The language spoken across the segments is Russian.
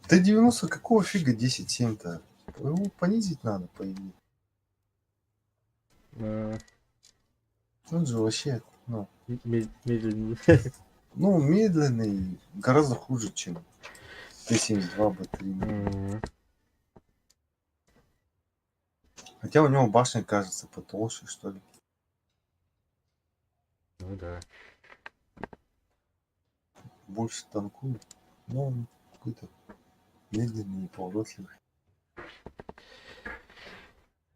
Т-90 какого фига 10-7-то? Его понизить надо, по идее. Он же вообще, ну, Медленнее. ну, медленный, гораздо хуже, чем Т-72 батарея. Хотя у него башня, кажется, потолще, что ли. Ну да. Больше танкует. Но он какой-то медленный и поворотливый.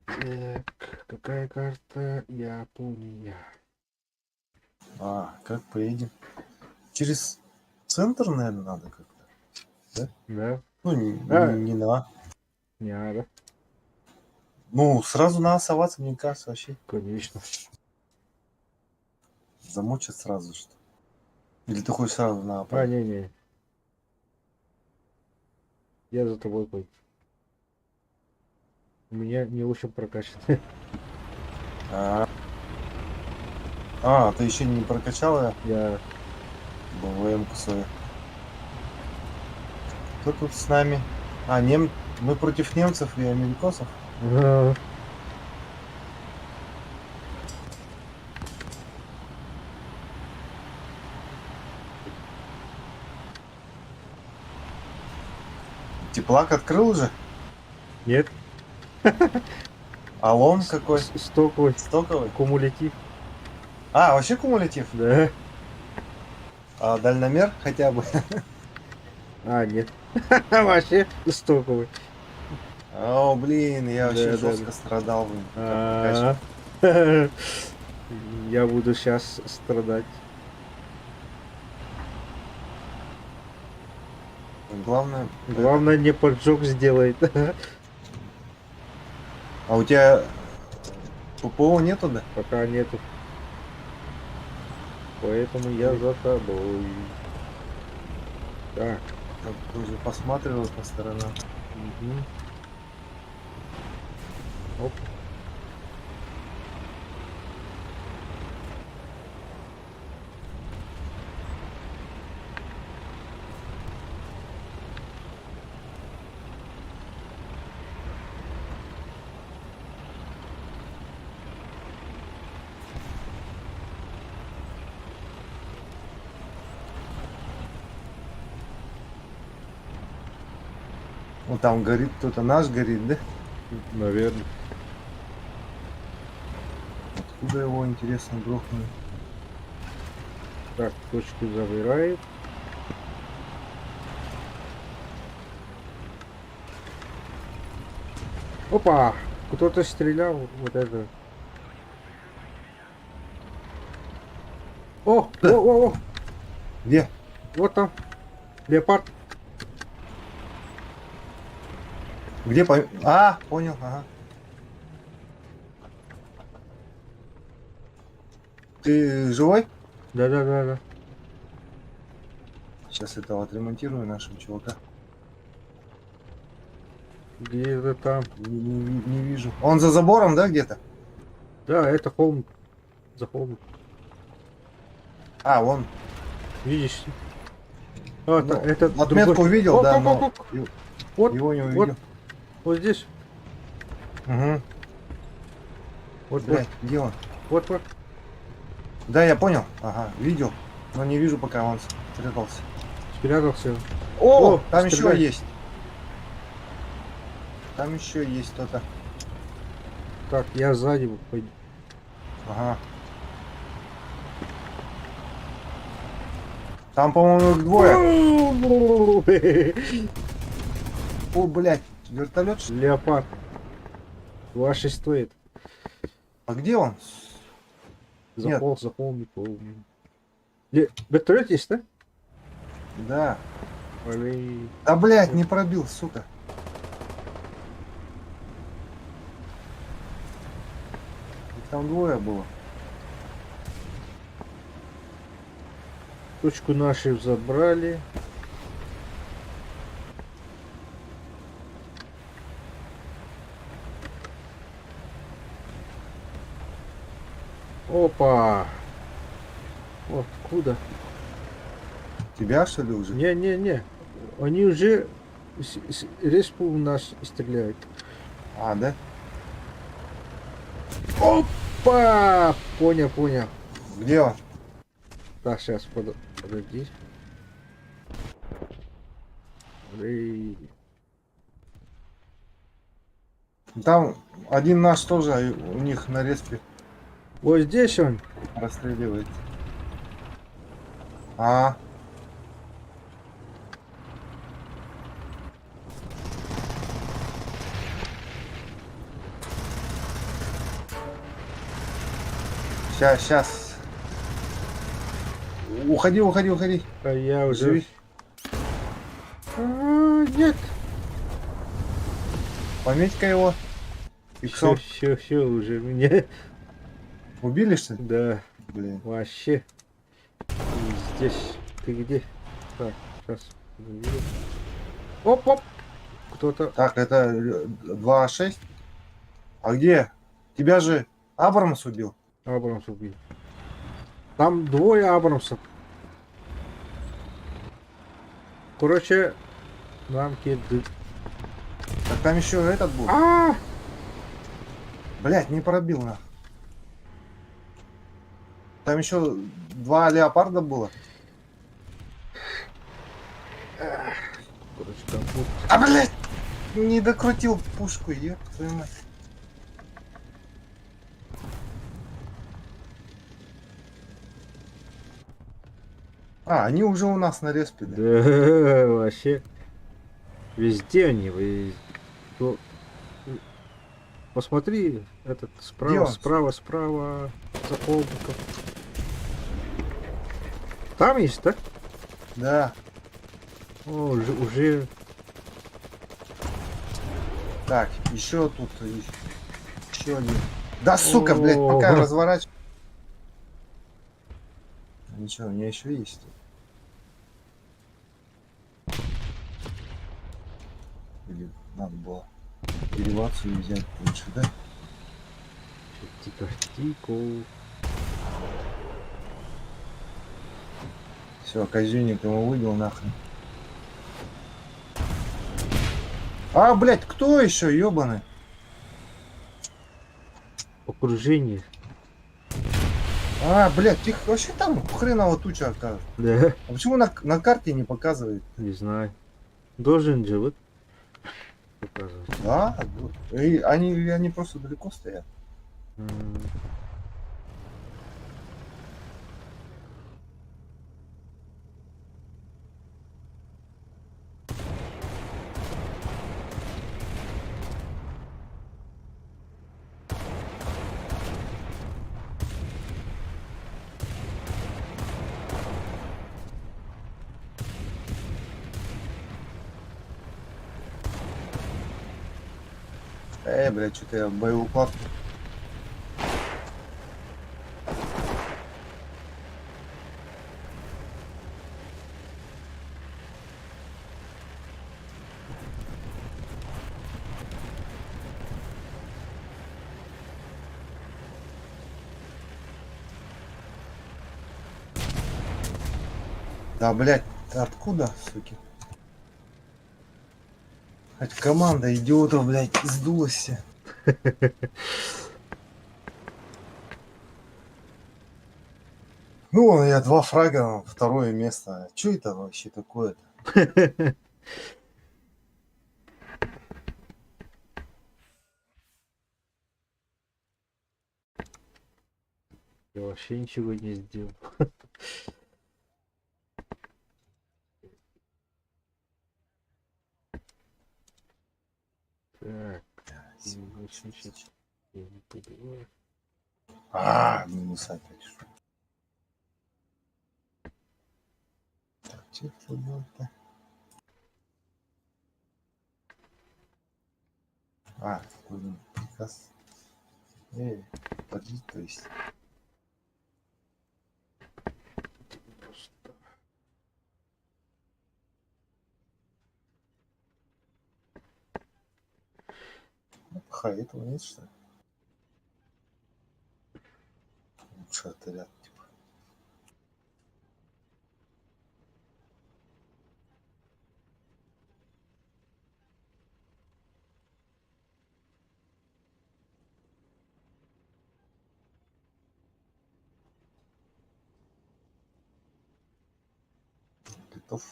Так, какая карта? Япония. А, как поедем? Через центр, наверное, надо как-то. Да? Да? Ну, не на. Не надо. Ну, сразу надо соваться, мне кажется, вообще. Конечно. Замочат сразу что. Или ты хочешь сразу на А, поехать? не. Я за тобой пойду. У меня не очень прокачан. Ты еще не прокачала Я... БВМ-ку свою? Кто тут с нами? Мы против немцев и америкосов? Теплак открыл уже? Нет. А лом какой? Стоковый. Стоковый? Кумулятив. А, вообще кумулятив? Да. А дальномер хотя бы? А, нет. Вообще стоковый. О, блин, я вообще Да. жестко страдал. А. Я буду сейчас страдать. Главное... Главное, не поджог сделает. А у тебя ППО нету, да? Пока нету. Поэтому я за тобой. Так. Уже посматривал по сторонам. Оп. Вот там горит кто-то, наш горит, да? Наверное. Откуда его, интересно, грохнули? Так, точку забирает. Опа! Кто-то стрелял. Вот это. О! Где? Вот там. Леопард. Где? Понял, ага. Ты живой? Да. Сейчас этого отремонтирую нашего чувака. Где-то там. Не вижу. Он за забором, да, где-то? Да, это холм. За холм. Вон. Видишь? Ну, это отметку другой. увидел, да, но Вот, его не увидел. вот здесь. Угу. Вот. Блядь, где он? Вот. Да, я понял. Ага, видел. Но не вижу, пока он спрятался. Спрятался. Там стреляй. еще есть. Там еще есть кто-то. Так, я сзади пойду. Ага. Там, по-моему, их двое. О, блядь, вертолет. Леопард. 2 стоит. А где он? Заполз, не помню. Вертолет есть, да? Да. Блин. Да, блядь, не пробил, сука. Их там двое было. Точку нашу забрали. Опа! Откуда? Тебя, что ли, уже? Не. Они уже респу в нас стреляют. А, да? Опа! Понял, понял. Где он? Так, сейчас, подожди. Эй. Там один наш тоже у них на респе Вот здесь он. расстреливает. А, сейчас. Уходи, уходи, уходи. А я уже... Живи. Нет. Пометь-ка его. Иксом. Все, уже меня. Убили, что ли? Да, Блин. вообще. И здесь. Ты где? Так, сейчас. Оп, оп. Кто-то. Так, это 2-6. А где? Тебя же Абрамс убил. Абрамс убил. Там двое Абрамсов. Короче, нам кидают. Так там еще этот был. А! Блять, не пробил на. Там еще 2 леопарда было. Короче, там вот. А, блять! Не докрутил пушку, еб твою мать. А, они уже у нас на респе, да? Да, вообще. Везде они. То- Посмотри, этот Где справа, он? справа, за холмиком. Там есть, да? Да. О, уже. Так, еще тут еще один. Да сука, блядь, О. пока разворачиваю. Ничего, у меня еще есть. Или надо было деривацию взять лучше, да? Тихо. Все, казюник его выбил нахрен. А, блядь, кто еще, ебаный? Окружение. А, блядь, их вообще там хреново туча оказывается. Да, А почему на карте не показывает? не знаю. Должен же вот показывать. Да, вот. И они просто далеко стоят. М, Блядь, что-то я боеукладку. Да, блядь, откуда, суки? Хоть команда идиотов, блядь, сдулась все. Ну, вон я 2 фрага, второе место. Что это вообще такое-то? Я вообще ничего не сделал. Так, 80. Я не понимаю. А, минус опять. Что? Так, что это делать-то? А, какой приказ. Подожди, то есть. Просто. Хай, этого нет, что ли? Лучше отряд, типа. готов.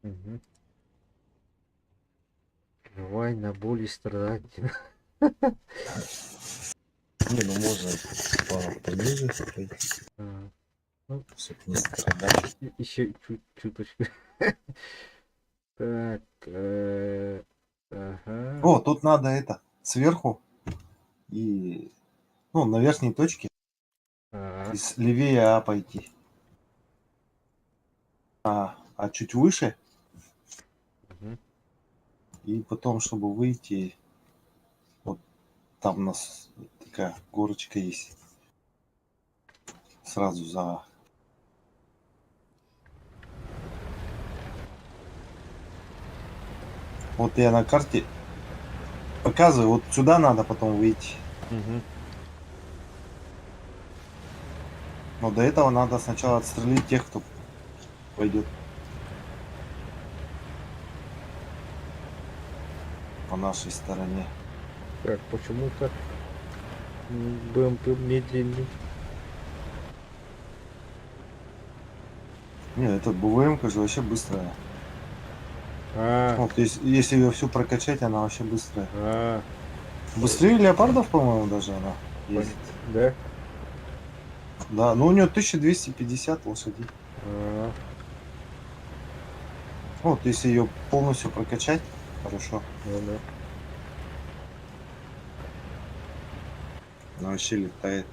Мгм. Давай на боли страдать. Не, ну можно пониже пойти, А, ну, чтобы не страдать. еще чуточку. Так, ага. О, тут надо это, сверху и, ну, на верхней точке, А, и левее А пойти. А чуть выше, мгм. и потом, чтобы выйти, вот там у нас такая горочка есть. Сразу за А. Вот я на карте показываю, вот сюда надо потом выйти. Мгм. Но до этого надо сначала отстрелить тех, кто пойдет по нашей стороне. Так, почему так? БМП медленный. Не, эта БВМ-ка же вообще быстрая. А, Вот, если ее всю прокачать, она вообще быстрая. а, Быстрее леопардов, по-моему, даже она есть. да? Да, ну у нее 1250 лошадей. А, Вот, если ее полностью прокачать, хорошо. ну да. Она вообще летает.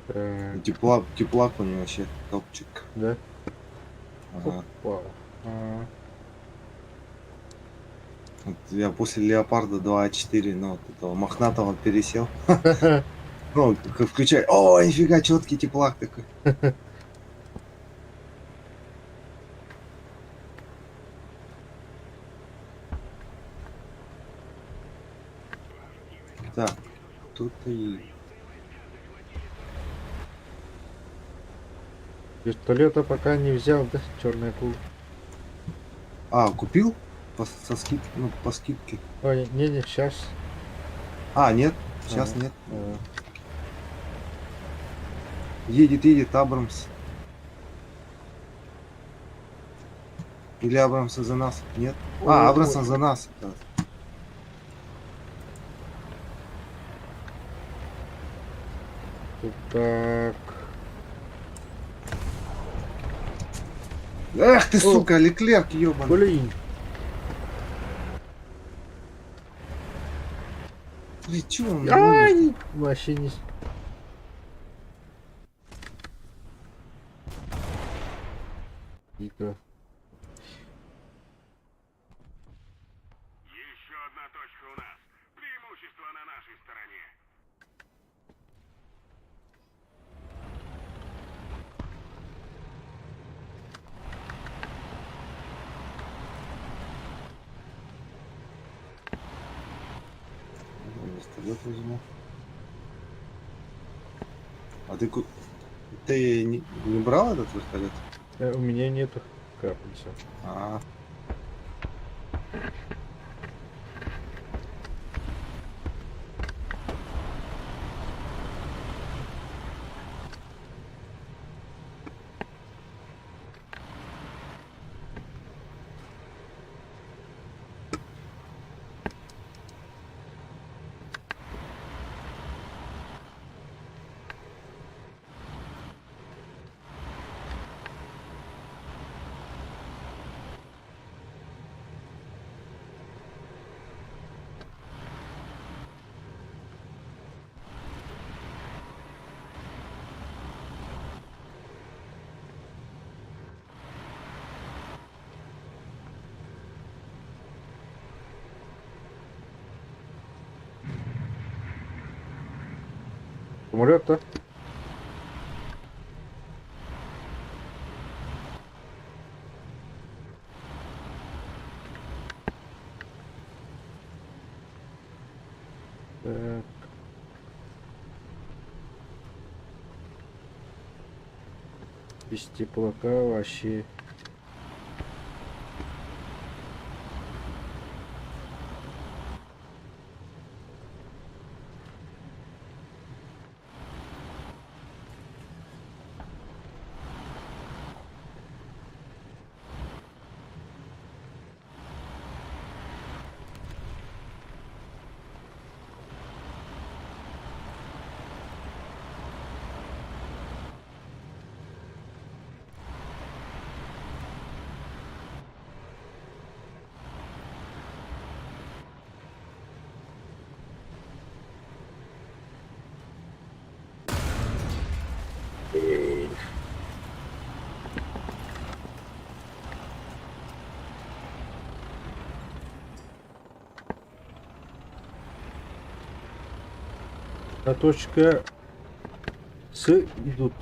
И Так, теплак у нее вообще топчик. да? Ага. Опа. А, Вот я после леопарда 2.4, ну, вот этого мохнатого пересел. Ну, включай. О, нифига, четкий теплак такой. Так, тут и... Вертолета пока не взял, да? Черная акула. А, купил? Ну, по скидке. Ой, не, сейчас. А, нет, сейчас А, нет. а. Едет Абрамс. Или Абрамса за нас? Нет. А, Ой, ой. Абрамса за нас. Да. Вот так. Эх ты, О, сука, Леклерк, ёбаный. блин. Блин, чё он не умер-то? Ай! Вообще не... Дико. Еще одна точка у нас. Преимущество на нашей стороне. Вертолет возьму. А ты не брал этот вертолет? У меня нету капельца. А, Самолет-то? Так. Без теплака вообще. На точка С идут.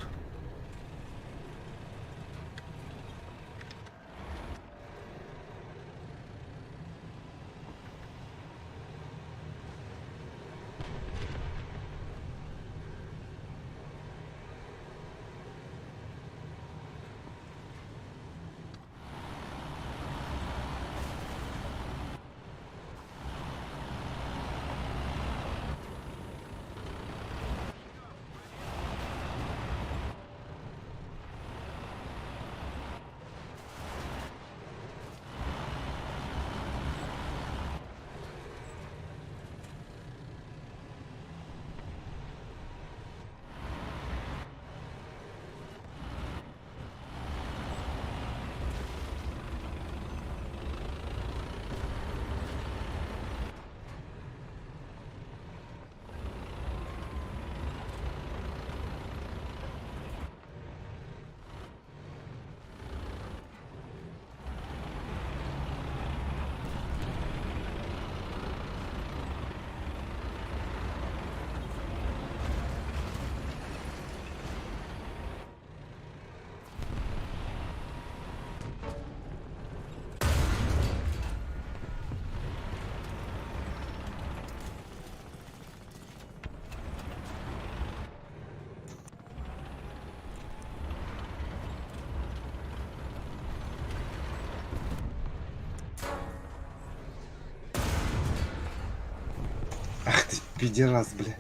Ах ты, пидерас, бля.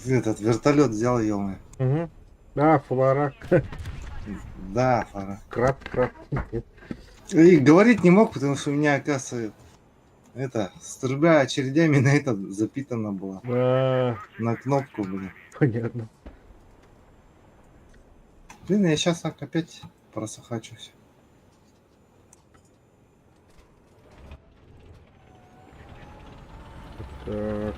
Этот вертолет взял, ё-моё. Угу. А, флара. Да, фара. Краб. Нет. И говорить не мог, потому что у меня, оказывается, это, стрельба очередями на это запитана была. А, На кнопку, блин. понятно. Блин, я сейчас опять просохачусь. Так.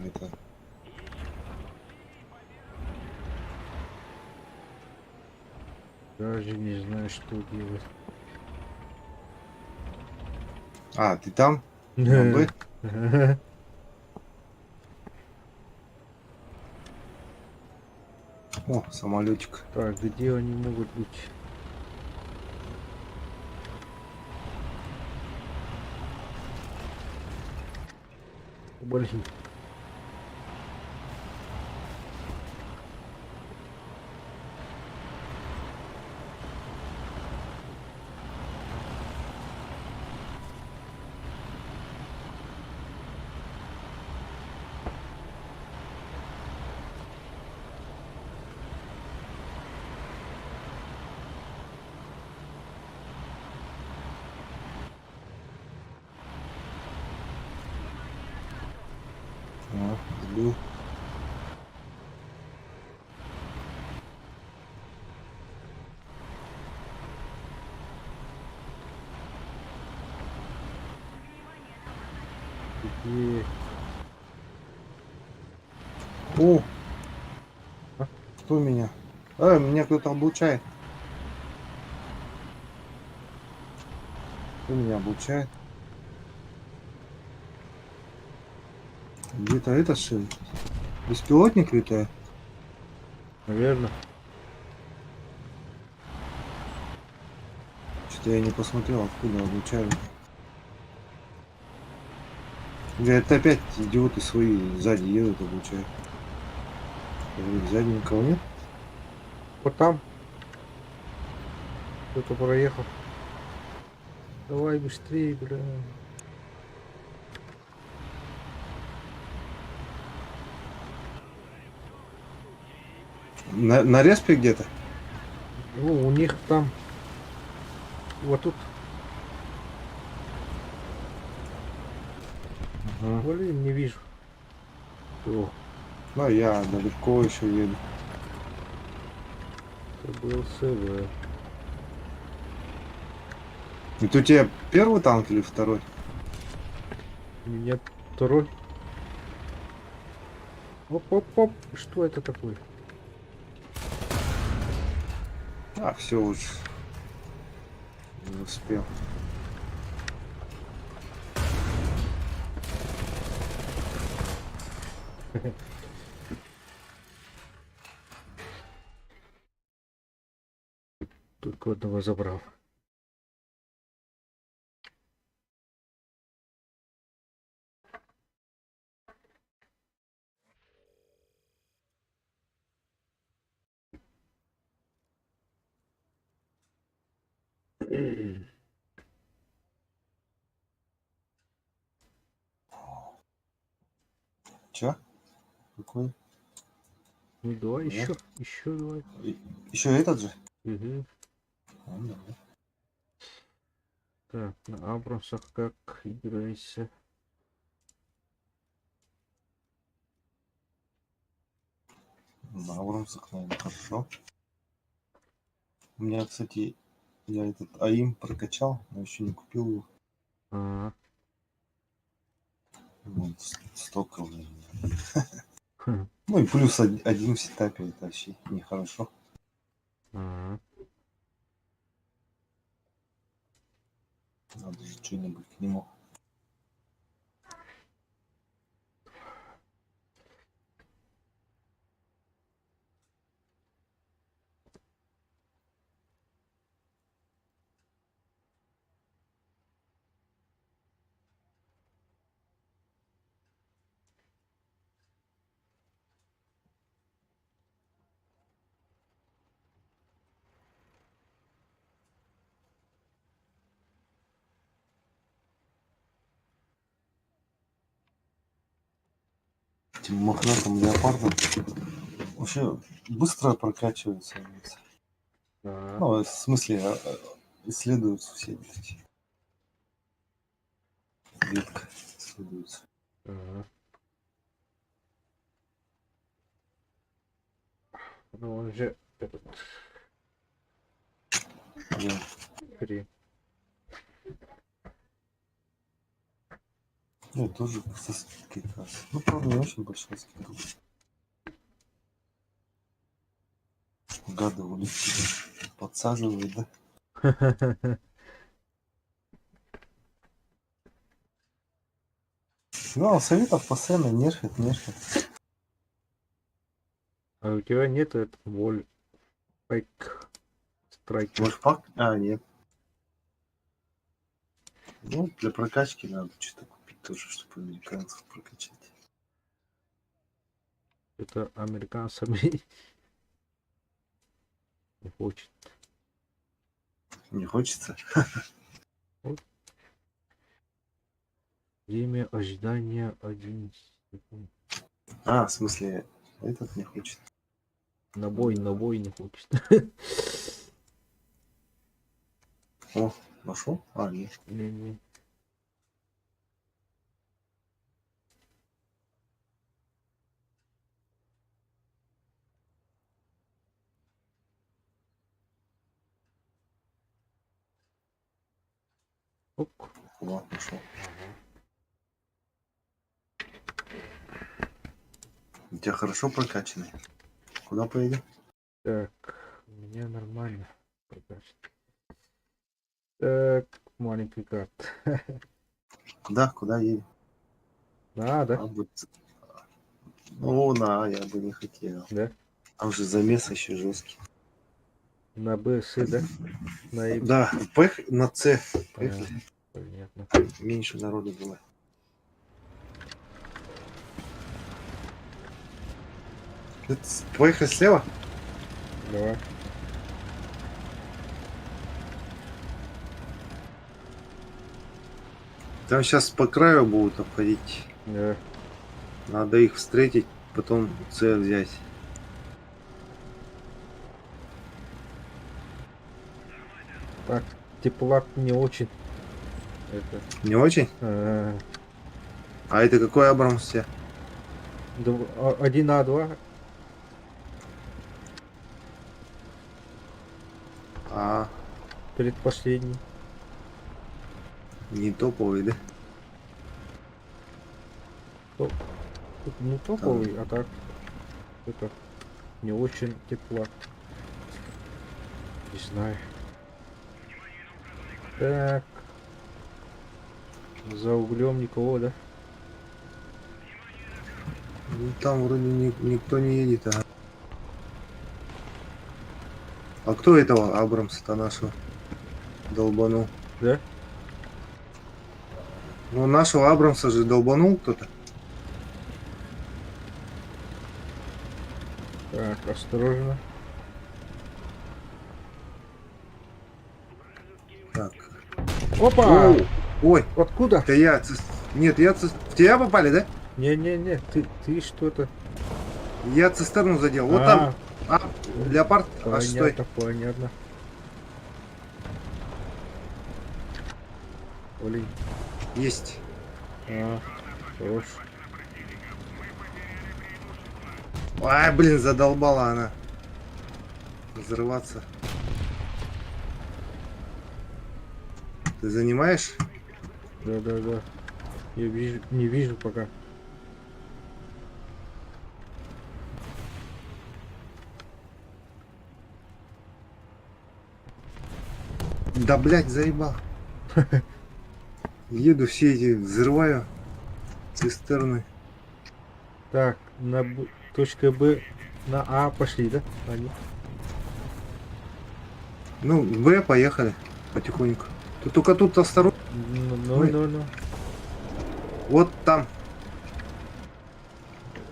Это... Даже не знаю, что делать. А, ты там? На Б? О, самолетик. Так, где они могут быть? Блин. А, сбил. Где? О! А? Кто меня? Меня кто-то обучает. Кто меня обучает? Где-то это что ли? Беспилотник летает? Наверное. Что-то я не посмотрел, откуда обучают. Или это опять идиоты свои сзади едут, обучают. Сзади никого нет? Вот там. Кто-то проехал. Давай быстрее, бля. На респе где-то? Ну, у них там. Вот тут. Ага. Блин, не вижу. О, Ну, я далеко еще еду. это был СВ. Это у тебя первый танк или второй? У меня второй. Оп-оп-оп. Что это такое? А, все уже. Не успел. Только одного забрал. Че? Какой? Ну давай Нет? еще давай. Еще этот же? Мгм. А, давай. Так, на Абрамсах как играйся. На Абрамсах, наверное, хорошо. У меня, кстати, я этот АИМ прокачал, но еще не купил его. А, Вот, столько уже. хм, Ну и плюс один в сетапе, это вообще нехорошо. а. Надо же что-нибудь к нему. Этим мохнатым леопардом вообще быстро прокачивается. А, Ну, в смысле, исследуются все эти ветка исследуются. а. Ну он же этот Я, хрен. я тоже со скидкой как раз. Ну, правда, не очень большая скидка. Гады улетели. Подсаживают, да? Ну, а советов постоянно нерфят. А у тебя нет этого воль пэк страйкер? Вольфпак? А, нет. Ну, для прокачки надо что-то купить тоже, чтобы американцев прокачать. Это американцами не хочет. Не хочется? Время ожидания 1 секунд. А, в смысле, этот не хочет. На бой не хочет. О, нашел? А, нет. Не-не. Ок. Вот, нашел. У тебя хорошо прокачанный. Куда поедем? Так, у меня нормально прокачан. Так, маленький карт. Куда едем? Надо, А, ну, я бы не хотел. да? Там же замес еще жесткий. На Б, С, да? На И. Да, поехали на С. А, Поехали. понятно. Меньше народу было. Поехали слева? Давай. Там сейчас по краю будут обходить. Да. Надо их встретить, потом С взять. Так, теплак не очень. Это. Не очень? А это какой Абрамс у тебя? 1А2. А, Предпоследний. не топовый, да? Топ. Тут не топовый, а так это не очень тепло. Не знаю. Так. За углем никого, да? Ну, там вроде никто не едет, а. А кто этого Абрамса-то нашего долбанул? Да? Ну, нашего Абрамса же долбанул кто-то. Так, осторожно. Так. Опа! Ой, Откуда? это я... Нет, в тебя попали, да? Не-не-не, ты что-то... Я цистерну задел. Вот А, там. А, леопард. А стой. понятно, понятно. Блин. Есть. Хорош. Ай, блин, задолбала она. Взрываться. Ты занимаешь? Да. Я вижу, не вижу пока. Да, блядь, заебал. Еду, все эти взрываю. Цистерны. Так, на точка Б, на А пошли, да? Они. Ну, в Б поехали. Потихоньку. Ты только тут осторожно. Ну. Вот там.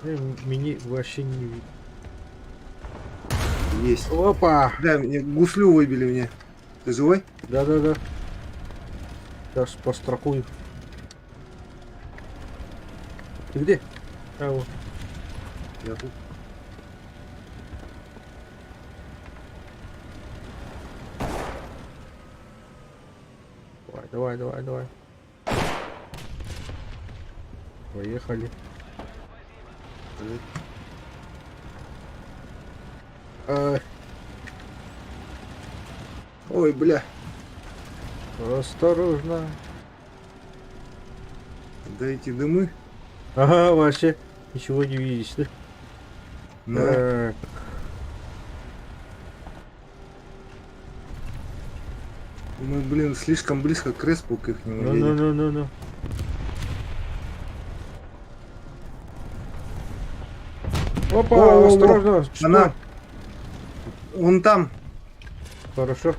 Меня вообще не видно. Есть. Опа! Да, мне гуслю выбили мне. Ты живой? Да. Сейчас пострахую. Ты где? А, вот. Я тут. Давай. Поехали. А, Ой, бля. осторожно. Да эти дымы. Ага, вообще ничего не видишь, да? Ну, Так, мы, блин, слишком близко к респу к ихнему едем. ну. Опа, О, осторожно. Что? Она. Он там. Хорошо.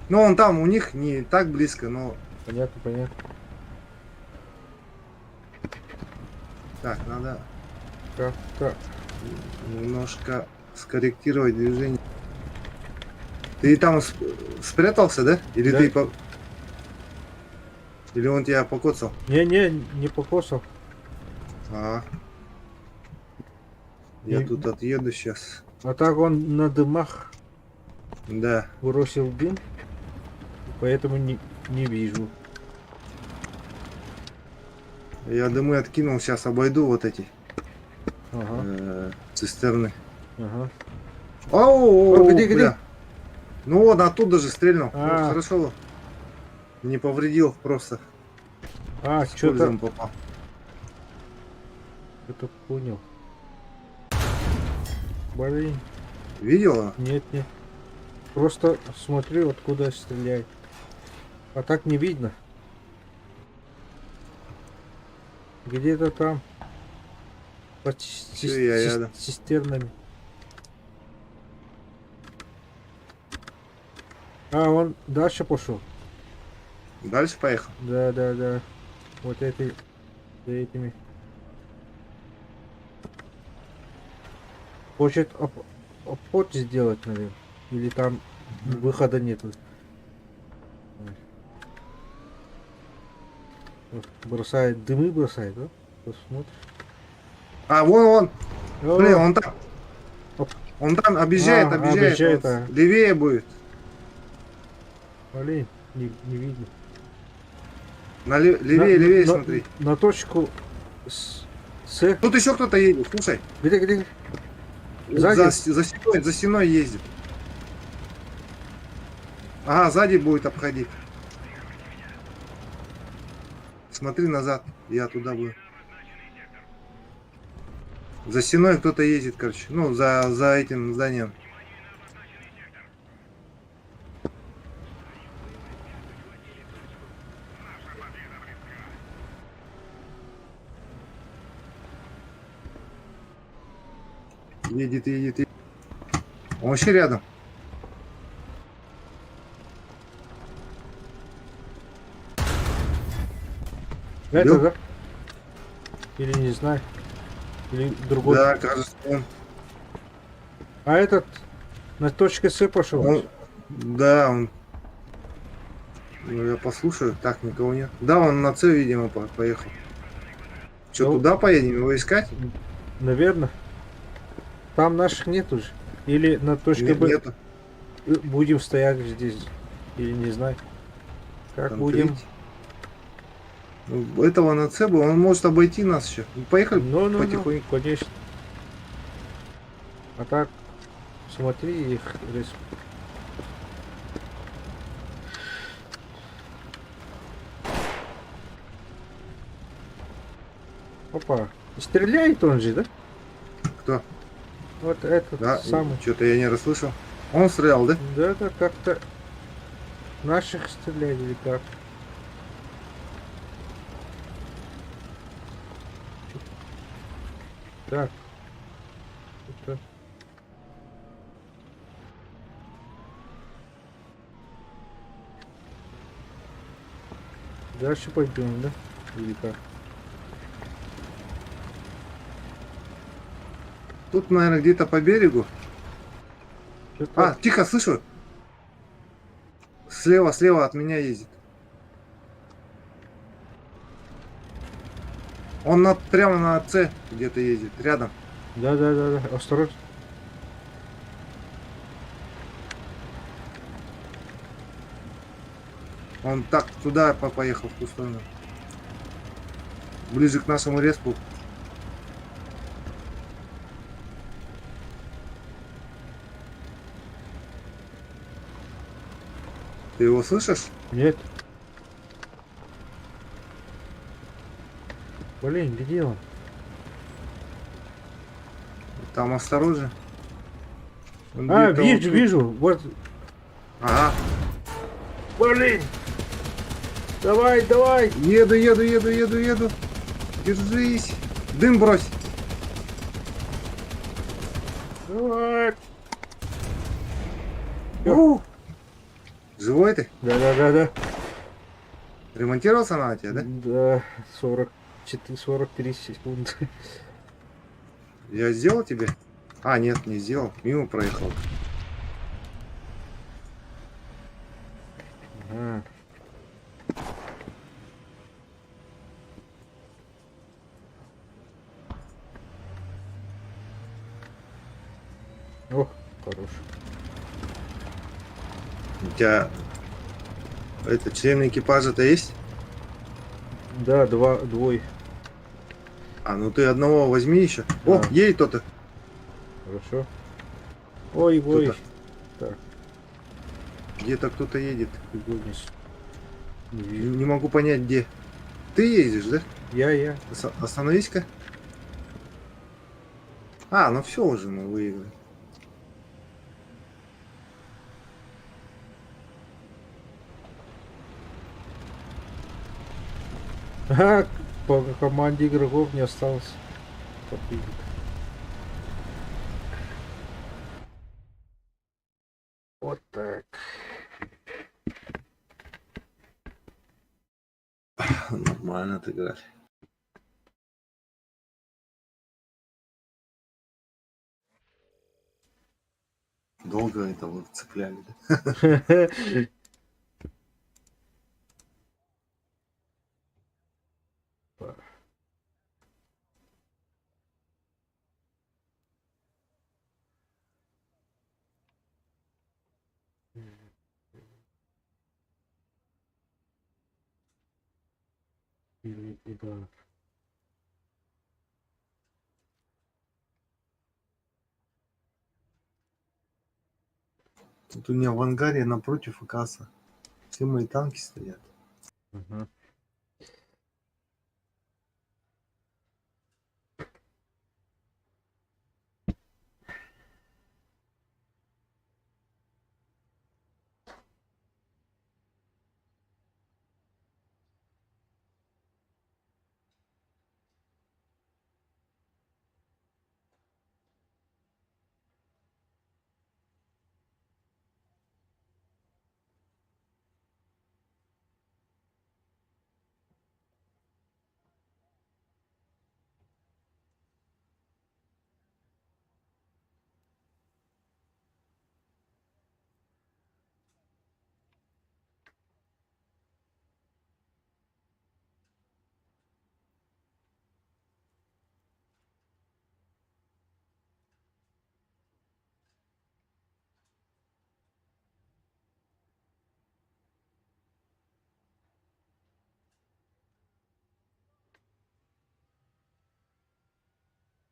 Ну, он там, у них не так близко, но... Понятно. Так, надо Так. немножко скорректировать движение. Ты там спрятался, да? Или Да. ты Или он тебя покоцал? Не покосал. А. Я И- тут отъеду сейчас. А так он на дымах Да. бросил дым, поэтому не вижу. Я дымы откинул, сейчас обойду вот эти Ага. цистерны. О, где? Бля. Ну вот, оттуда же стрельнул. Ну, А. хорошо. Не повредил, просто с Что-то пользом попал. понял. Блин, Видела? нет. Просто смотрю, откуда стреляет. А так не видно. Где-то там. Под Всё, я рядом. цистернами. А, он дальше пошел. Дальше поехал. Да. Вот эти, за этими. Хочет обход сделать, наверное. Или там выхода нету. Вот, бросает, дымы бросает, да? Посмотрим. А, вон. О, Блин, он там. Оп. Он там объезжает. объезжает, Он а. левее будет. Блин, не видно. Левее, смотри. На точку С. Тут еще кто-то едет, слушай. Где? Вот Сзади? за стеной ездит. Ага, сзади будет обходить. Смотри назад, я туда буду. За стеной кто-то ездит, короче. Ну, за этим зданием. Едет, едет, едет. Он вообще рядом. Это, Бил? да? Или не знаю. Или другой. Да, кажется, он. А этот на точке С пошел. Да, он. Ну, я послушаю. Так, никого нет. Да, он на С, видимо, поехал. Что, Ну, туда поедем его искать? наверное. Там наших нет уже. Или на точке Нет, Б нету. будем стоять здесь. Или не знаю. Как будем. Конкрить. Ну, этого на С был, он может обойти нас еще. Поехали Ну, потихоньку. конечно. А так, смотри их. Опа. Стреляет он же, да? Кто? Вот этот Да, самый. что-то я не расслышал. Он стрелял, да? Да, как-то наших стреляли или как? Так. Это... Дальше пойдем, да? Или как? Тут, наверное, где-то по берегу. Что-то... А, тихо, слышу. Слева от меня ездит. Он прямо на С где-то ездит, рядом. Да. Осторожно. Он так туда поехал в ту сторону. Ближе к нашему респу. Ты его слышишь? Нет. Блин, где он? Там осторожно. Он А, где-то вот тут. вижу. Вот. Ага. Блин. Давай. Еду. Держись. Дым брось. Давай. У. Живой ты? Да. Ремонтировался она у тебя, да? Да, 43 секунды. Я сделал тебе? А, нет, не сделал. Мимо проехал. Ага. Ох, хорош. У тебя это члены экипажа-то есть? Да, двое. А, ну ты одного возьми еще. О, Да. едет кто-то. Хорошо. Ой. Кто-то. Так, Где-то кто-то едет. фигурность. Не Не, вижу. не могу понять, где. Ты ездишь, да? Я. Остановись-ка. А, ну все уже, мы выиграли. Ага, по команде игроков не осталось. Попрыгать. Вот так. Нормально отыграли. Долго это вот цепляли, да? Да. Тут у меня в ангаре напротив АКАСа. Все мои танки стоят. Ага.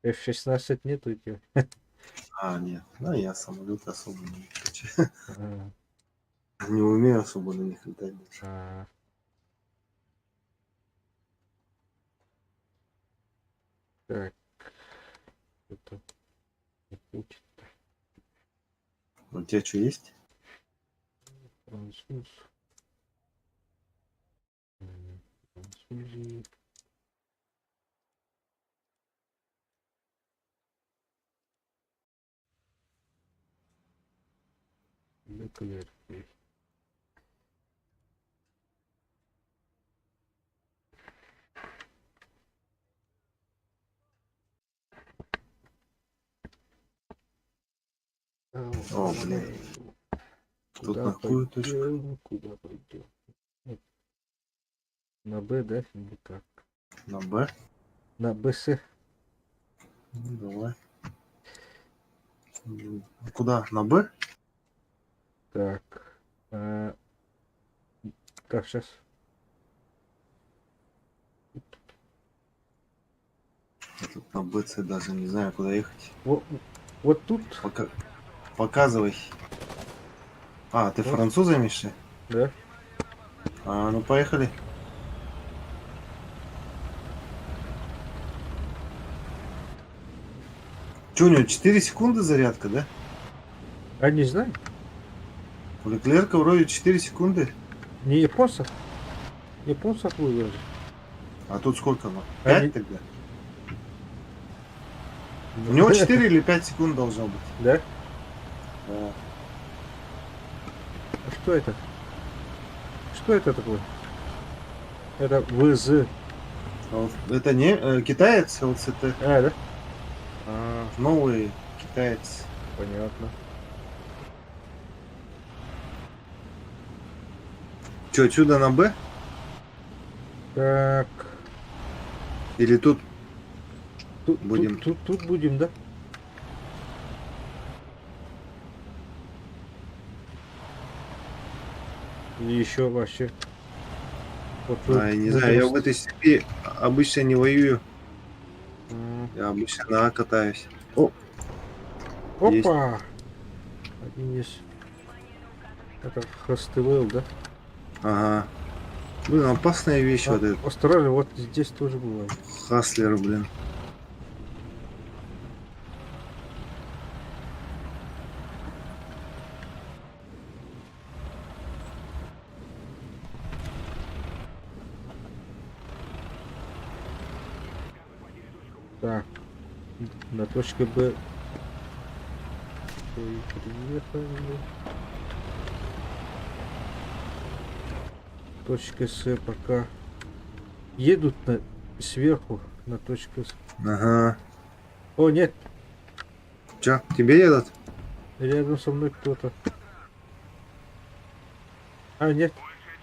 F-16 нету у тебя? А, нет. Да, я самолет особо не качаю. А, Не умею особо на них летать даже. а. Так, это не крутит. У тебя что есть? Француз. Французы. Леклер. О, блин. Тут Куда на какую точку? пойдем? Куда пойдем? Вот. На Б, да? Или как? На Б? На БС. Ну, давай. Куда? На Б? Так. Так, сейчас. Я тут на БЦ даже не знаю, куда ехать. Вот тут, Показывай. А, ты Вот. француза имеешь? в виду? да? А, ну поехали. Че, у него 4 секунды зарядка, да? А не знаю. У Леклерка вроде 4 секунды. Не японцев. Японцев выложили. А тут сколько? Ну, Они- 5 тогда? У него 4 или 5 секунд должно быть. Да? Да. А что это? Что это такое? Это ВЗ. А вот это не китаец ЛЦТ. А, да? А, Новый китаец. понятно. Че, отсюда на Б? Так. Или тут? Тут Будем. тут будем, да? Или еще вообще. Вот тут А, я не будем знаю, я с- в этой степи обычно не воюю. М, Я обычно на А катаюсь. О, Есть. Опа! Один есть. Это Хостевел, да? ага. Блин, опасная вещь вот этот Осторожно, вот здесь тоже бывает. Хаслер, блин. Так. На точке Б. Ой, приехали. Точка С пока едут сверху на точку С. Ага. О, нет, Че, тебе едут? рядом со мной кто-то. А, нет.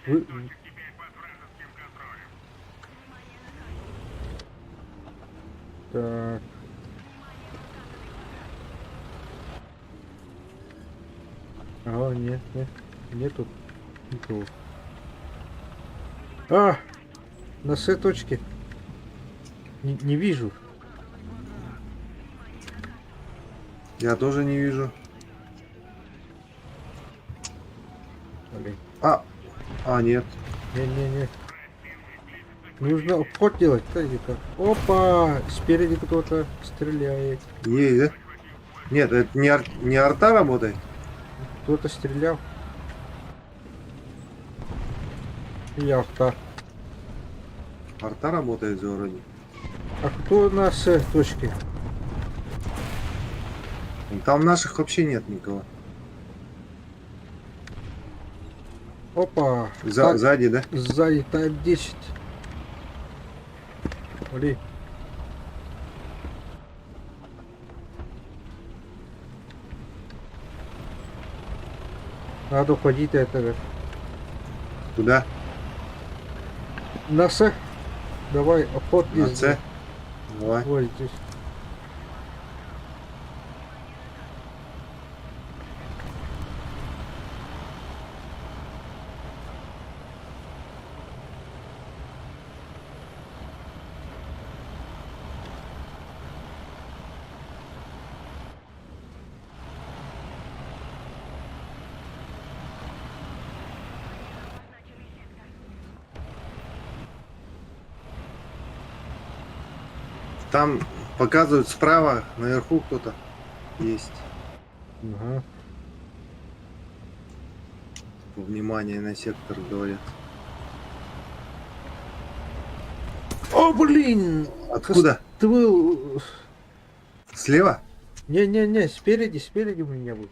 Вы- Теперь под вражеским контролем. Так. А, нет, нет. Нету никого. А! На С точке. Не вижу. Я тоже не вижу. Блин. Нет. Не. Нужно обход делать, да, или как? Опа! Спереди кто-то стреляет. Есть, да? Нет, это не арта работает. Кто-то стрелял. И авто. Арта работает же вроде. А кто на С точке? Там наших вообще нет никого. Опа! Так, Сзади, да? сзади тайп 10. Блин. Надо уходить от этого. Куда? На С. Давай, обход На здесь. С? Давай. Вот здесь. Там показывают справа, наверху кто-то есть. Ага. Внимание на сектор, говорят. О, блин! Откуда? Ты был... Слева? Не-не-не, спереди у меня был.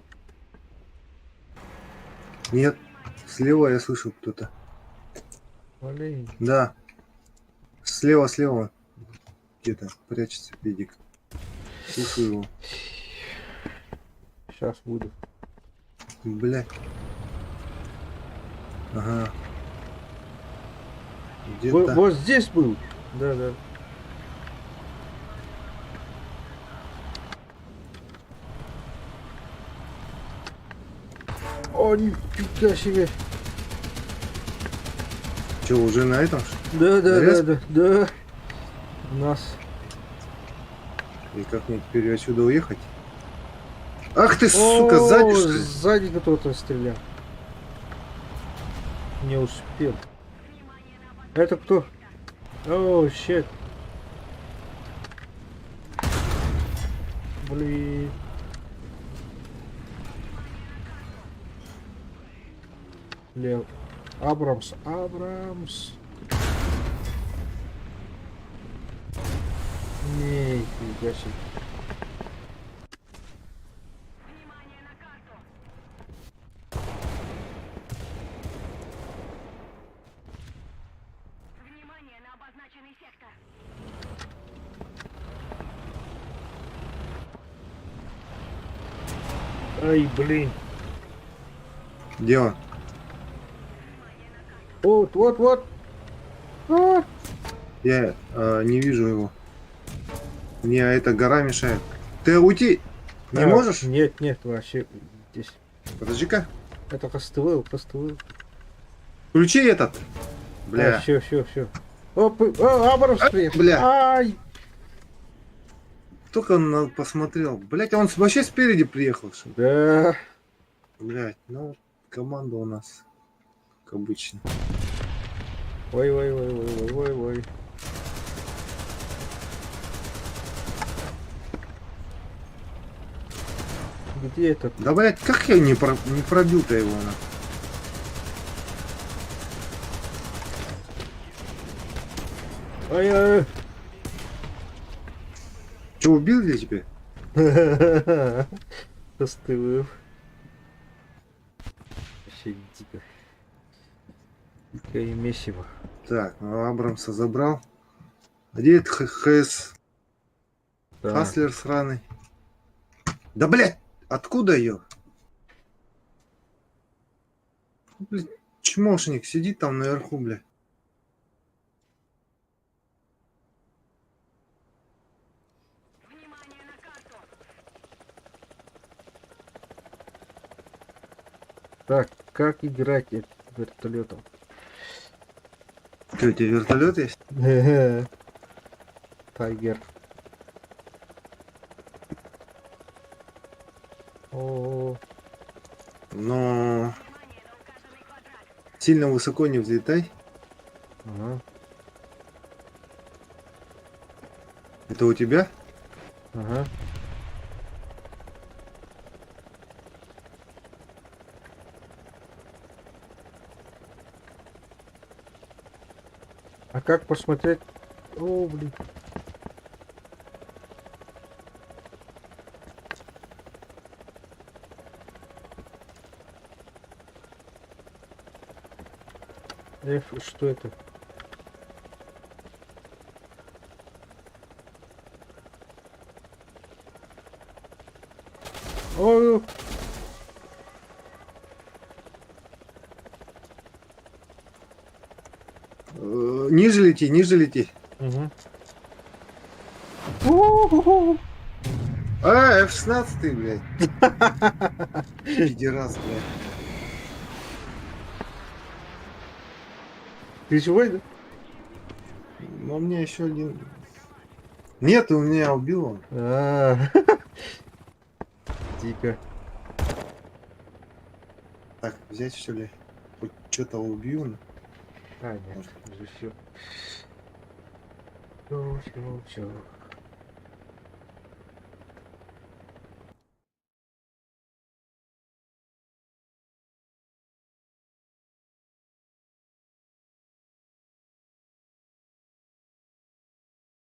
Нет. Слева я слышу кто-то. Блин. Да. Слева. Где-то прячется педик. Слышу его. Сейчас буду. Блядь. Ага. Где-то. Вот здесь был. Да. О, нифига себе. Че, уже на этом? Что ли? Нарез? Да. У нас. И как мне теперь отсюда уехать? Ах ты, сука, сзади что ли? Сзади кто-то стрелял. Не успел. Это кто? О, щет. Блин. Лев. Абрамс. Не, нифига себе. Внимание на обозначенный сектор. Ай, блин. Где он? Вот. Вот. Я не вижу его. Мне эта гора мешает. Ты уйти не можешь? Нет, вообще здесь. Подожди-ка. Это костылыл. Включи этот. Бля. Все. Оп, Абрамс приехал. бля. Ай. Только он посмотрел. Блять, он вообще спереди приехал. Что ли? Да. Блять, ну команда у нас как обычно. Ой. Где этот? Да блять, как я не пробил-то его на? Ай. Че, убил ли тебя? Костылыл. Вообще дико. Дикое месиво. Так, ну, Абрамса забрал. А где это ХС? Да. Хаслер сраный. Да блять, откуда ее? Блин, чмошник сидит там наверху, бля. Внимание на карту. Так, как играть вертолетом? Что, у тебя вертолет есть? Тайгер. О, Но сильно высоко не взлетай. ага. Это у тебя? Ага. А как посмотреть? О, блин. Что это? О, Ниже лети. угу. А, F-16, блядь. Пидерас, блядь. Ты живой, да? Но у меня еще один... Нет, у меня убил он. Дико. Так, взять что ли? Хоть что-то убью. А, нет, уже все. Все.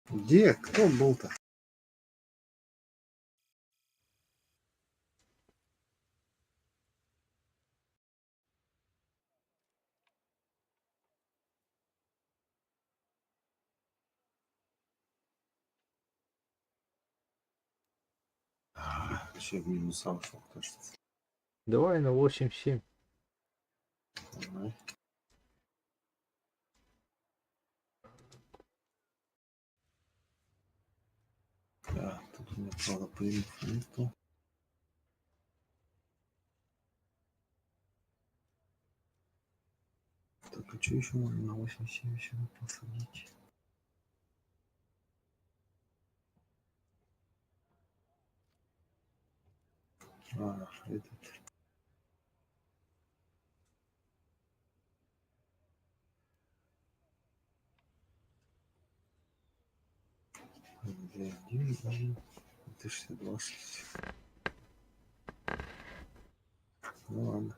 Где? Кто был-то? Еще в минуса ушел, кажется. Давай на 8-7. Давай. Да, тут у меня, правда, появился нету. Так, а что еще можно на 8-7 сюда посадить? Этот. Где? Это 62. Ну ладно.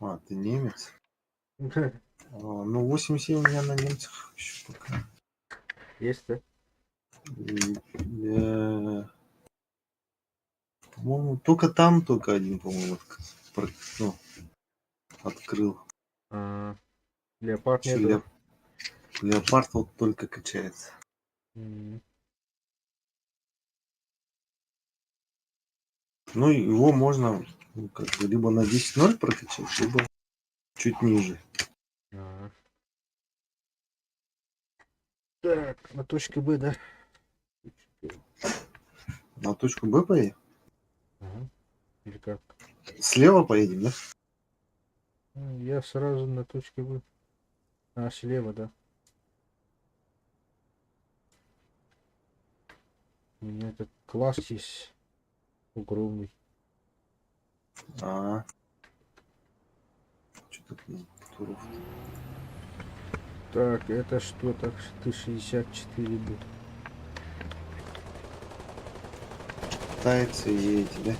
А, ты немец? Ну, 8-7 у меня на немцах еще пока. Есть, да? По-моему, только там только один, по-моему, ну, открыл. А, Леопард Еще нету. леопард вот только качается. М. Ну, его можно ну, как бы либо на 10-0 прокачать, либо чуть ниже. А. Так, на точке Б, да? На точку Б поедем? Ага. Или как? Слева поедем, да? Я сразу на точке Б. А, слева, да. У меня этот класс есть огромный. А, что так ну, Туров. Так, это что так? Т-64 будет. Китайцы и эти, да?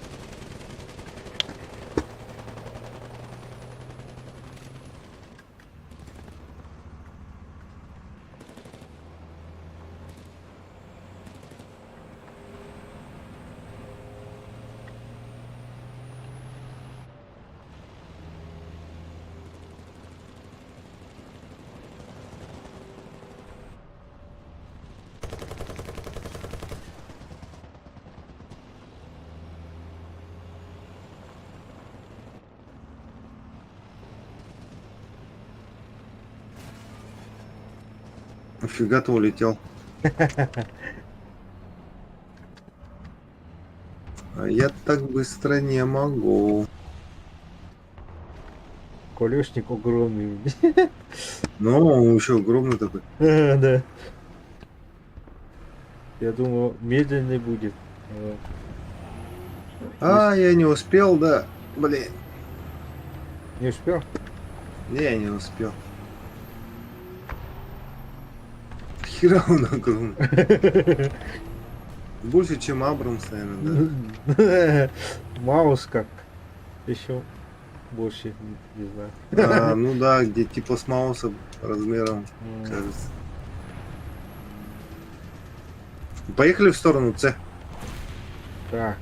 Нафига ты улетел? А я так быстро не могу. Колесник огромный. Но он еще огромный такой. Да. Я думал, медленный будет. А, я не успел, да. Блин, Не успел? я не успел. Хера он огромный. Больше, чем Абрамс, наверное, да. Маус как. Еще больше, не знаю. А, ну да, где типа с Мауса размером, кажется. Поехали в сторону С. Так.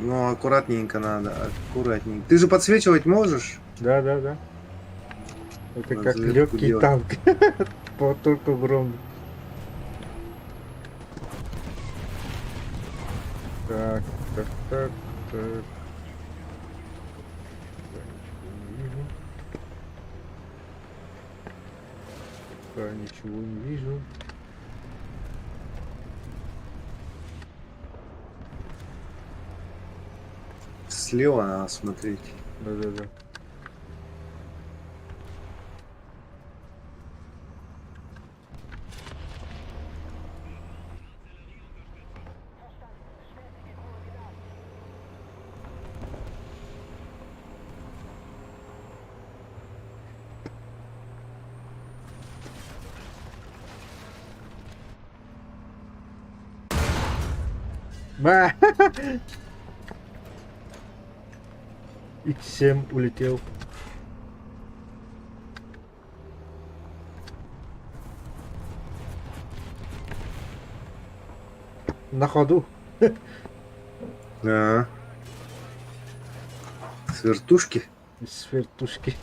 Ну, аккуратненько надо, аккуратненько. Ты же подсвечивать можешь? Да. Это как Разведку легкий делать. танк. Вот только огромный. Так. Так. Пока ничего не вижу. Слева надо смотреть. Да-да-да. Ба! X7 улетел. На ходу. А. С вертушки. С вертушки.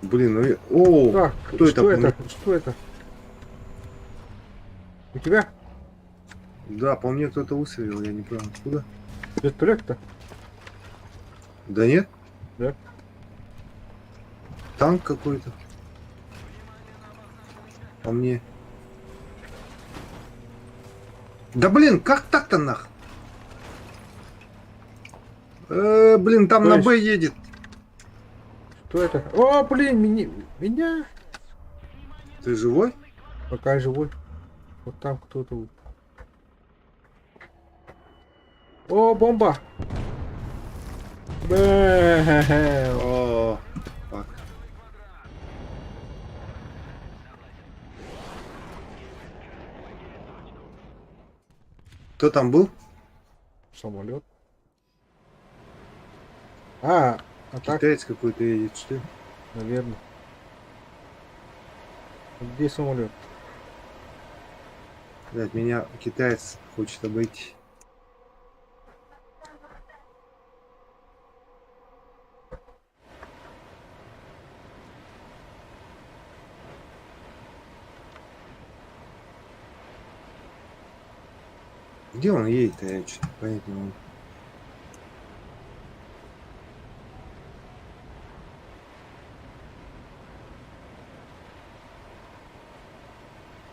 Блин, ну о, Так, кто это что был? это? Что это? У тебя Да, по мне кто-то выстрелил, я не понял, откуда. вертолет-то? Да нет, Да. танк какой-то. По мне. Да блин, как так-то нах? Блин, там То на есть- Б едет. Что это? О, блин, меня. Ты живой? Пока живой. Вот там кто-то. О, бомба! Бэ. О, так. Кто там был? Самолет. А так, Китаец какой-то едет, что ли? наверное. Где самолет? Блядь, меня китаец хочет обойти. Где он едет-то, я что-то понять не могу.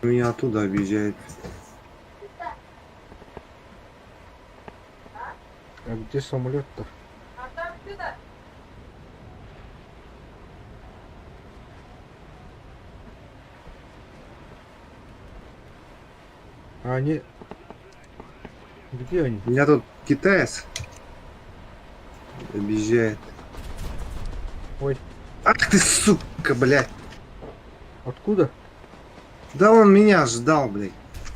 Меня оттуда объезжает. А где самолет-то? А они... Где они? Меня тут китаец объезжает. Ой, Ах ты, сука, блядь. откуда? Да он меня ждал, блядь.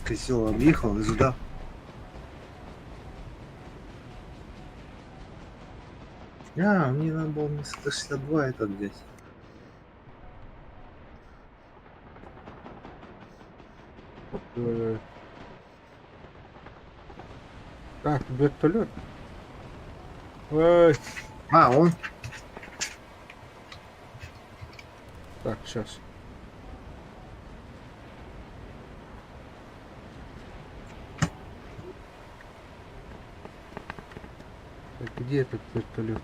Козел объехал и ждал. Мне надо было мне 162 этот взять. Э, Так, вертолет. Ой. Он. Так, сейчас. Где этот вертолет?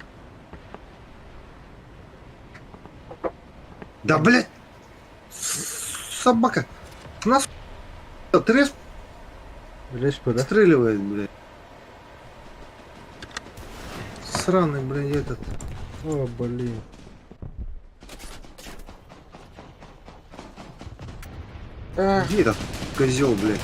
Да, блядь. Собака. Нас треск Респа, да? стреливает, блядь. Сраный, блядь, этот. О, блин. А, Где этот козел, блядь?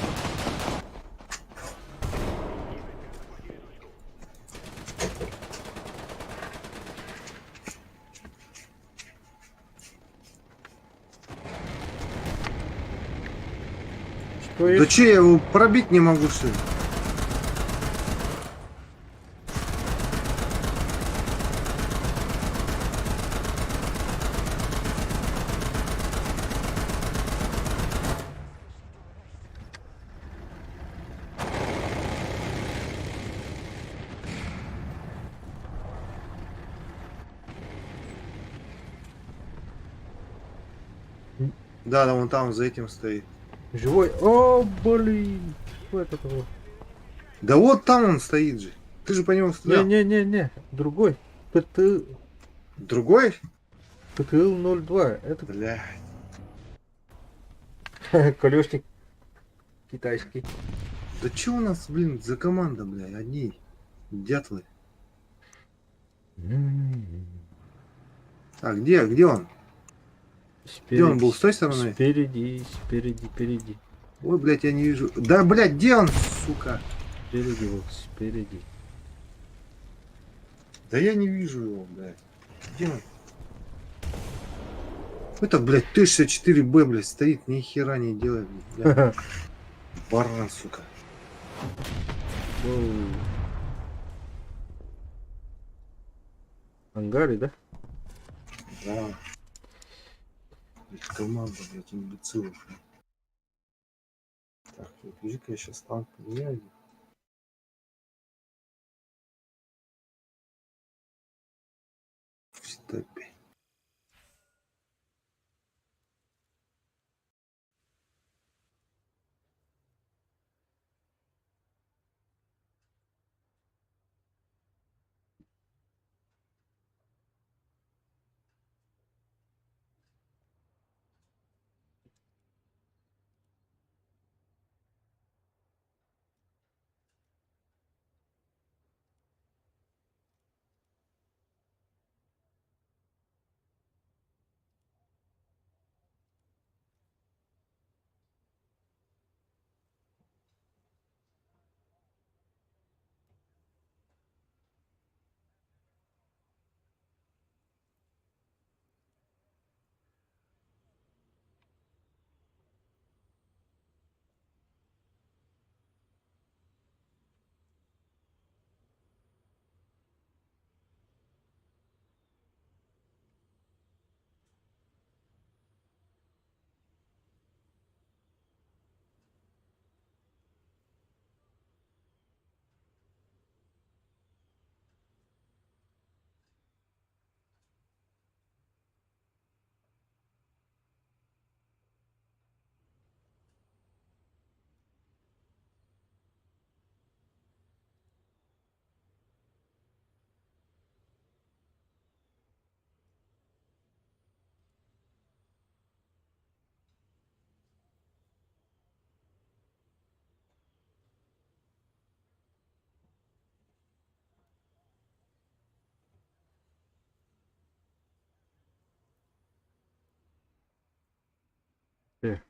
что Да есть? че, я его пробить не могу, что ли? Да, да, вон там за этим стоит. Живой? О, блин. Что это такое? Да вот там он стоит же. Ты же по нему стрелял. Не-не-не-не. Другой. ПТ. Другой? ПТЛ-02. Это Бля. колесник китайский. Да чё у нас, блин, за команда, бля, одни дятлы. А, где он? Где он был, с той стороны? Спереди, спереди. Ой, блядь, я не вижу. Да, блядь, где он, сука? Спереди, вот, спереди. Да я не вижу его, блядь. Где он? Это, блядь, Т-64Б, блядь, стоит, ни хера не делает, блядь. Баран, сука. Воу. Ангаре, да? Да. Блядь, команда, блядь, имбецилов. Так, подожди-ка я сейчас танк поменяю. В степи.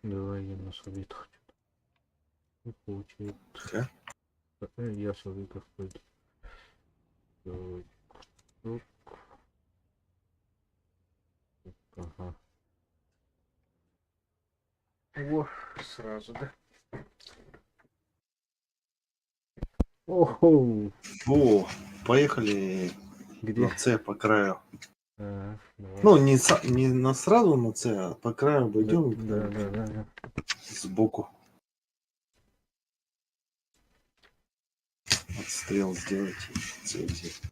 Давай я на совет хочу. Не получается. Да? Я совет какой-то. Давай. Оп. Ага. О, сразу, да? Охо. О, поехали Где? на С по краю. А, давай. Ну, не на сразу на С, а по краю обойдем Да. сбоку. Отстрел сделайте. Цель взять.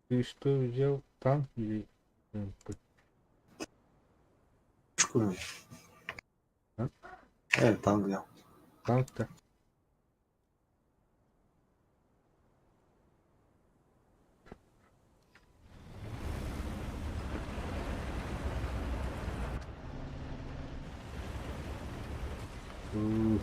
Ты что взял? Танк или МП? Пушку. А? Танк взял. Танк-то? Ух.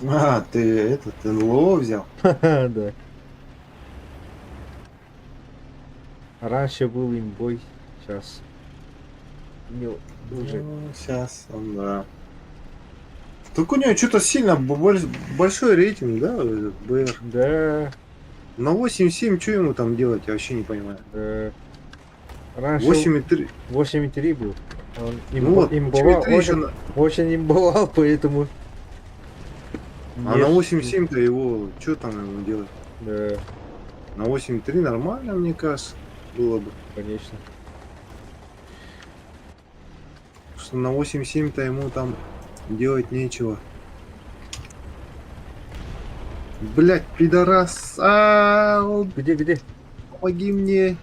А, ты этот НЛО взял? Ха-ха, да. Раньше был имбой, сейчас уже. Ну, сейчас, да. Только у него что-то сильно большой рейтинг, да, этот БР. Да, На 8.7 что ему там делать, я вообще не понимаю. да. Раньше 8.3. 8,3 был. Он Ну вот, имбовал, 8.3 еще очень имбовал, поэтому... А на 8.7-то его, что там ему делать? Да, На 8.3 нормально, мне кажется, было бы. конечно. Что на 8.7-то ему там делать нечего. Блять, пидорас. Где? Помоги мне.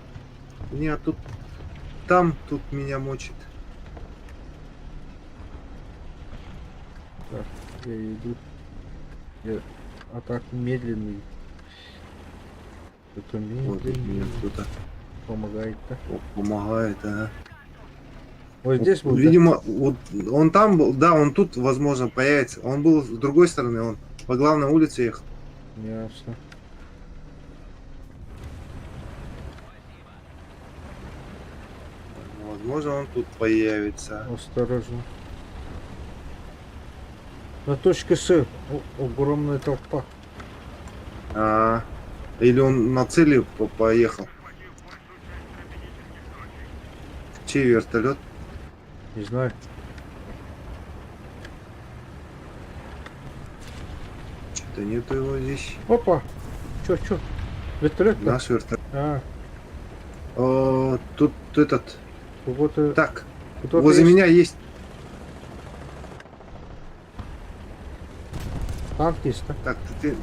Нет, тут... Тут меня мочит. Так, я иду. А так медленный. Это Вот тут меня медленный. кто-то Помогает-то. помогает, ага. Вот здесь был, да? Видимо, вот он там был, да, он тут, возможно, появится. Он был с другой стороны, он по главной улице ехал. Ясно. Возможно, он тут появится. Осторожно. На точке С огромная толпа. Или он на цели поехал. Чей вертолет? Не знаю. Что-то нету его здесь. Опа! Чё? Вертолет? Наш вертолет. Тут этот. Кого-то... Так, кто-то возле есть? меня есть. Танк есть, да? Так,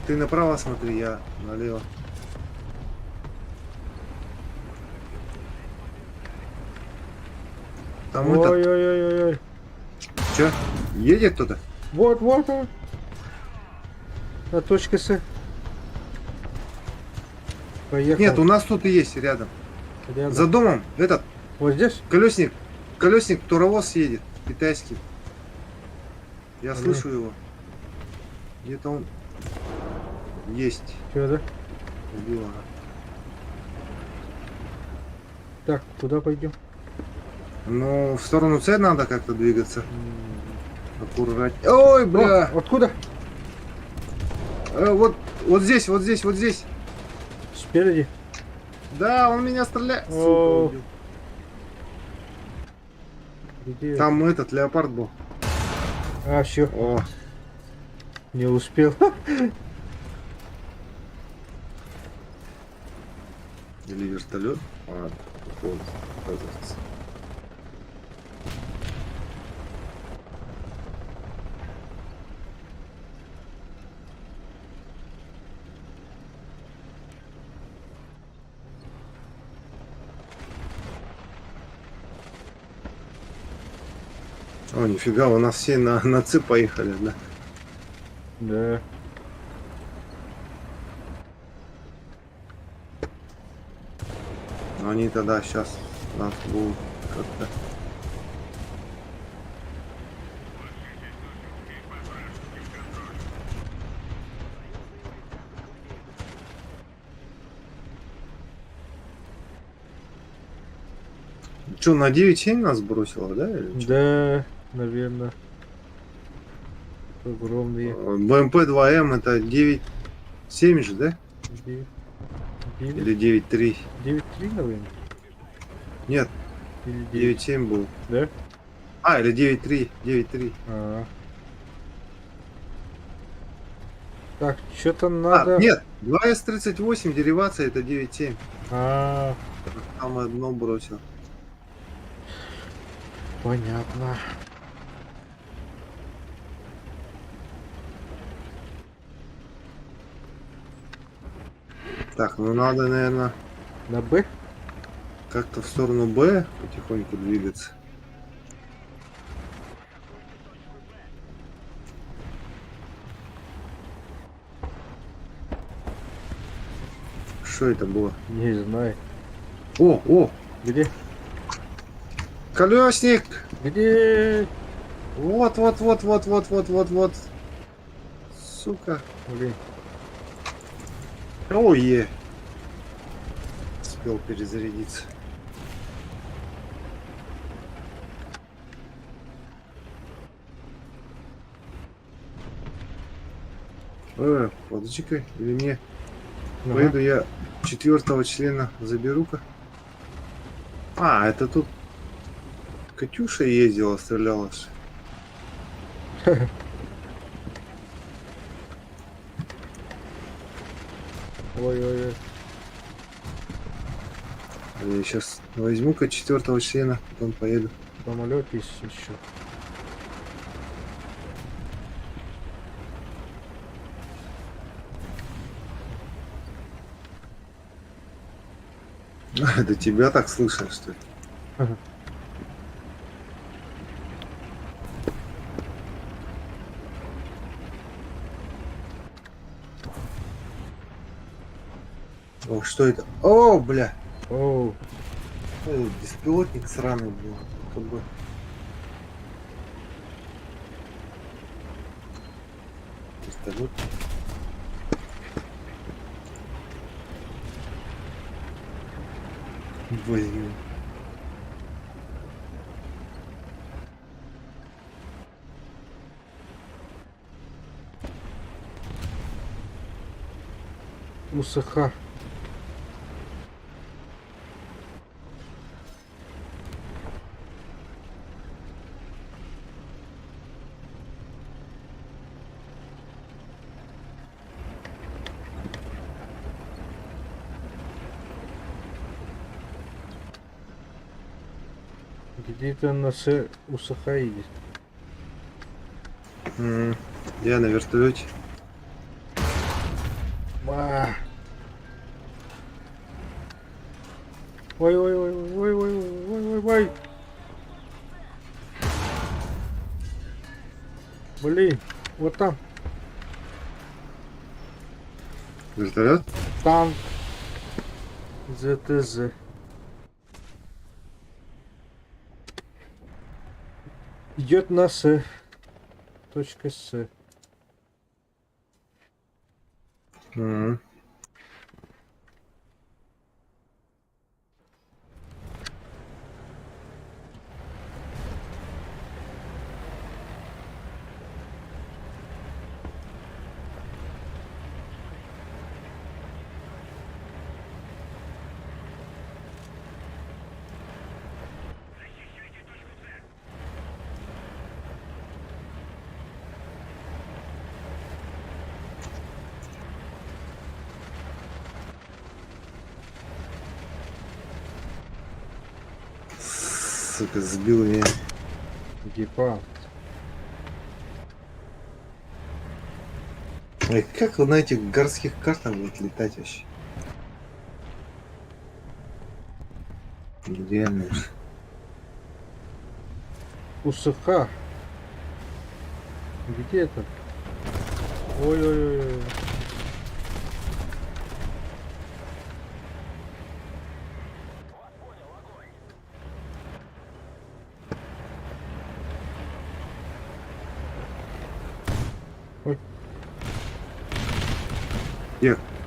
ты направо смотри, я налево. Там этот. Ой-ой-ой-ой. Че? Едет кто-то? Вот он. На точке С. Поехал. Нет, у нас тут и есть рядом. Рядом. За домом этот Вот здесь? колесник туровоз едет, китайский. Я Блин. слышу его. Где-то он есть. Чё, да? Убил, ага. Так, куда пойдем? Ну, в сторону С надо как-то двигаться. Аккурат. Ой, бля! Откуда? Вот здесь. Спереди. Да, он меня стреляет. Сука, О. убил. Где? Там этот леопард был. А, все, О, не успел. или вертолет. Вот, оказывается. О, нифига, у нас все на Ц поехали, да? Да. Но они тогда сейчас нас будут как-то... Что, на 9-7 нас бросило, да? Или чё? Да, наверное. Огромные. БМП-2М это 9-7 же, да? 9, Или 9-3? 9-3, наверное. Нет, Или 9. 9-7 был. Да? Или 9-3. 9-3. А. Так, что-то надо... Нет, 2С-38 деривация это 9-7. А, Там одно бросил. понятно. Так, ну надо, наверное, На Б? как-то в сторону Б потихоньку двигаться. Что это было? Не знаю. О, Где? колесник! Где? Вот. Сука. Блин. Ой, успел перезарядиться. Подожди-ка, или мне Ага. поеду я 4-го члена заберу-ка. Это тут Катюша ездила, стреляла. Ой-ой-ой. Я сейчас возьму-ка 4-го члена, потом поеду. Самолет есть еще. Это тебя так слышно, что ли? Ага. О, что это? О, бля! Оу. Беспилотник сраный был. Как бы. Пистолет. Возьми. УСХ. Где-то на УСХ едет. Я на вертолете. Ба. Ой, ой, ой, ой, ой, ой, ой, ой, ой. Блин, вот там Вертолет? танк ЗТЗ. Идет на С. Точка С. Мгм. Сука, сбил меня. Гепард. Ой, как вы на этих городских картах будете летать вообще? Нереально. УСХ. Где это? Ой-ой-ой.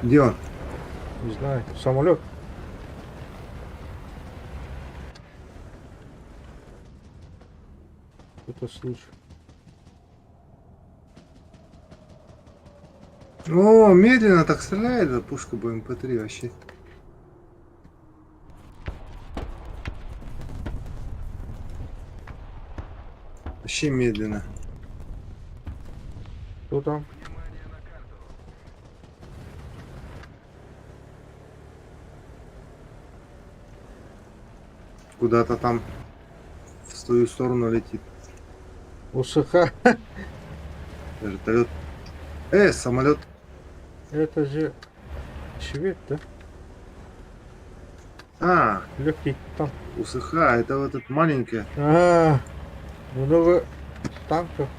Где он? Не знаю. Самолет. Это случай. О, медленно так стреляет эта пушка БМП-3 вообще. Вообще медленно. Кто там? Куда-то там в свою сторону летит. УСХ. Вертолет. Самолет. Это же швед, да? А, Легкий танк. УСХ, это вот эта маленькая. Много танков.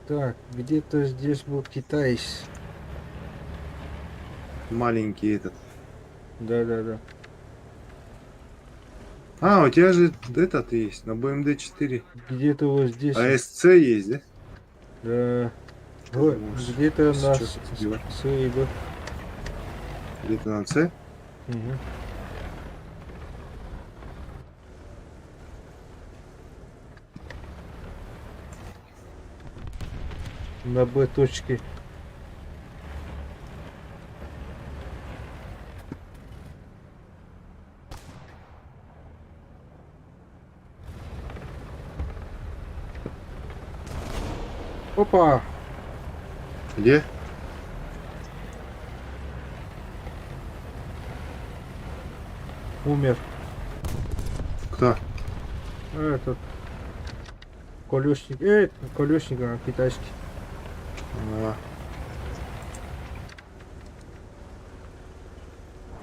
Так, где-то здесь был китаец. Маленький этот. Да. А, у тебя же этот есть, на БМД-4. Где-то вот здесь. АСЦ есть, да? Да. Ты Вот, можешь где-то на сейчас сбивать. Сейбе. Где-то на С. Угу. На Б точке. Опа! Где? Умер. Кто? Этот. Колесник. Колесник, китайский. А,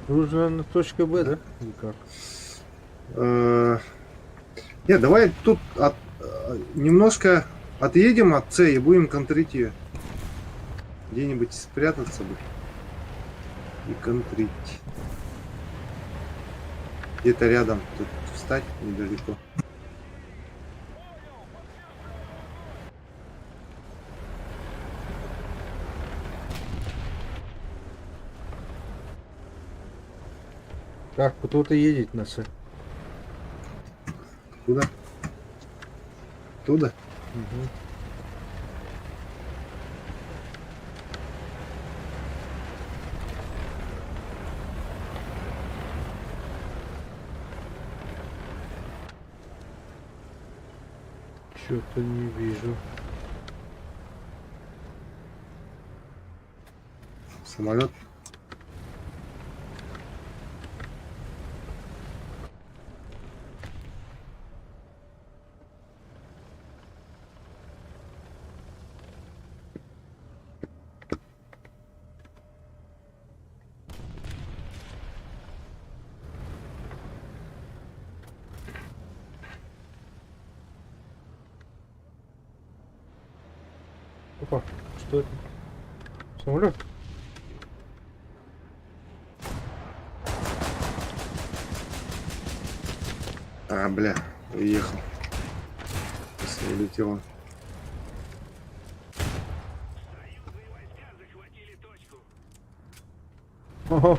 Нужно на точке Б, да? Или как? Нет, давай тут немножко отъедем от С и будем контрить ее. Где-нибудь спрятаться бы. И контрить. Где-то рядом. Тут встать недалеко. Так, кто-то едет на С. Куда? Туда? Угу. Что-то не вижу. Самолет. Опа, что это? Самолет? А, бля, уехал. Если улетел. Союзные войска захватили точку. Ого.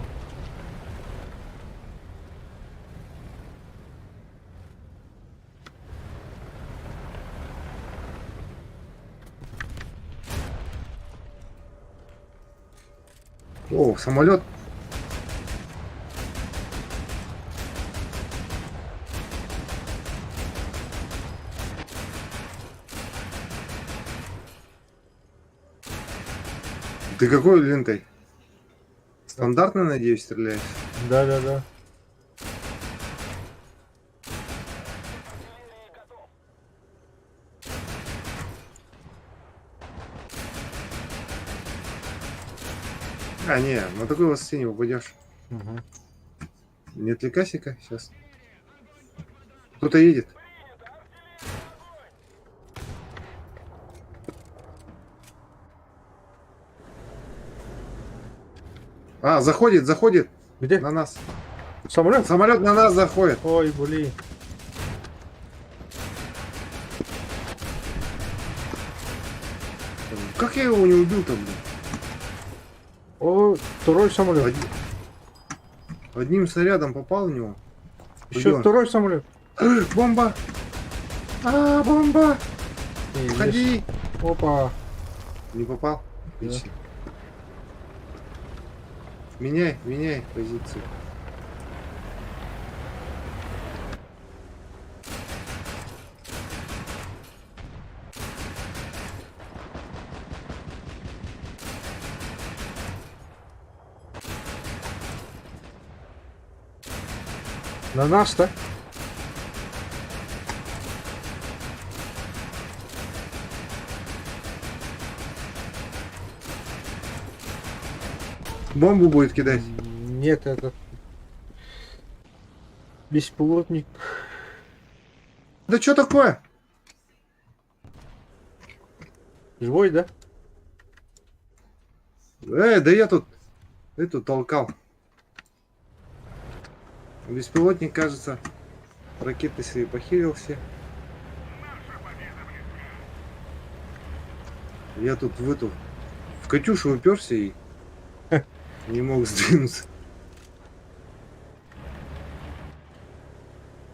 О, самолет. Ты какой лентой? Стандартно, надеюсь, стреляешь? Да-да-да. А, не, на такой высоте не попадешь. Угу. Не отвлекайся-ка сейчас. Кто-то едет. А, заходит Где? на нас. Самолет? Самолет на нас заходит. Ой, блин. Как я его не убил-то, блин? О, второй самолет. Одним снарядом попал в него. Где Еще он? второй самолет. Бомба! А, бомба! Есть. Ходи! Опа. Не попал? Да. Отлично. Меняй позицию. На нас-то? Бомбу будет кидать. Нет, этот беспилотник. Да что такое? Живой, да? Да я тут эту толкал. Беспилотник, кажется, ракеты себе похилил все. Я тут в Катюшу уперся и не мог сдвинуться.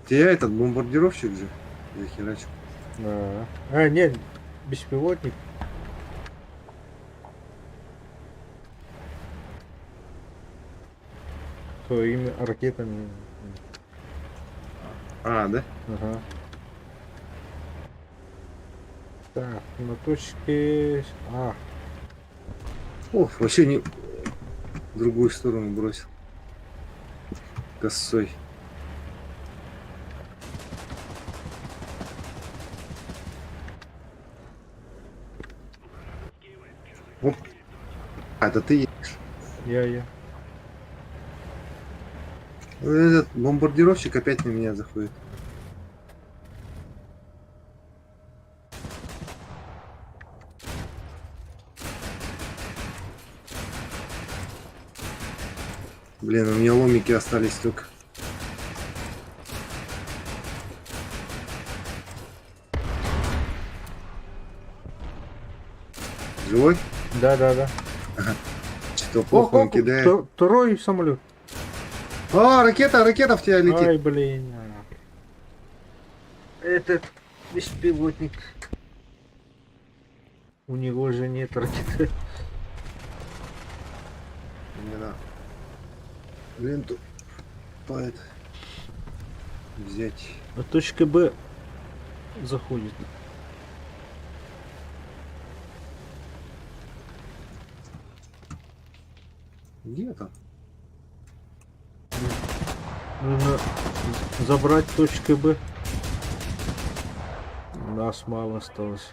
Тебя этот бомбардировщик же захерачил. Да. А, нет, беспилотник. Своими ракетами. А, да? Ага. Так, на точке... А, О, вообще не в другую сторону бросил. Косой. Оп. А, это ты едешь. я. Этот бомбардировщик опять на меня заходит. Блин, у меня ломики остались только. Живой? Да. Что плохо он кидает. Второй самолет. А, ракета в тебя летит. Ай, блин. Этот беспилотник. У него же нет ракеты. Не надо. Ленту это взять. А точка Б заходит. Где там? Нужно забрать точку Б. Нас мало осталось.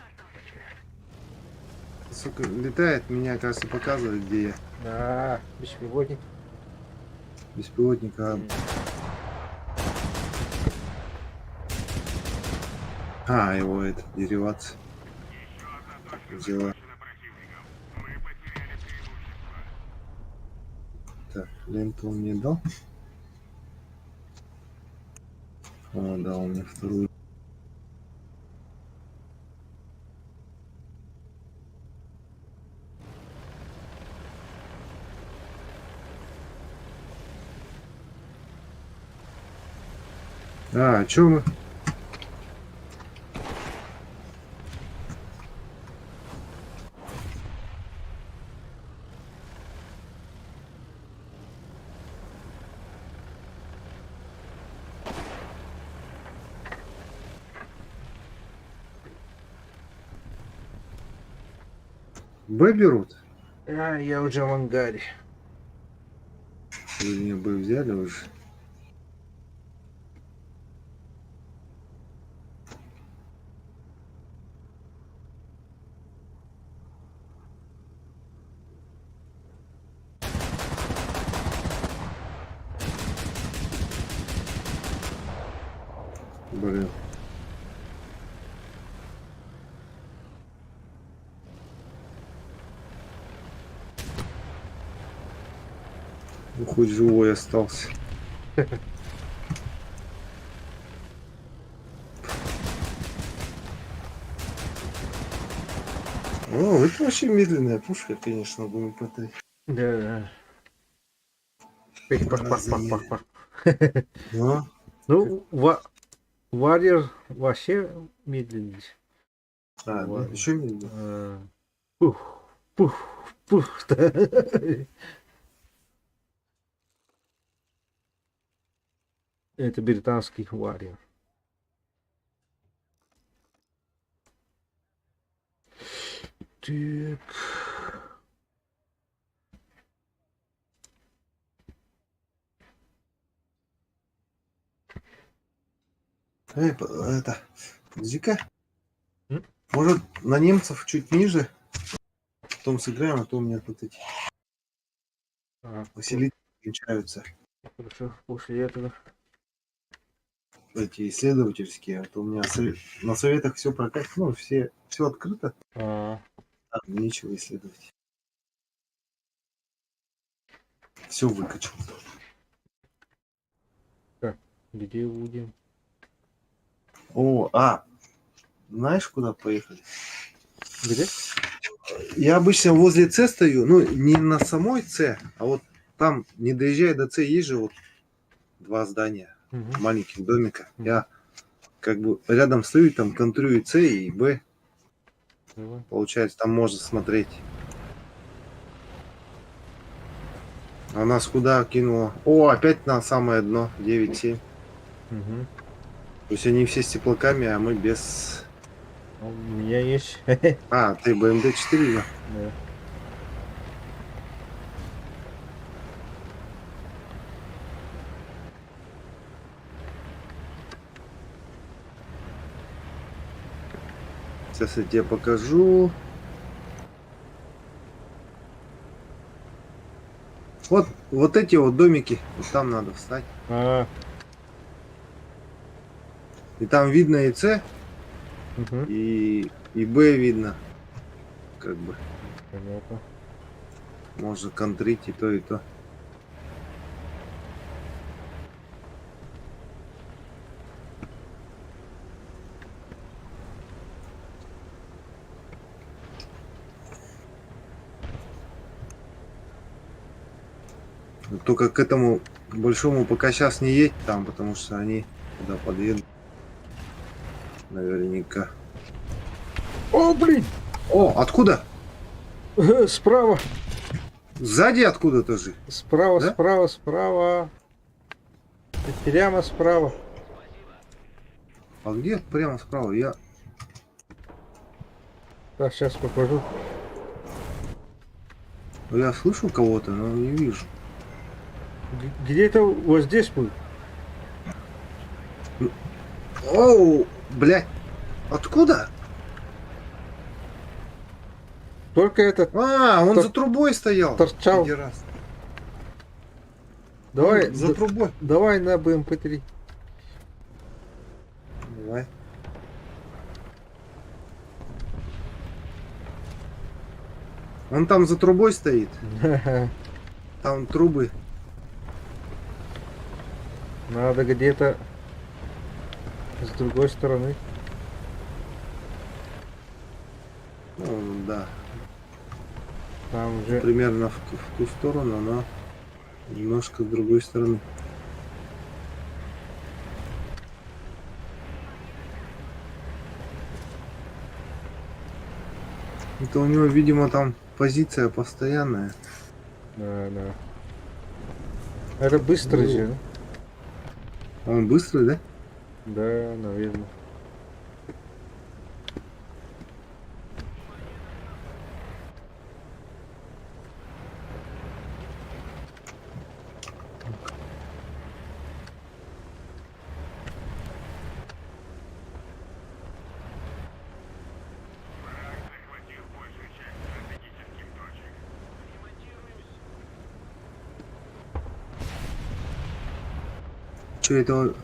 Сука, летает, меня, кажется, показывает, где я. Да, беспилотник. Беспилотника. А, его это, деривация. Взяла. На противников. Мы потеряли преимущество. Так, ленту он мне дал. О, дал мне вторую. А, чё мы? Б берут? А, я уже в ангаре. Или мне Б взяли уже? Блин. Ну, хоть живой остался. О, это вообще медленная пушка, конечно, будем пытать. Да. Пах-пах-пах-пах-пах. Но Ну, Warrior вообще медленный. да, еще медленнее. Пух, пух, пух. Это британский Warrior. Так. Это, подожди-ка. М? Может, на немцев чуть ниже? Потом сыграем, а то у меня тут эти усилители кончаются. Хорошо, после этого. Эти исследовательские, а то у меня на советах все прокатит, ну, все открыто, А, там нечего исследовать. Все выкачал. где будем? О, знаешь, куда поехали? Где? Я обычно возле С стою, ну, не на самой С, а вот там, не доезжая до С, есть же вот два здания, Мгм. маленьких домика. Мгм. Я как бы рядом стою, там контролирую С и Б. Давай. Получается, там можно смотреть. А нас куда кинуло? О, опять на самое дно, 9-7. Мгм. То есть они все с теплаками, а мы без... У меня есть. А, ты БМД-4, да? Да. Сейчас я тебе покажу. Вот эти вот домики, вот там надо встать. А, И там видно и С, угу, и Б видно. Как бы понятно. можно контрить и то, и то. Вот только к этому большому пока сейчас не едь там, потому что они туда подъедут. Наверняка. О, блин! О, откуда? Справа, Сзади откуда-то же. справа, Да? справа, справа. И прямо справа. А где прямо справа? Так, сейчас покажу. Я слышу кого-то, но не вижу. Где-то вот здесь будет. Оу, блядь. Откуда? Только этот А, он Тор- за трубой стоял. торчал. Пидорас. Давай, Он за трубой. давай на БМП-3. Давай. Он там за трубой стоит. Там трубы. Надо где-то с другой стороны. Ну, да. Там уже... Примерно в ту сторону, но немножко с другой стороны. Это у него, видимо, там позиция постоянная. Да, да. Это быстрый Ну. же, да? Он быстрый, да? Да, наверное. Захватил большую часть стратегических точек. Че, этого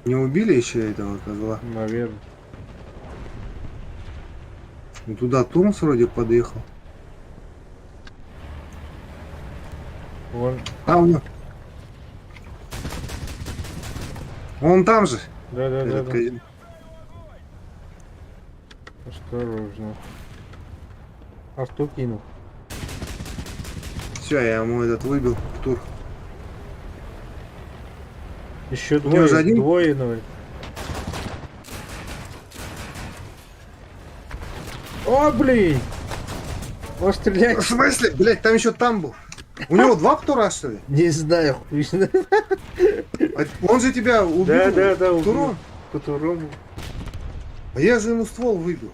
не убили еще этого козла? Наверное. Ну, туда Турмс вроде подъехал. Вон. А, он там же. Да, да, да, Этот да. казин. Осторожно. Арту кинул. Все, я ему этот выбил в тур. Еще У него же двое, один- двое, наверное. О, блин! Он В стреляет. смысле? Блять, там еще там был. У него два птура, что ли? Не знаю, хуй знает. А он же тебя убил. Да, да, да, Птуром? убил. По-турому. А я же ему ствол выбил.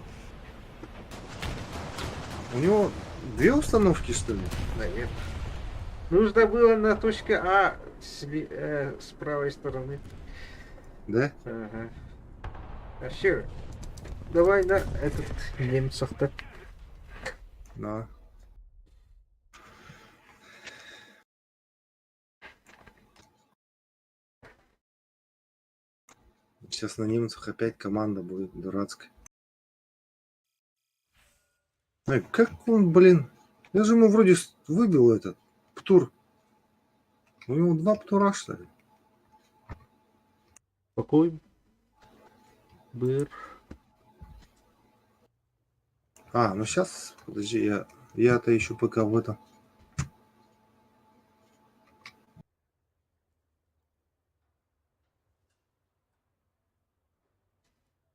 У него две установки, что ли? Наверное. Нужно было на точке А с правой стороны. Да? Ага. А все. Давай на этот немцев-то. Да. Сейчас на немцах опять команда будет дурацкая. Ай, как он, блин? Я же ему вроде выбил этот птур. У него два птура, что ли? Какой? Быр. А, ну сейчас, подожди, я-то еще пока в этом.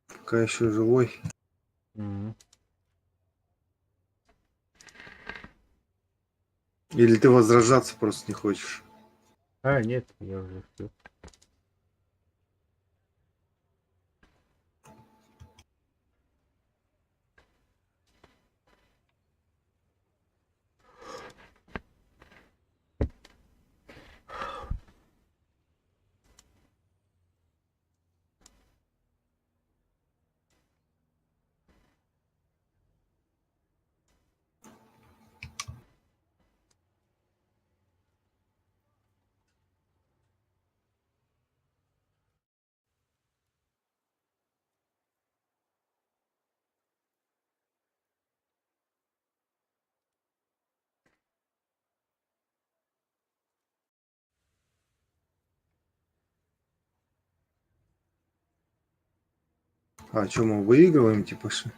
Пока еще живой. Мгм. Или ты возражаться просто не хочешь? А, нет, я уже все. А что, мы выигрываем, типа, что?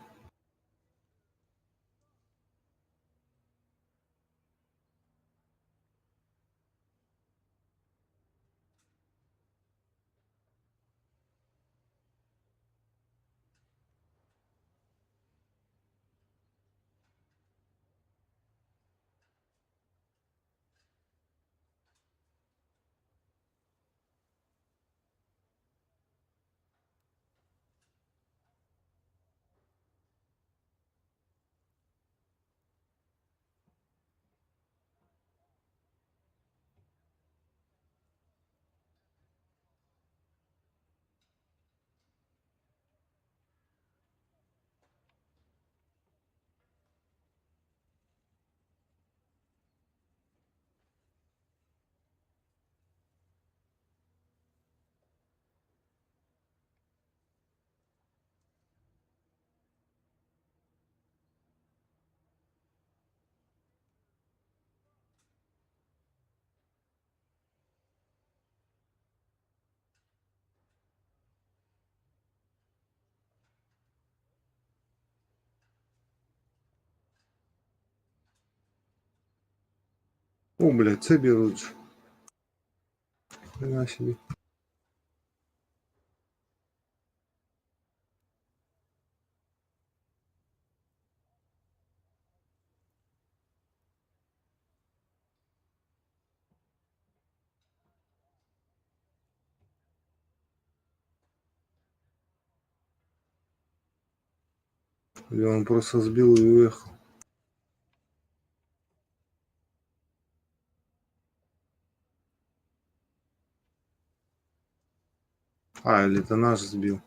О, блядь, це берут же. Хрена себе. Или он просто сбил и уехал. А, или это наш сбил.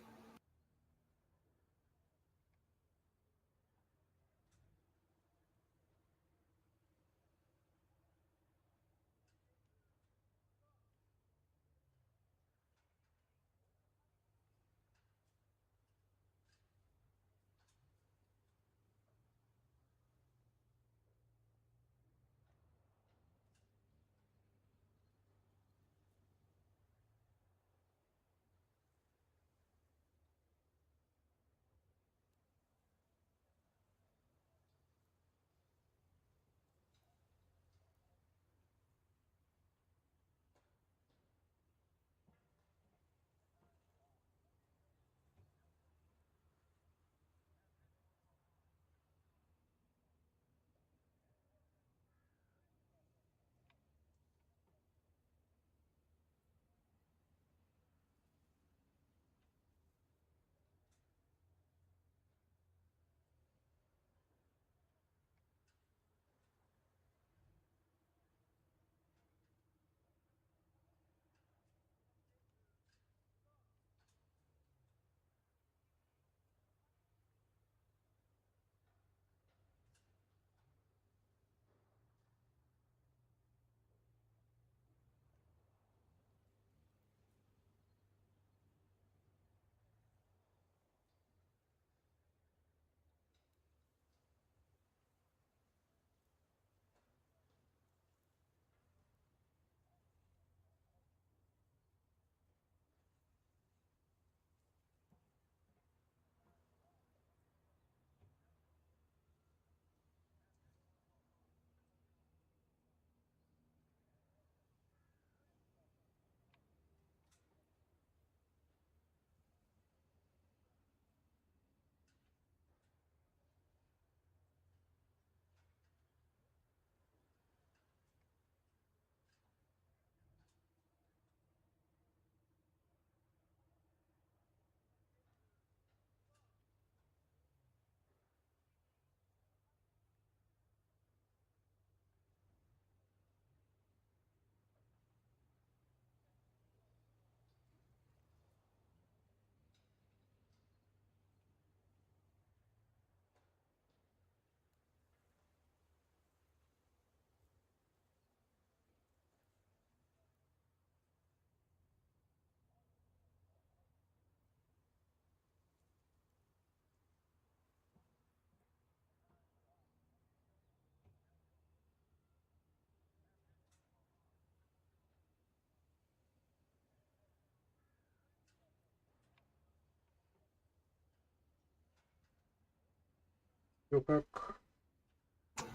Всё как?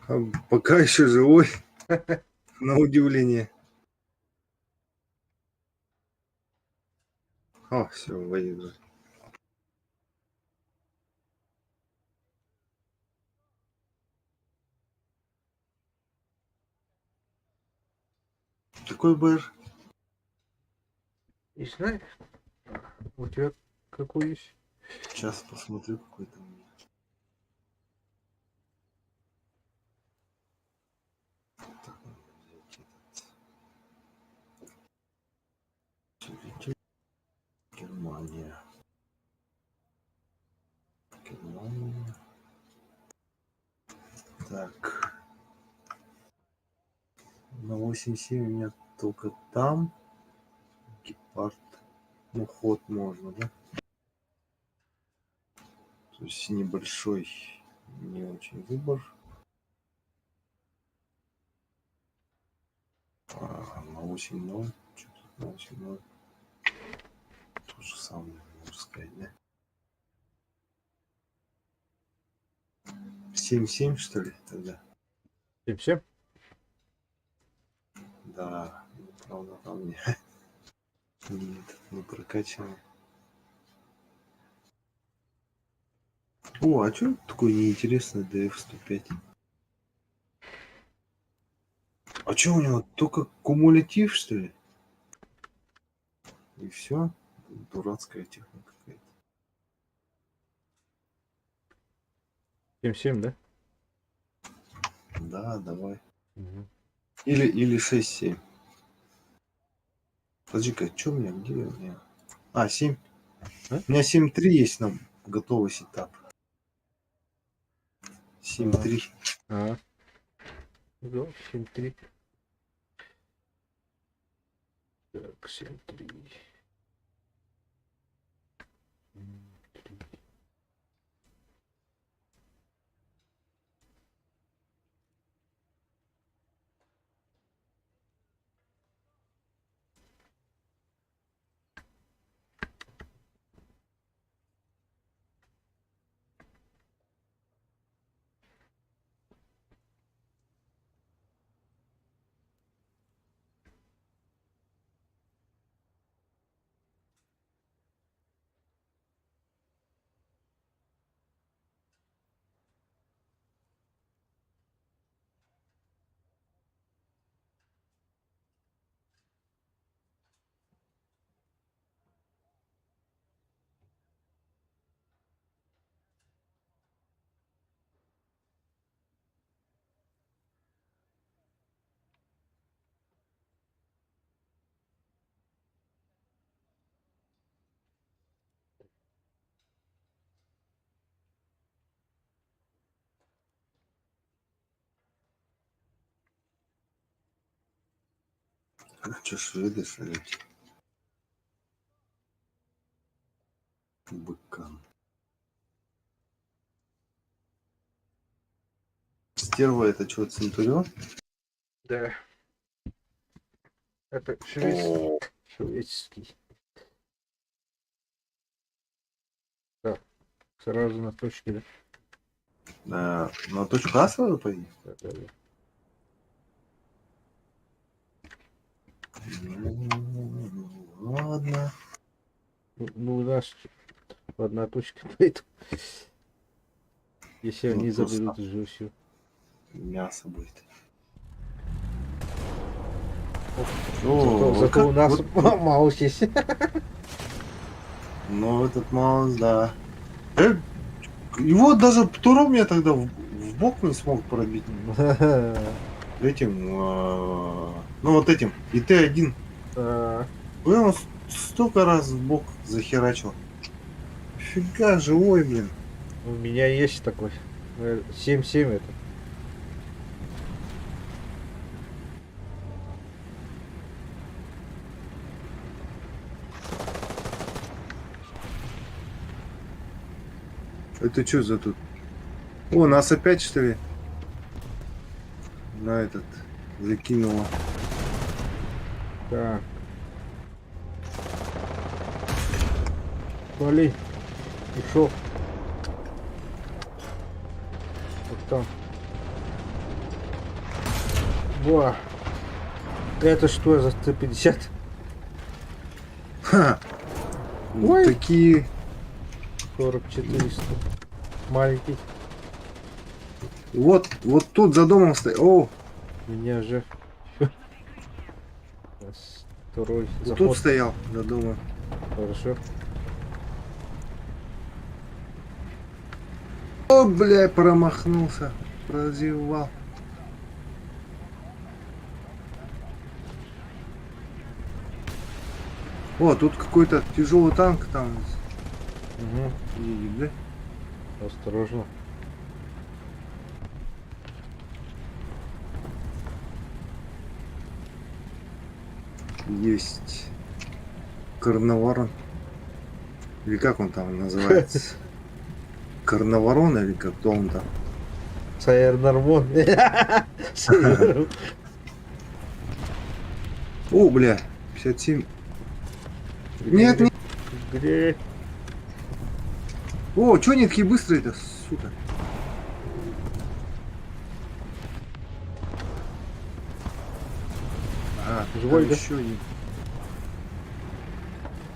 А пока еще живой, на удивление. О, все, выиграл. Какой БР? И знаешь, у тебя какой есть? Сейчас посмотрю, какой там у меня. Так, надо взять этот. Телевизор. Германия. Германия. Так. На 8.7 у меня только там. Гепард. Ну, ход можно, да? То есть небольшой, не очень выбор. На 8.0. Что тут на 8.0? То же самое, можно сказать, да? 7.7, что ли, тогда? И все? Да, ну, правда, там не, не прокачано. О, а что такое неинтересное DF-105? А что у него? Только кумулятив, что ли? И все? Дурацкая техника какая-то. 7-7, да? Да, давай. Мгм. Или 6.7. Подожди-ка, что у меня? Где у меня? А, 7. А? У меня 7.3 есть нам готовый сетап. 7.3. А, да, 7-3. Так, 7-3. Что шведы шарить? Быкан. Стерва это что, Центурион? Да. Это О, шведский. Так, сразу на точке, да? да. На точку А сразу пойди? Да, да, да. Ладно. Ну, у нас одна точка, поэтому если Ну, они просто заберут, уже все. мясо будет. Зато у нас маус есть. Ну, этот маус, да. Его даже Птуром я тогда в бок не смог пробить. Этим, ну вот этим, и Т1. А, Я его столько раз в бок захерачил. Фига, живой, блин. У меня есть такой. 7-7 это. Это что за тут? О, нас опять, что ли? На этот закинуло. Так. Вали. Ушел. там. Во. Это что за 150? Ха. Ой. Такие. 40-400. Маленький. Вот тут за домом стоит. О, Меня же. Второй вот заход. тут стоял за домом. Хорошо. О, бля, промахнулся. Прозевал. О, тут какой-то тяжелый танк там Угу. едет, да? Осторожно. Есть Карнаварон. Или как он там называется? Карнаварон или как-то он там? Сайер Нормон. Сайер. О, бля, 57. Нет, нет. Где? О, чё они такие быстрые-то, сука? А, Живой, там да? еще один.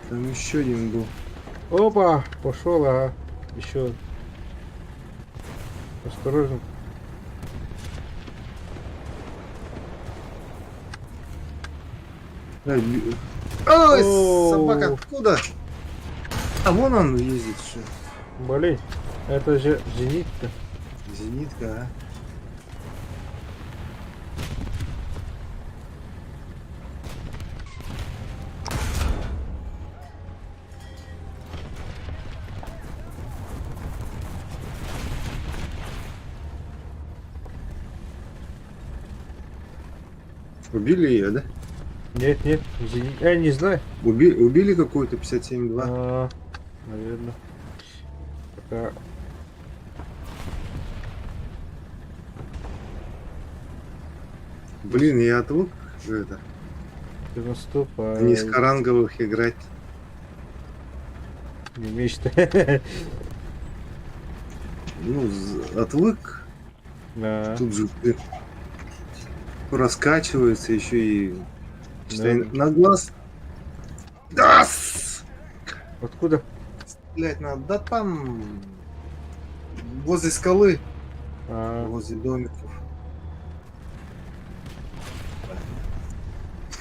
Там еще один был. Опа, пошел, ага. Еще. Осторожно. Ой, Оу. собака, откуда? А вон он ездит, что? Блин, это же зенит-то. Зенитка, а? Убили ее, да? Нет, нет, зенит. Я не знаю. Убили какую-то 57-2. Наверное. Пока. Блин, я отвык это. Ты наступай. Низкоранговых играть. Не мечтай. Ну, отвык. Да. Тут же раскачивается еще и считай, Да. на глаз. Да! Откуда? Стрелять надо. Да там возле скалы, возле домиков.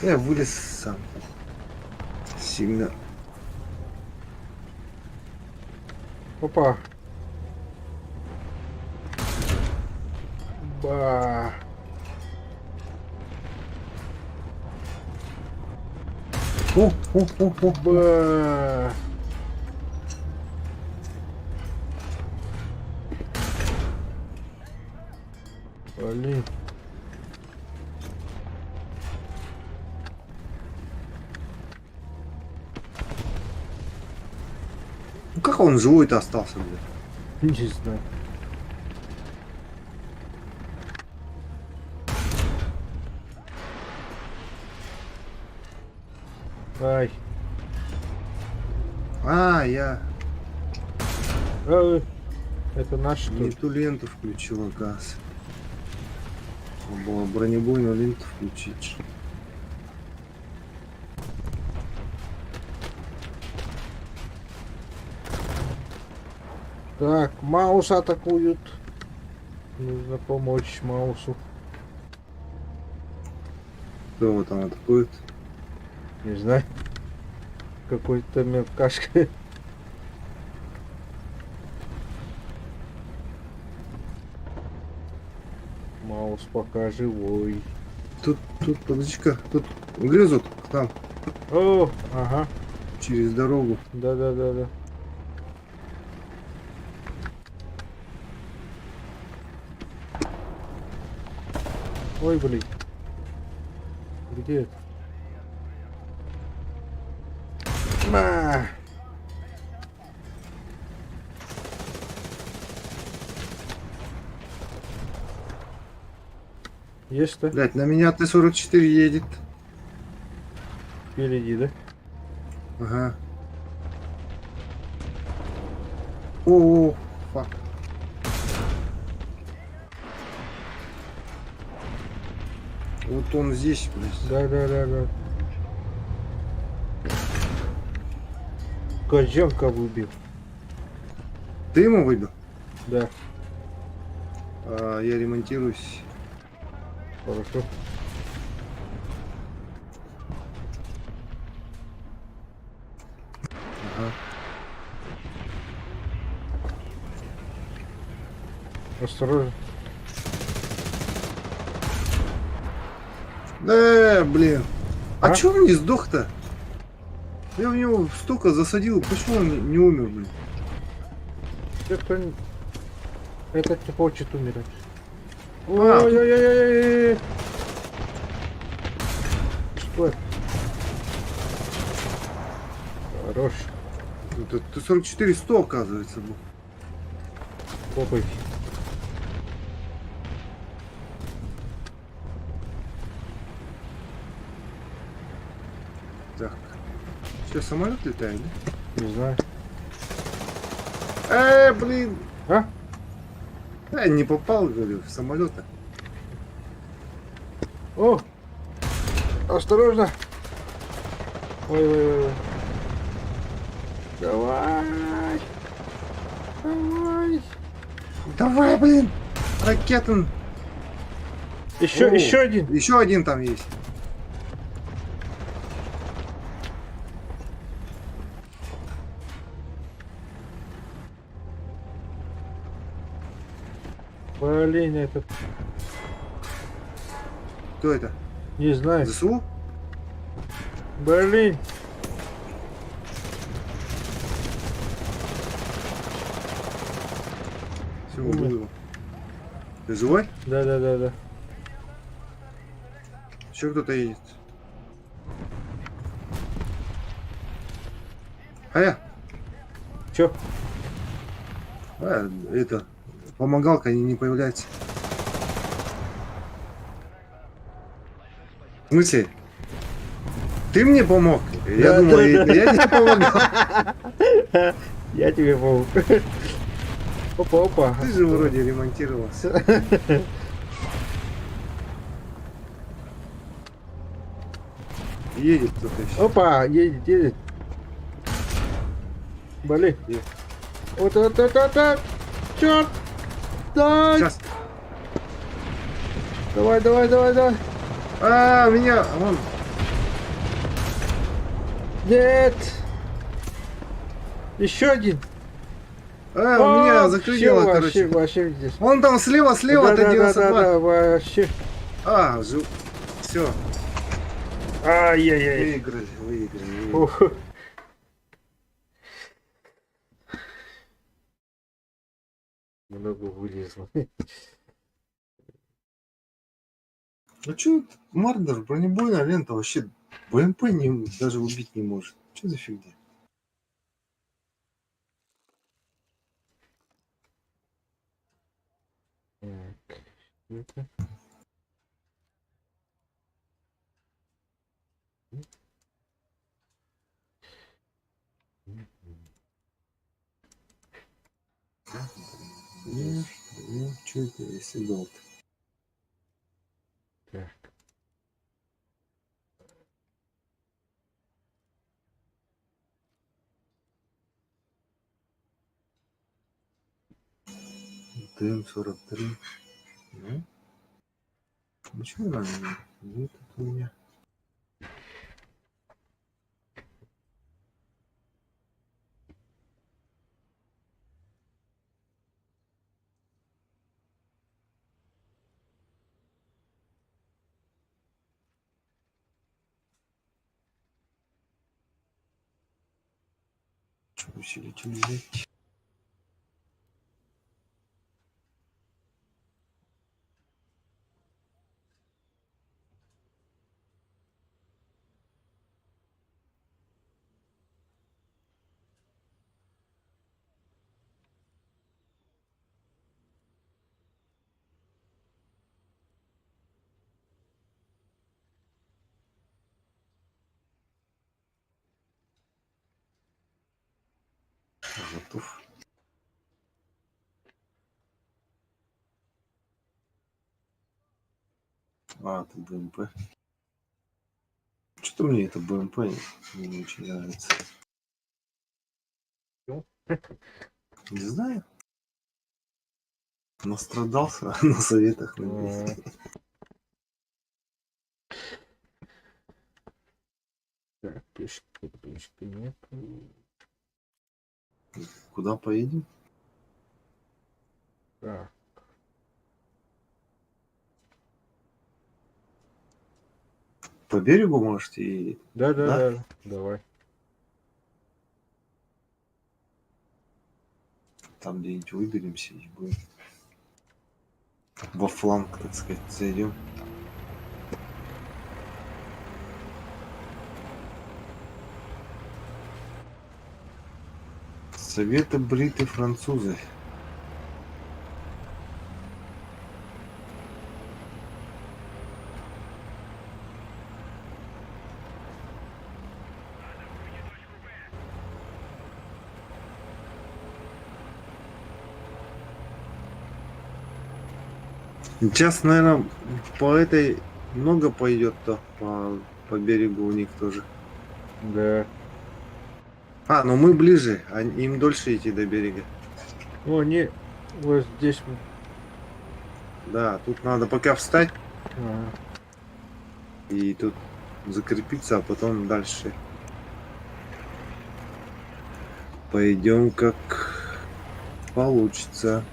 Я вылез сам. Сильно. Опа. Ба. О. Ба. Блин. Ну как он живой-то остался, блядь? Не знаю. Ай. Я Это наш что не ли? ту ленту включил, оказывается. Надо было бронебойную ленту включить. Так, Маус атакуют. Нужно помочь Маусу. Кто его там атакует? Не знаю. Какой-то мелкашка. Маус пока живой. Тут, подожди-ка, тут лезут к нам О, ага. через дорогу. Да. Ой, блин. Где это? На! Есть-то? Блять, на меня Т-44 едет. Впереди, да? Ага. О, фак. Вот он здесь, блядь. Да. Козенка выбил. Ты ему выбил? Да, А, я ремонтируюсь. хорошо. Ага. Осторожно. Блин. А, А? чё он не сдох-то? Я в него столько засадил, почему он не умер, блин? Этот не хочет умирать. А, тут- Ой-ой-ой-ой-ой. Что? Хорош. Это Т-44-100, оказывается, был. Попой. Так. Сейчас самолет летает, Не знаю. да? Блин. А? Да, не попал, говорю, в самолета. О! Осторожно! Ой. Давай! Давай! Давай, блин! Ракетан! Еще один! Еще один там есть. Блин, этот. Кто это? Не знаю. ЗСУ? Блин! Все, Умер. убил его. Ты живой? Да. Еще кто-то едет. Чё? Это помогалка не появляется. В смысле? Ты мне помог? Я Да, думал, да. я тебе помогал. Я тебе помог. Опа. Ты же вроде ремонтировался. Едет кто-то еще. Опа, едет. Блин. Где? Вот. Черт! Дай! Сейчас. Давай. Меня, вон. Нет! Еще один! У меня заклинило, короче. Вообще здесь. Вон там слева, Да, Т-92. вообще. Все. Ай-яй-яй. Выиграли. Ух. Много вылезло. Ну чё, Мардер, бронебойная лента вообще БМП даже убить не может. Что за фигня? Так, это. Что это, если долг? Так. ТМ-43. Почему она не тут у меня? Что усилитель взять? Готов. А, это БМП. Что-то мне это БМП не очень нравится. Ну. Не знаю. Настрадался на советах. Наверное. Так, пешки нет. Куда поедем? Так, По берегу можете и... да, давай. Там где-нибудь выберемся и будем во фланг, так сказать, зайдем. Советы бриты французы. Сейчас, наверное, по этой много пойдет-то по берегу у них тоже. Да. А, но мы ближе, а им дольше идти до берега. Ну, они вот здесь. Да, тут надо пока встать Ага. и тут закрепиться, а потом дальше пойдем как получится.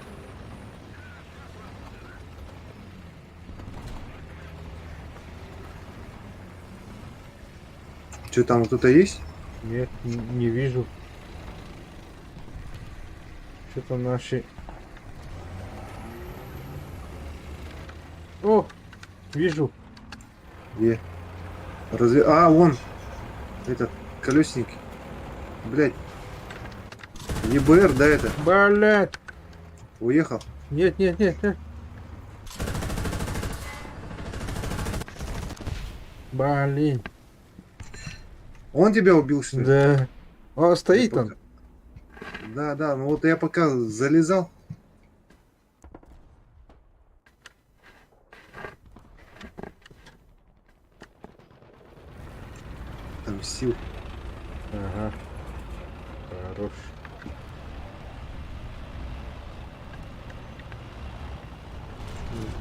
Что там кто-то есть? Нет, не вижу. Что-то наши. О, вижу. Где? Разве... А, вон! Этот, колесник. Блять. ЕБР, да, это? Блядь. Уехал? Нет. Блин. Он тебя убил, что ли? Да. Он стоит Я он. пока- Да, ну вот я пока залезал. Там сил. Ага. Хорош.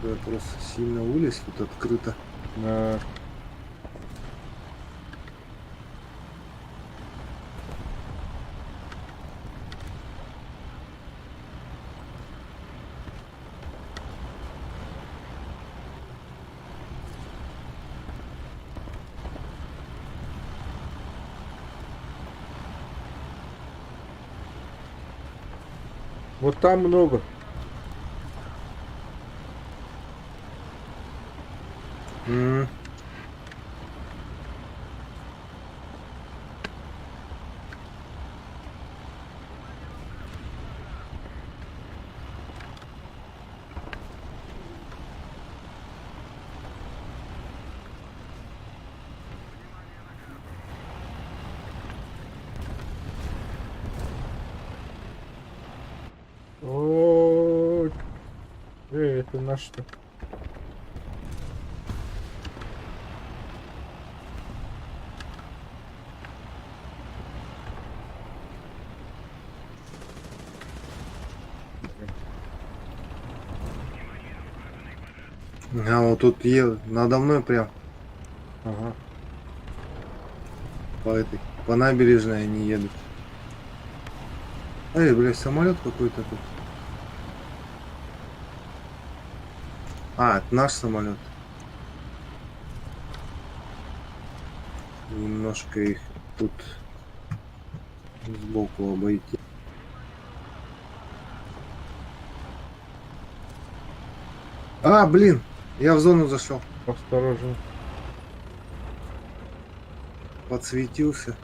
Я просто сильно вылез, тут открыто. На. Вот там много. М. О, это наш что? А вот тут надо мной прям Ага. по набережной они едут. Эй, блядь, самолет какой-то тут. А, это наш самолет. Немножко их тут сбоку обойти. А, блин, я в зону зашел. Осторожно. Подсветился.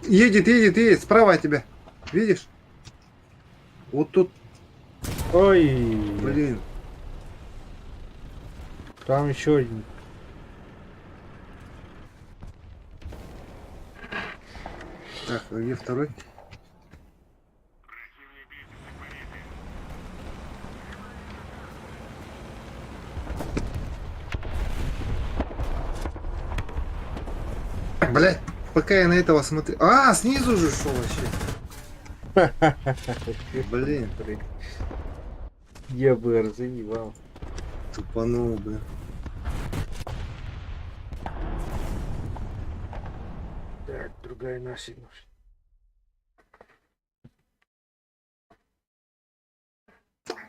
Едет, справа от тебя. Видишь? Вот тут, Ой, блин. там еще один. Так, а где второй? Противник близится к позиции. Так, блядь, пока я на этого смотрю... А, снизу же шел вообще. Блин, Я бы разъебал. тупанул, блин. Так, другая нафиг.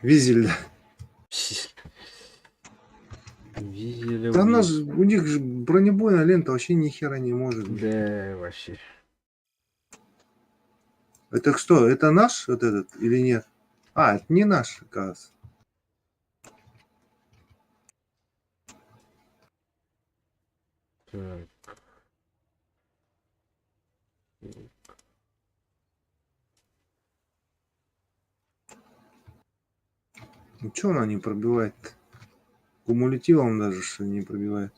Визель, да. Видели Да она убить. же, у них же бронебойная лента вообще ни хера не может. Блин. Да, вообще. Это что, это наш вот этот или нет? А, это не наш, оказывается. Так. Ну что она не пробивает? Кумулятивом даже что не пробивает.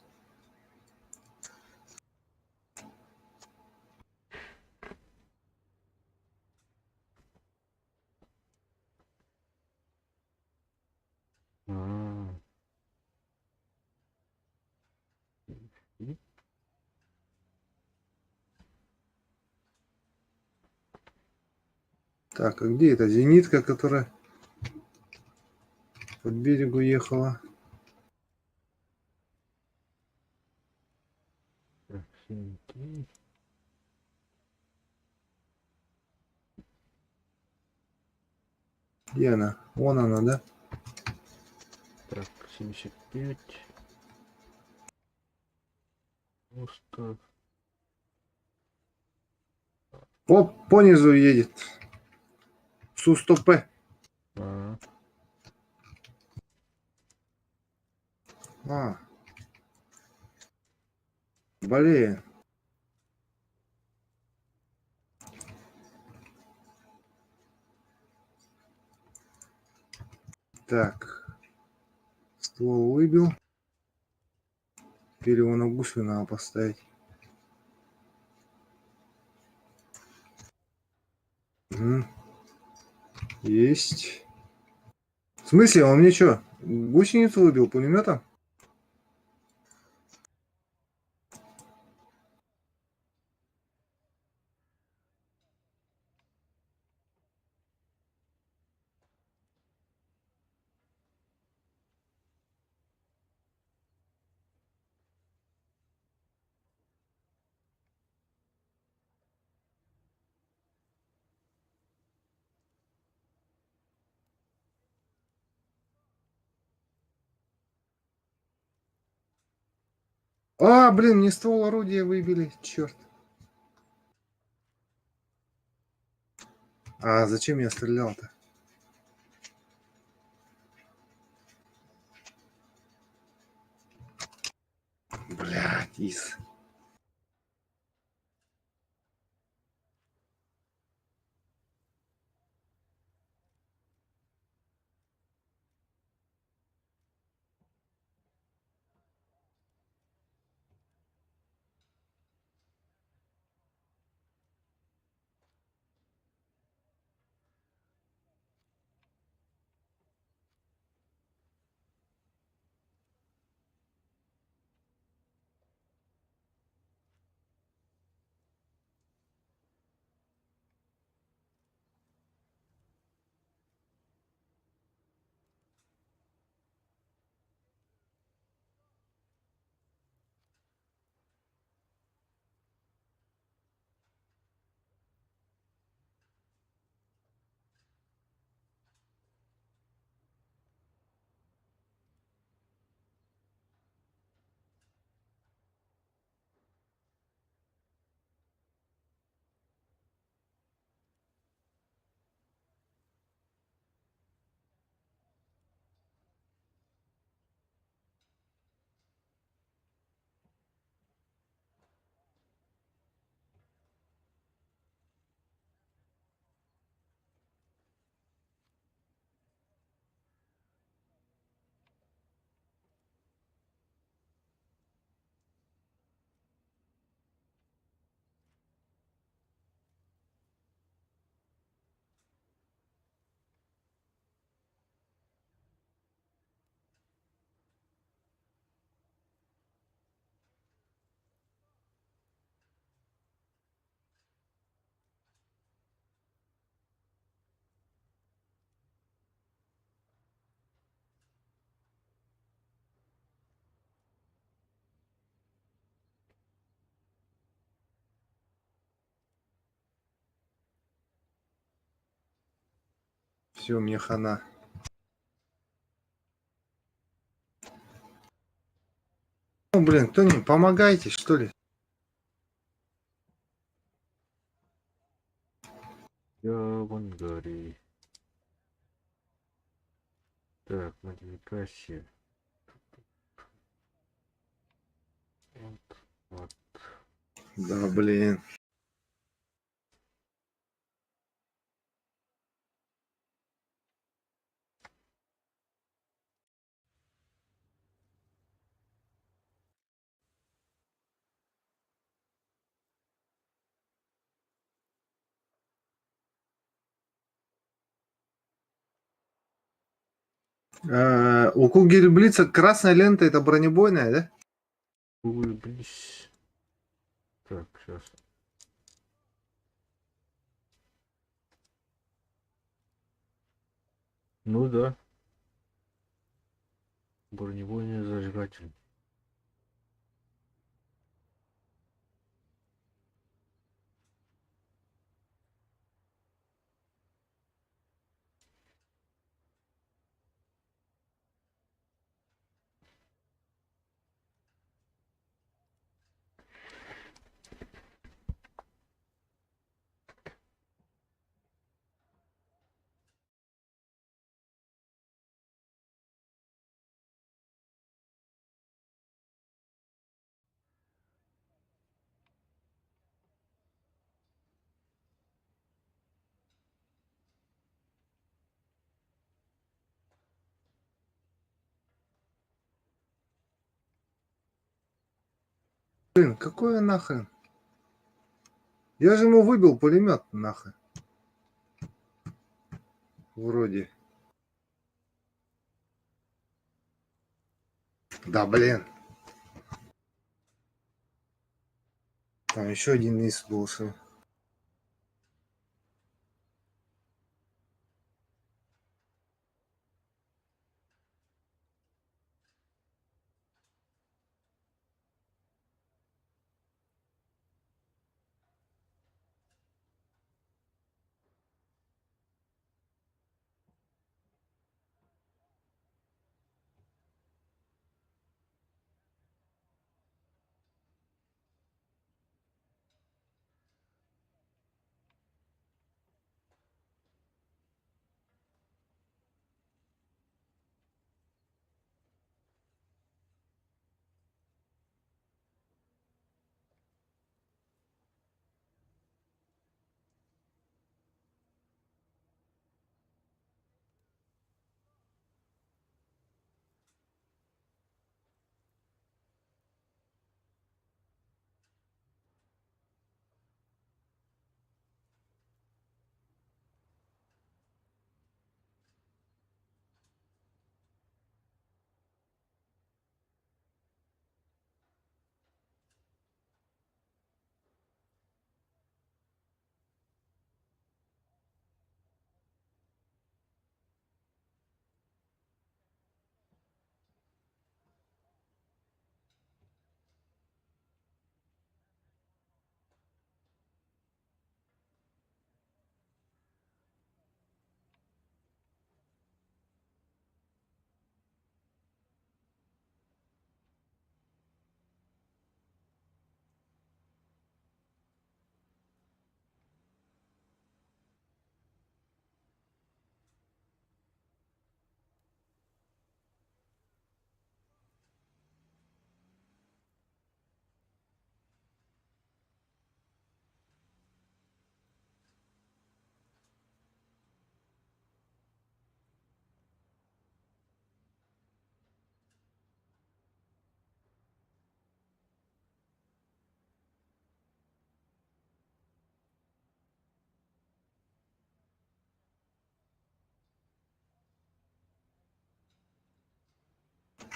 А. М. Так, а где эта зенитка, которая по берегу ехала? Так, окей. Где она? Вон она, да? Так, 75. Просто. Оп, понизу едет. Су-100П. А. А. Блин. Так. Ствол выбил. Теперь его на гуслю надо поставить. Угу. Есть. В смысле, он мне что, гусеницу выбил пулеметом? А, блин, мне ствол орудия выбили. Черт. А зачем я стрелял-то? Блядь, из. Все, мне хана. Ну, блин, кто-нибудь, помогайте, что ли? Я в ангаре. Так, модификация. Вот, вот. Да, блин. У Кугельблица красная лента это бронебойная, да? Улыбнись. Так, сейчас. Ну да. Бронебойный зажигатель. Блин, какое нахрен? Я же ему выбил пулемет нахрен. Вроде. Да, блин. Там еще один низ был. Что...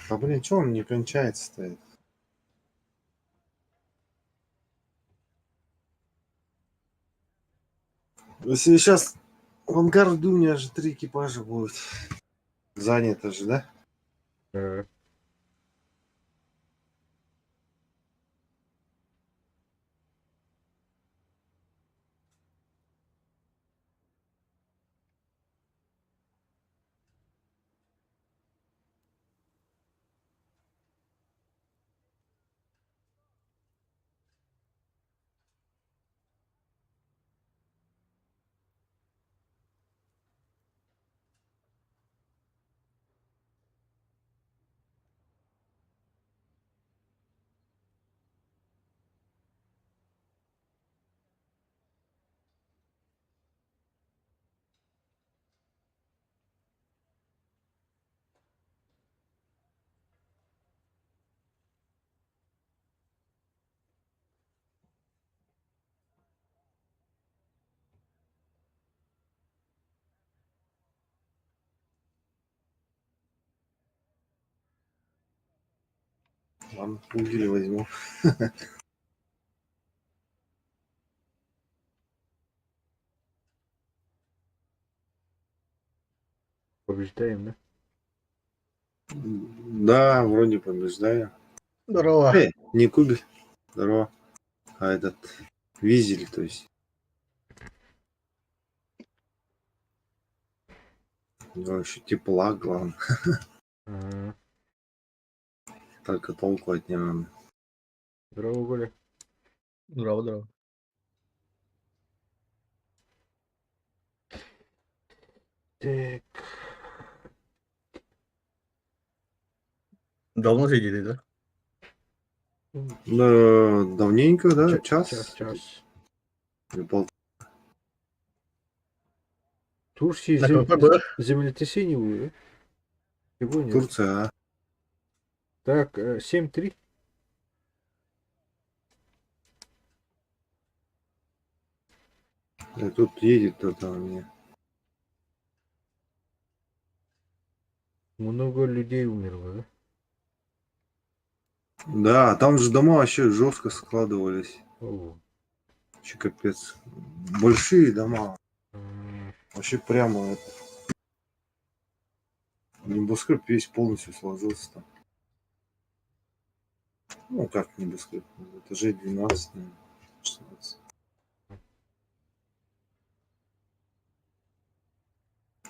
Да, блин, что он не кончается-то? Если сейчас в ангарду у меня же 3 экипажа будет. Занято же, да? Так. Ладно, угли возьму. Побеждаем, да? Да, вроде побеждаю. Здорово. Не Кубель. Здорово. А этот Визель, то есть. У него еще тепла, главное. Ага. Только толку от него надо. Здорово, Коля. Здорово, здорово. Так. Давно сидели, да? Да, давненько, да? Час? Час. Или пол- Турции На КПБ. землетрясение было, да? Его нет. Турция, а? Так, 7-3. Тут едет кто-то у меня. Много людей умерло, да? Да, там же дома вообще жестко складывались. О. Вообще капец. Большие дома. М, Вообще прямо небоскреб весь полностью сложился там. Ну, как небоскреб? Этажей 12, наверное, 16.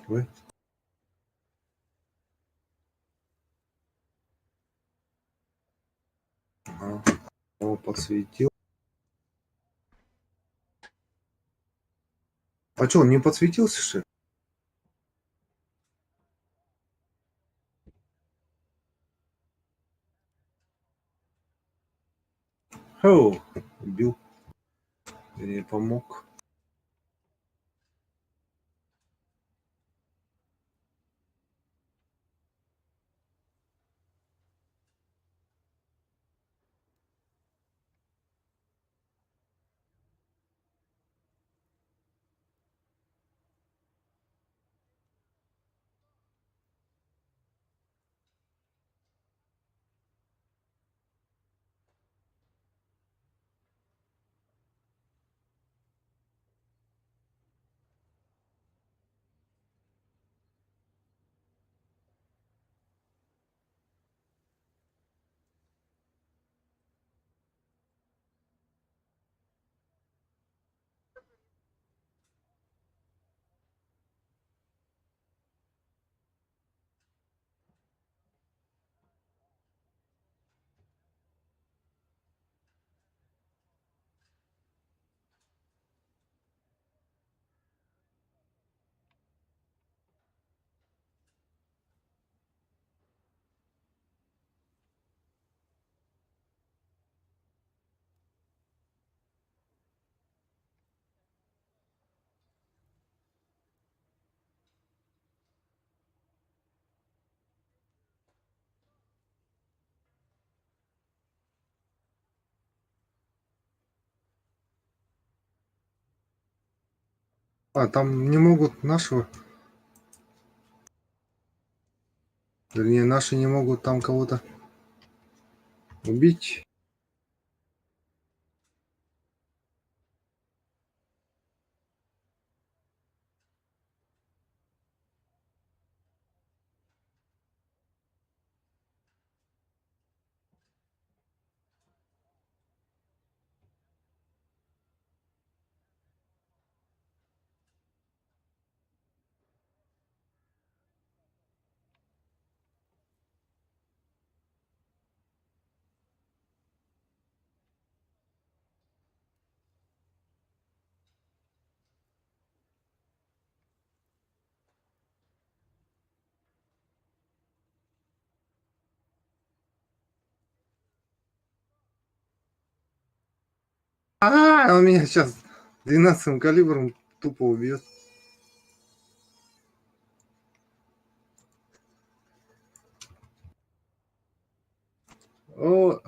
Ой. Ага. О, подсветил. А что, он не подсветился, что ли? Оу, убил. Или помог. А, там не могут нашего... Вернее, наши не могут там кого-то убить. А, он меня сейчас 12 калибром тупо убьет. О,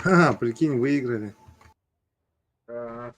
Ха, прикинь, выиграли. А,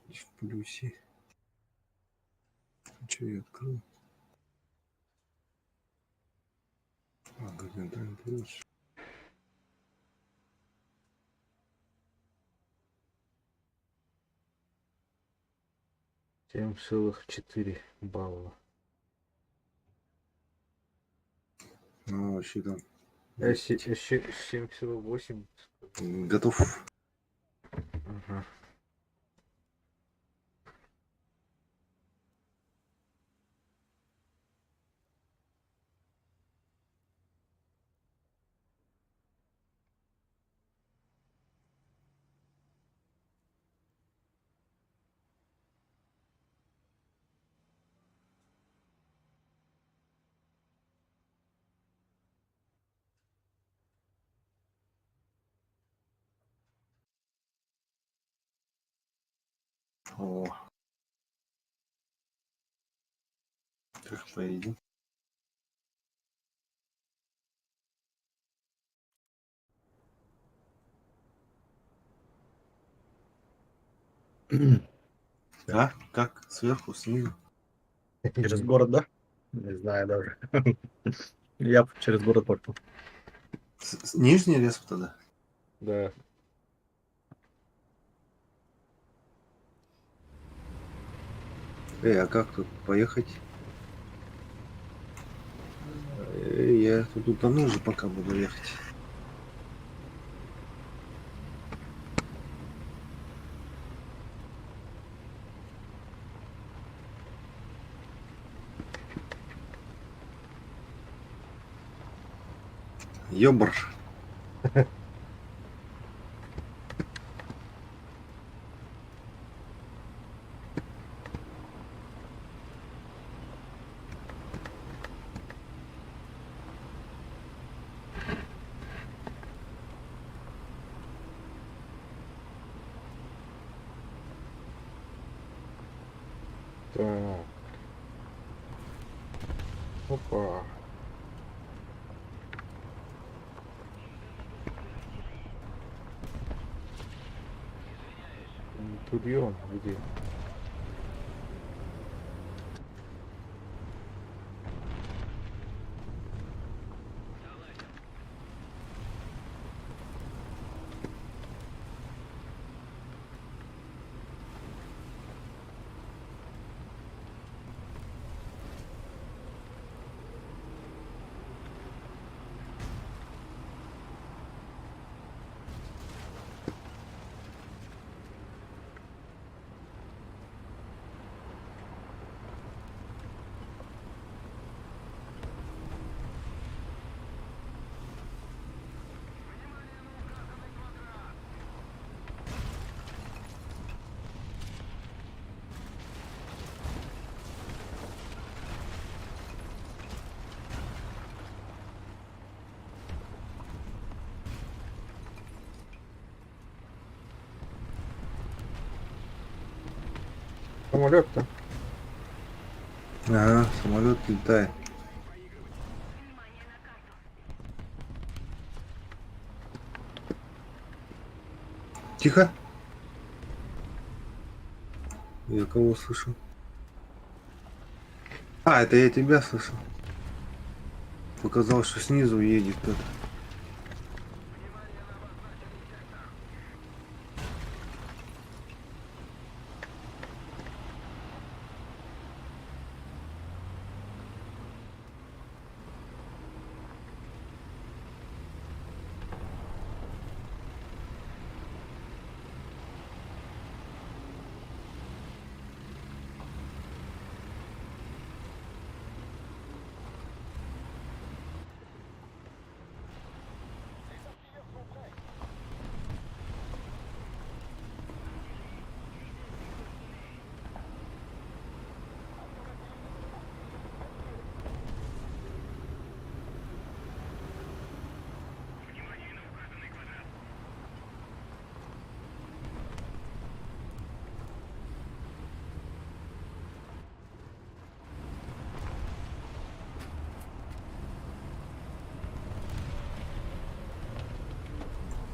В плюсе. Что я открыл? А, горизонтальный плюс. Семь целых 4 балла. Ну, вообще там. 7,8. Готов. Ага. О. Как поедем? А? Как? Сверху, снизу? Через город, да? Не знаю даже. Я через город пошел. Нижний респ тогда? Да. А как тут поехать? Я тут утону же, пока буду ехать. Ёбр. Так. Опа. Турьон где? Самолет-то. Ага, самолет летает. Внимание на карту. Тихо. Я кого слышу? А, это я тебя слышу. Показалось, что снизу едет кто-то.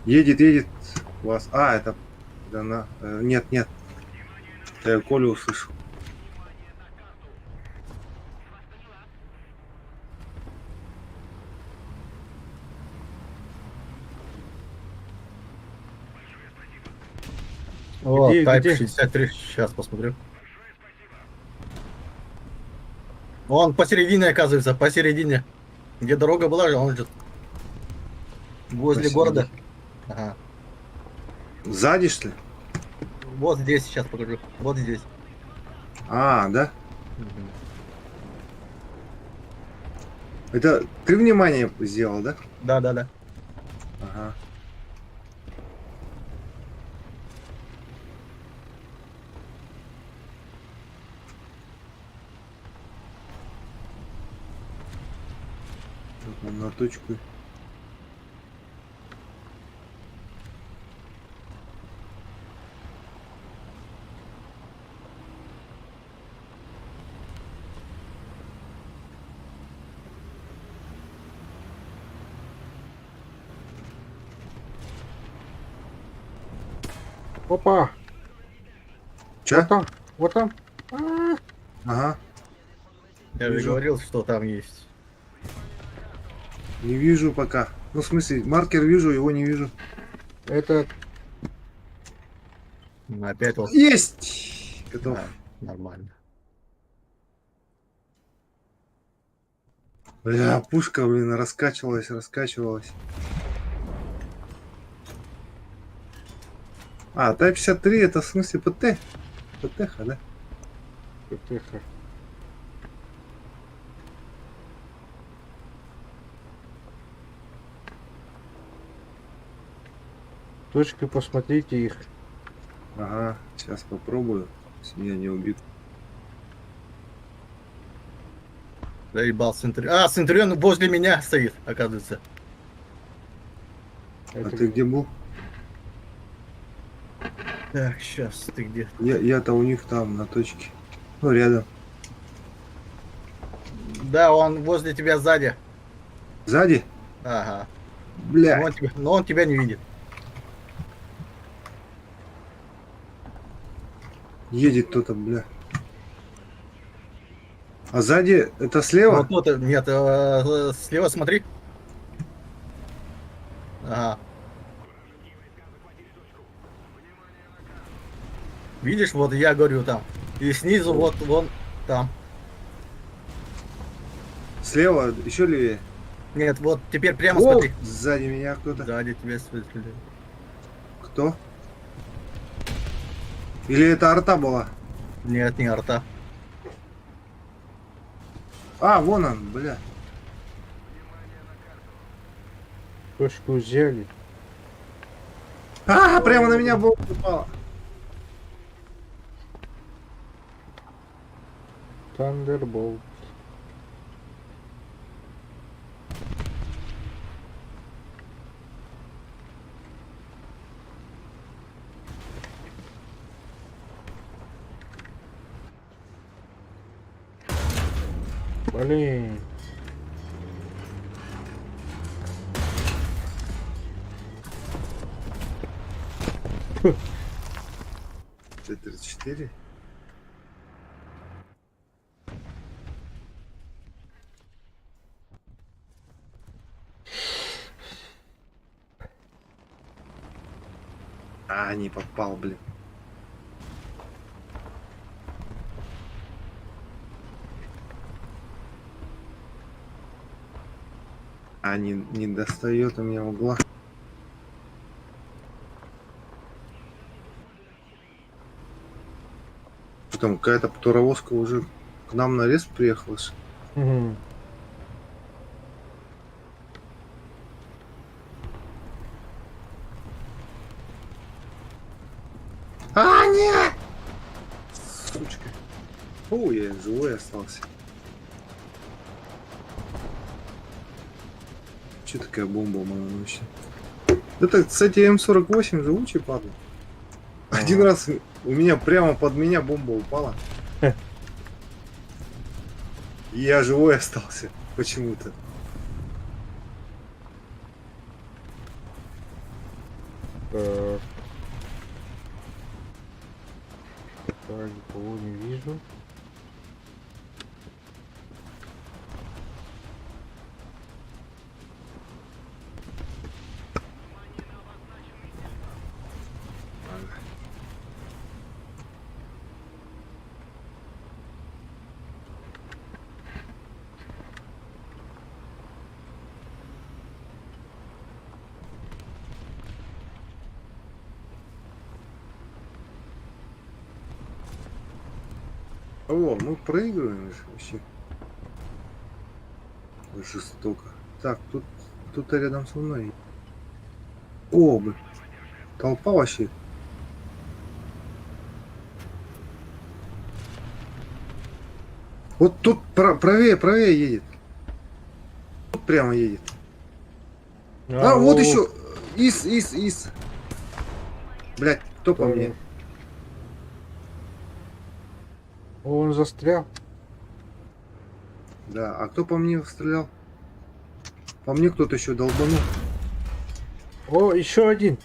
Едет вас. А, это... Да, нет. Это я Колю услышал. О, Где, Type где? 63, сейчас посмотрю. Он посередине, оказывается, посередине. Где дорога была, он же возле Посередине. города. Ага. Сзади, что ли? Вот здесь сейчас покажу. Вот здесь. А, да? Мгм. Это ты внимание сделал, да? Да. Ага. Вот он на точку. Опа! Че? Вот там, вот там. А, Ага. Я же Вижу. говорил, что там есть. Не вижу пока. Ну, в смысле, маркер вижу, его не вижу. это Опять вот. Есть! Готов. А, нормально. Бля, пушка, блин, раскачивалась. А, Т-53 это в смысле ПТ? ПТХ, да? тихо. Точки, посмотрите их. Ага, сейчас попробую, если меня не убьют. Заебал Центурион. А, Центурион возле меня стоит, оказывается. А Это ты где был? Так, сейчас ты где? Я-то у них там, на точке. Ну, рядом. Да, он возле тебя сзади. Сзади? Ага. Бля. Но он тебя не видит. Едет кто-то, бля. А сзади это слева? Вот тут, нет, слева смотри. Ага. Видишь, вот я говорю там. И снизу вот вон там. Слева, еще левее. Нет, вот теперь прямо О, смотри. сзади меня кто-то. Сзади тебя стреляют. Кто? Или это арта была? Нет, не арта. А, вон он, бля. точку взяли. А, прямо на меня бомба упала. Thunderbolt. Блин. Т-34. А, не попал, блин. А, не достает у меня угла. Там какая-то паровозка уже к нам на рез приехала. Мгм. А, нет! Сучка. Фу, я живой остался. Че такая бомба у меня вообще? Это, кстати, М48 живучий падал. Один раз у меня прямо под меня бомба упала. И я живой остался почему-то. Так. Так, никого не вижу. О, мы проигрываем же вообще. Жестоко. Так, тут рядом со мной. О, блин. Толпа вообще. Вот тут правее едет. Тут прямо едет. А, вот о, еще. Ис. Блять, кто по так. мне? О, он застрял. Да, а кто по мне стрелял? По мне кто-то еще долбанул. О, еще один.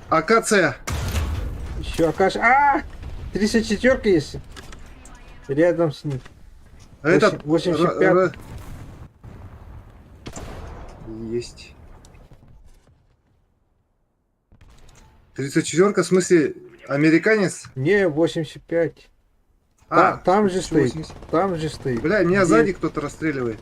АКЦ. Еще окажется. 34 есть. Рядом с ним. Этот 85. Есть. 34-ка, в смысле, американец? Не, 85. Там же стоит. 80. Там же стоит. Бля, меня Где? сзади кто-то расстреливает.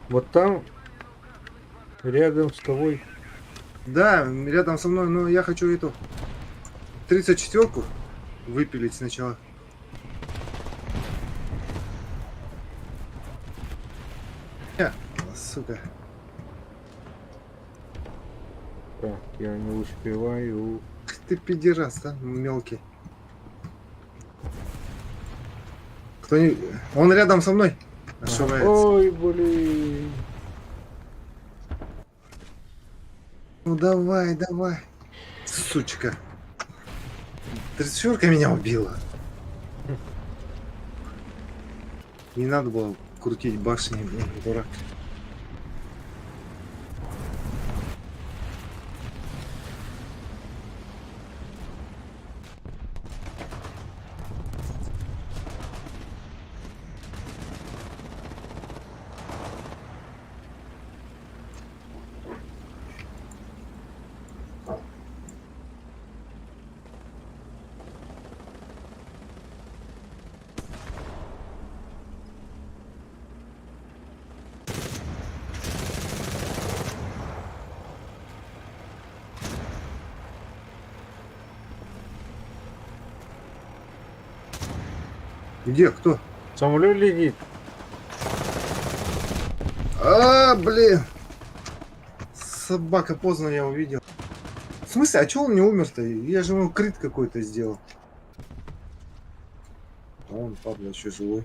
Вот там. Рядом с тобой. Да, рядом со мной, но я хочу эту 34-ку выпилить сначала. Сука. Так, я не успеваю. Ты пидерас, да, мелкий. Кто не... Он рядом со мной. Ошибается. Ой, блин. Ну давай. Сучка. 34-ка меня убила. Не надо было крутить башни, блин, дурак. Где? Кто? Самолет летит. А, блин. Собака, поздно я увидел. В смысле, а чё он не умер-то? Я же ему крит какой-то сделал. А он, падла, еще живой.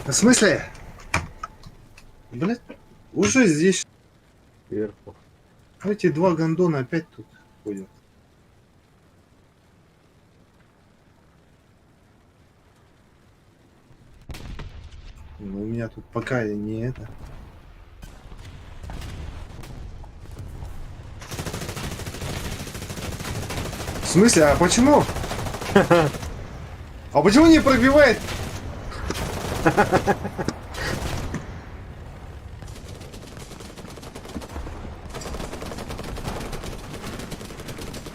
В смысле? Блять, уже здесь. Сверху. Эти два гондона опять тут ходят. Ну, у меня тут пока не это. В смысле? А почему? А почему не пробивает?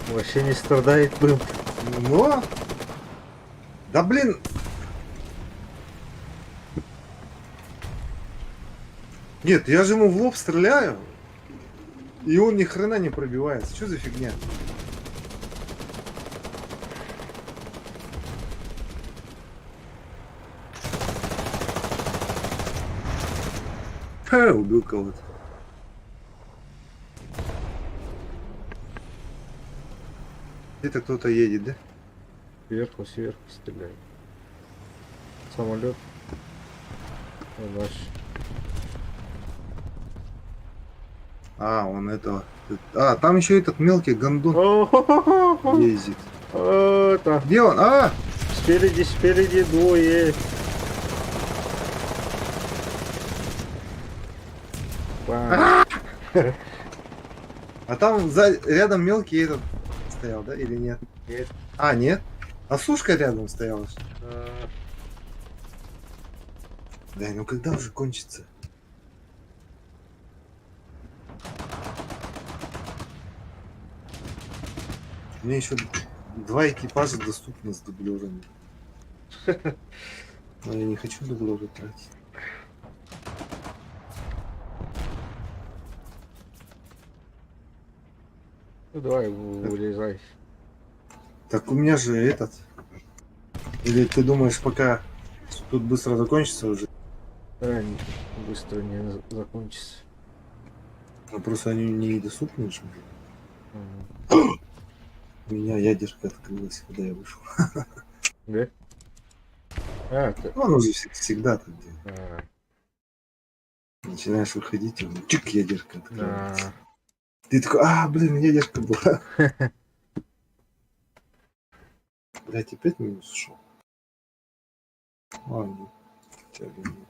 Вообще не страдает бым. Ну? Да блин. Нет, я же ему в лоб стреляю, и он ни хрена не пробивается. Что за фигня? Убил кого-то. Это кто-то едет, да? Сверху стреляет. Самолет. Наш. А, он этого. А, там еще этот мелкий гондон О-хо-хо-хо-хо. ездит. Это. Где он? А! Спереди двое. Бам. А там рядом мелкий этот стоял, да? Или нет? Нет. А, нет? А сушка рядом стояла. А, Да, ну когда уже кончится? Мне еще 2 экипажа доступны с дублерами. Но я не хочу дублеры тратить. Ну давай, вылезай. Так у меня же этот. Или ты думаешь, пока тут быстро закончится уже? Рань быстро не закончится. Ну просто они недоступны же. Мгм. У меня ядерка открылась, когда я вышел. Да? А, ты... Ну, оно же всегда так делает. А, Начинаешь выходить, и он чик, ядерка открывается. а. Ты такой, а, блин, ядерка была. Блять, опять минус ушел. Ладно, хотя бы нет.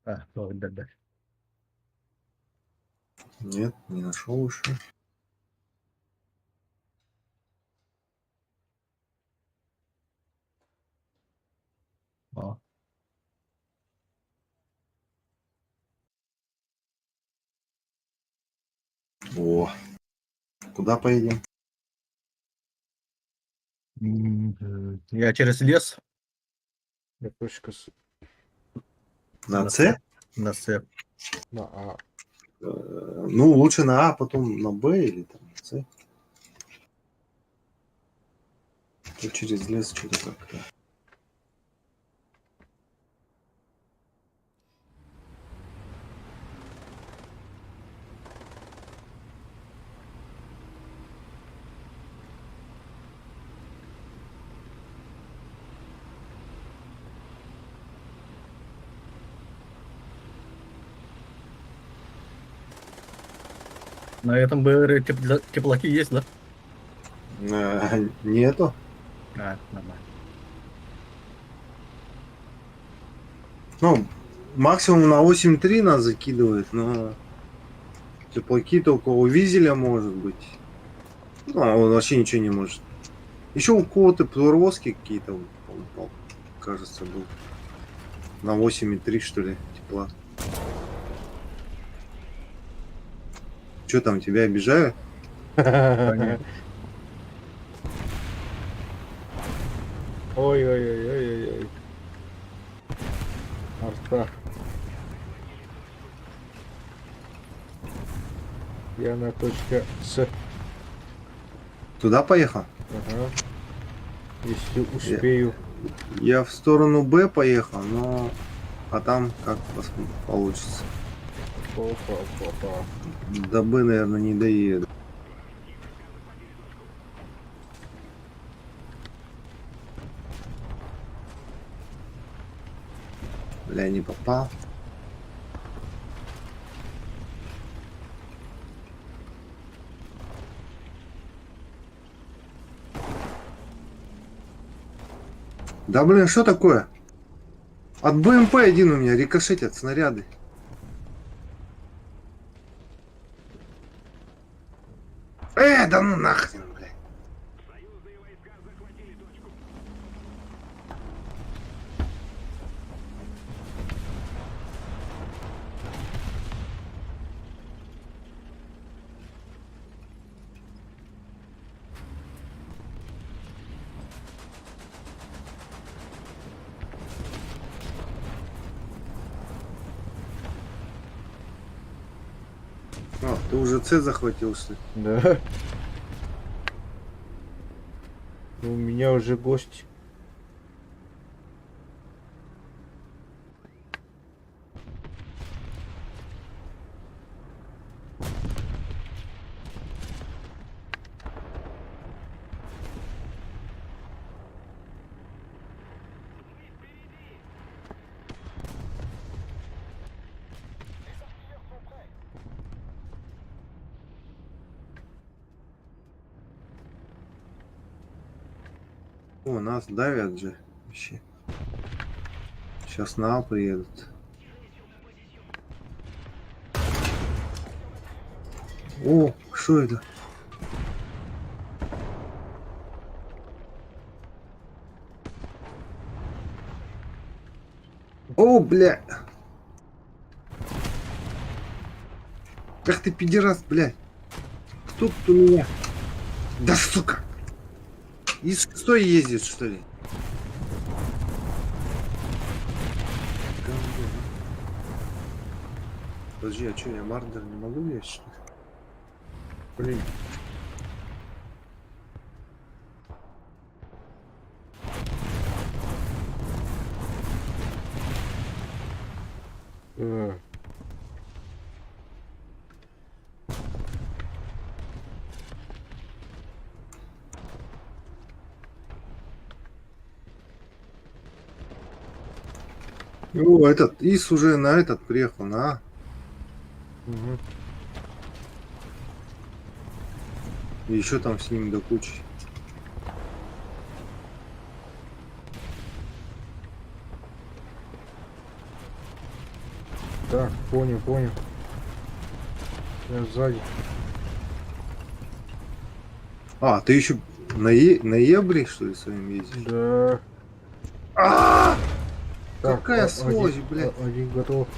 А, ну, да. Нет, не нашел еще. О, О, куда поедем? Я через лес Я точка с... На На С? на С. на А. Ну, лучше на А, потом на Б или там на С. Тут через лес что-то как-то. На этом БР теплаки есть, да? Нету. Нормально. Ну, максимум на 8.3 нас закидывает, но теплаки только у Визеля может быть. Ну, а он вообще ничего не может. Еще у кого-то прорвозки какие-то, кажется, был. На 8.3 что ли, тепла. Что там, тебя обижают? Понятно. Ой-ой-ой-ой-ой-ой. Арта. Я на точке С. Туда поехал? Ага. Если успею. Я в сторону Б поехал, но... А там как получится. Опа-опа-опа. До Б, наверное, не доеду. Бля, не попал. Да блин, что такое? От БМП один у меня рикошетят снаряды. Да ну нахрен, блядь. Союзные войска захватили точку. А, ты уже С захватил, что ли? Да. Ну, у меня уже гость. О, нас давят же вообще. Сейчас на А приедут. О, что это? О, бля! Ах ты пидорас, блядь! Кто тут у меня? Да сука! Из шестой ездит, что ли? Подожди, а что, я мардер не могу лезть, что ли? Блин. Э. О, этот Ис уже на этот приехал, на А. Мгм. И еще там с ним до кучи. Так, понял. Я сзади. А, ты еще на Ебре, что ли, своим ездишь? Да. А! Так, Какая а- сволочь, один- блядь. Один готов.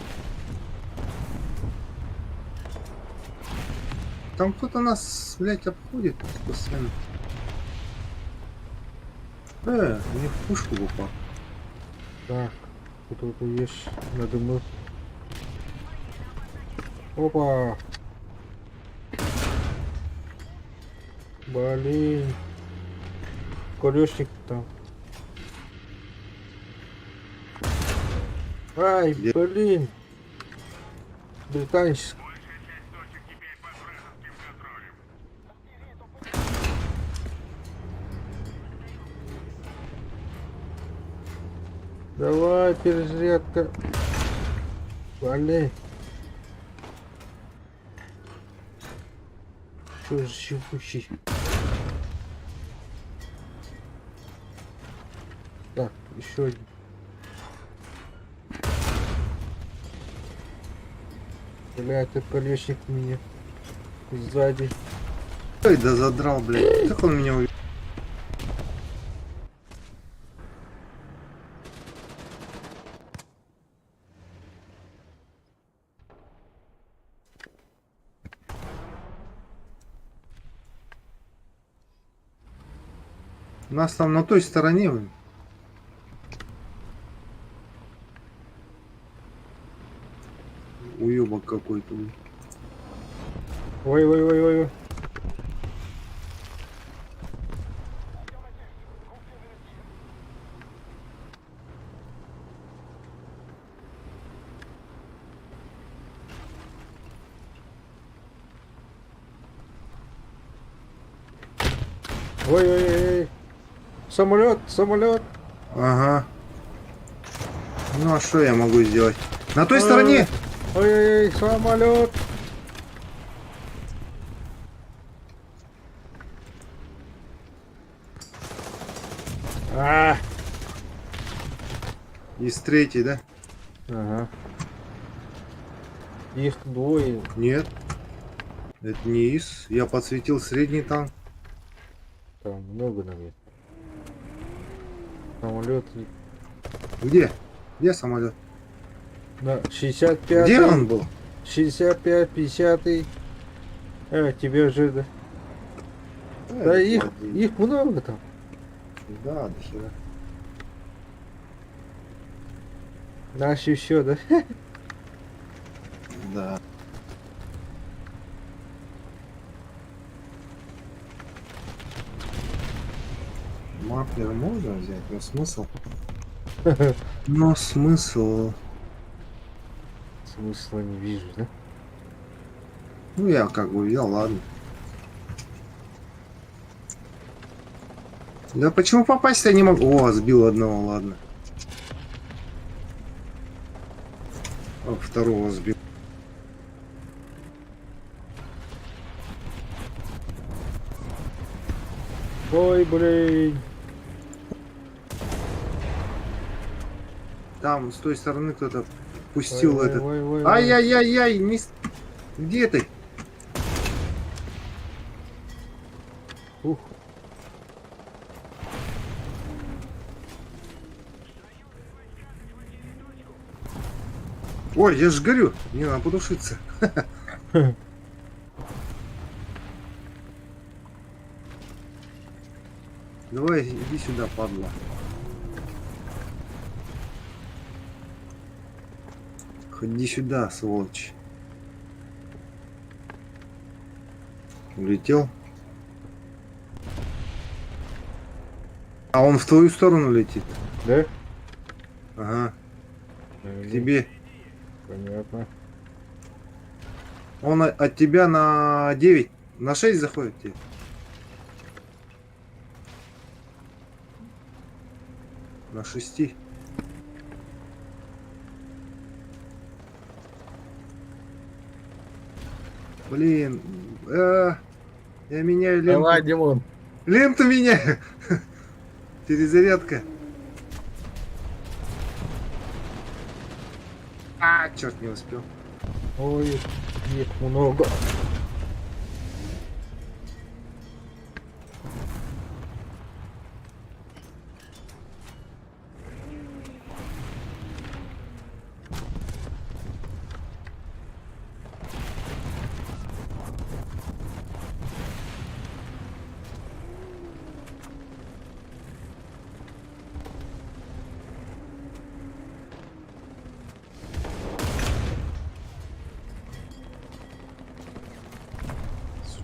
Там кто-то нас, блядь, обходит постоянно. Мне в пушку попал. Так, тут есть, я думаю. Опа! Блин. Колесник там. Ай, Где? блин. Британец. Большая часть точек теперь под вражеским контролем. Давай, перезарядка. Блин. Что за щепущий? Так, еще один. Бля, ты колесник меня сзади. Ой, да задрал, блядь. Как он меня увидел? Нас там на той стороне, блин. Уёбок какой-то, блин. Ой. Ой. Самолет. Ага. Ну а что я могу сделать? На той стороне! Ой, самолет. А, Из третьей, да? ага. Их двое. Нет. Это не из. Я подсветил средний танк. Там много, наверное. Самолет. Где? Где самолет? Да, 65. Где он был? 65, 50. Тебе же, да. Да их много там. Да, до хера. Наши все, да? Да. Мафлер можно взять, но смысл? Но смысл? Смысла не вижу, да? Ну я как бы взял, ладно. Да почему попасть я не могу? О, сбил одного, ладно. А второго сбил. Ой, блин. Там с той стороны кто-то пустил Ой, этот. ой. Ай-яй-яй-яй, не... Где ты? Ух. Ой, я же горю. Не надо подушиться. Давай, иди сюда, падла. Ходи сюда, сволочь. Улетел. А он в твою сторону летит. Да? Ага, Э, к тебе. Понятно. Он от тебя на 9, на 6 заходит тебе. На 6. Блин, я меняю ленту. Давай, Димон. Ленту меняю. Перезарядка. Черт, не успел. Ой, их много.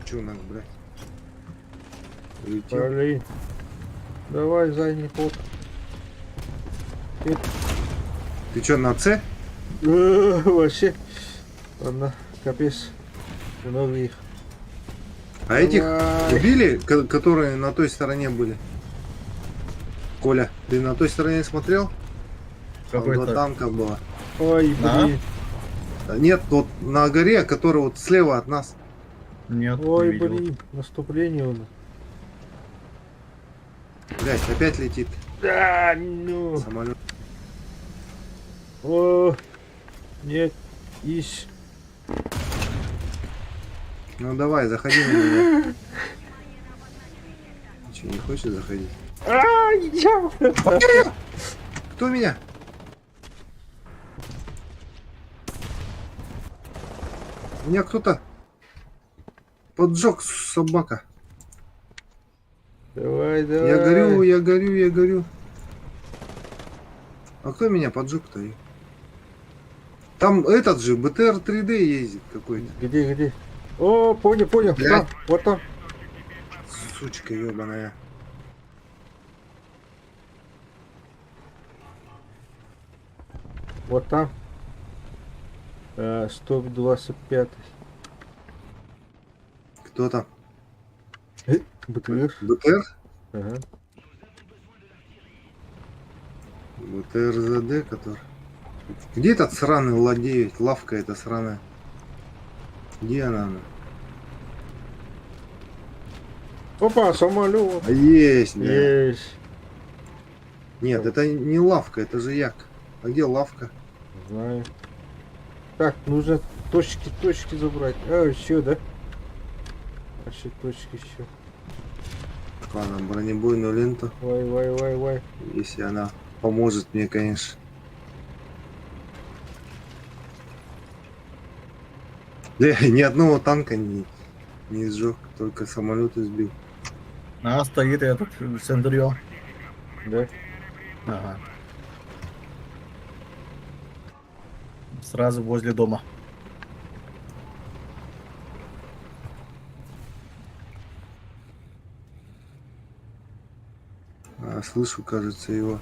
Чунак, блядь. Улетел. Блин. Давай задний ход. Ты чё, на С? Вообще. Ладно, капец. Много их. А этих Давай. убили, которые на той стороне были? Коля, ты на той стороне смотрел? Там два Какой-то. танка было. Ой, Да? блин. Нет, вот на горе, который вот слева от нас. Нет, не Ой, видел. блин. Наступление у нас. Блять, опять летит Да, ну. самолет. О, нет. Ищ. Ну давай, заходи на меня. Че, не хочешь заходить? Я. Кто меня? Меня кто-то поджег, собака. Давай, давай. Я горю, я горю, я горю. А кто меня поджег-то? Там этот же, БТР 3D ездит какой-то. Где? О, понял. Блядь. Там, вот там. Сучка ебаная. Вот там. 125. Кто там? БТР. БТР? Ага. БТР ЗД, который... Где этот сраный ладеет? Лавка эта сраная. Где она? Опа, самолет. А есть, да. Есть. Нет, это не лавка, это же як. А где лавка? Знаю. Так, нужно точки забрать. А, еще, да? Вообще точки еще. Ладно, бронебойную ленту, Вай. если она поможет мне, конечно. Да, ни одного танка не сжег, только самолеты сбил. А, стоит этот Центурион. Да? Ага. Сразу возле дома. А, слышу, кажется, его.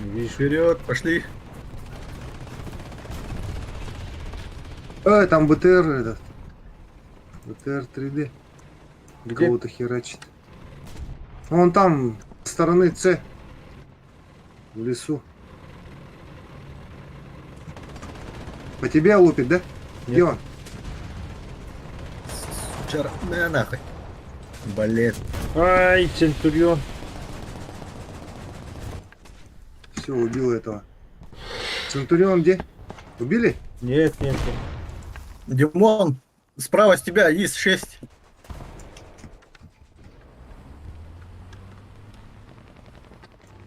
Вижу. Вперед, пошли. Там БТР этот. БТР 3D. Где? Кого-то херачит. Вон там, со стороны С. В лесу. По тебе лупит, да? Где Нет. он? Вчера. На нахуй. Блин. Ай, Центурион. Все, убил этого. Центурион где? Убили? Нет. Димон, справа с тебя есть 6.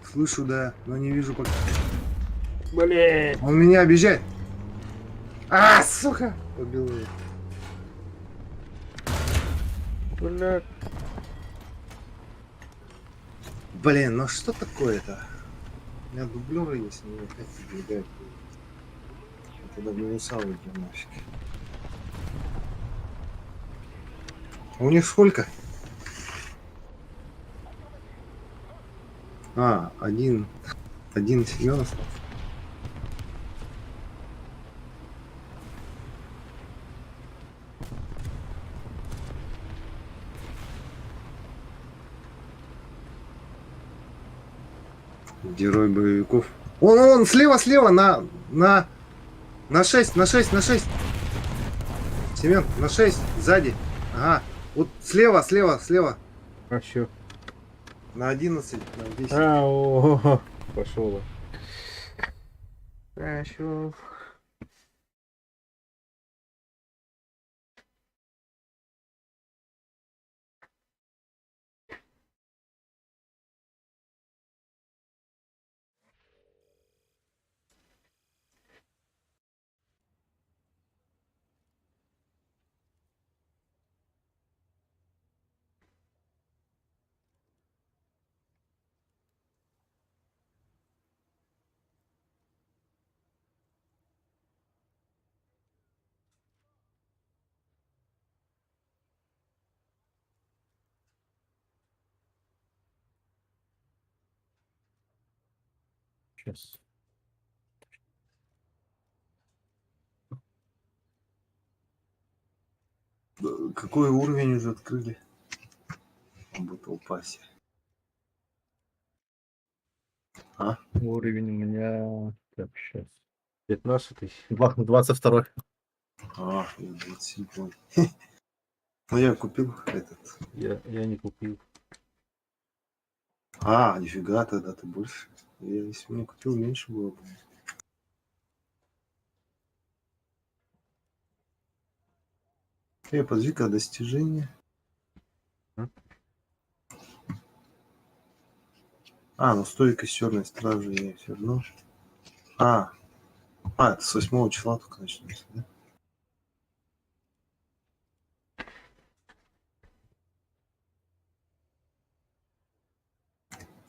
Слышу, да, но не вижу пока. Блин. Он меня обижает. А, сука! Убил его. Бля. Блин, ну что такое-то? У меня дублеры есть, но опять забегают. Я тогда минуса выйдем нафиг. А у них сколько? А, один Семен остался. Герой боевиков. Он слева, на 6. Семен, на 6, сзади. Ага. Вот слева. А что? На 11, на 10. Пошел. Пошел. Сейчас. Какой уровень уже открыли? Battle Pass. А? Уровень у меня... Так, сейчас. 15-й. 22. А, 27. Ну я купил этот. Я не купил. А, нифига, тогда ты больше. Я, если бы не купил, меньше было бы. Подвиг достижения. М? А, ну стойкость черной стражи я все равно. Это с 8 числа только начнется, да?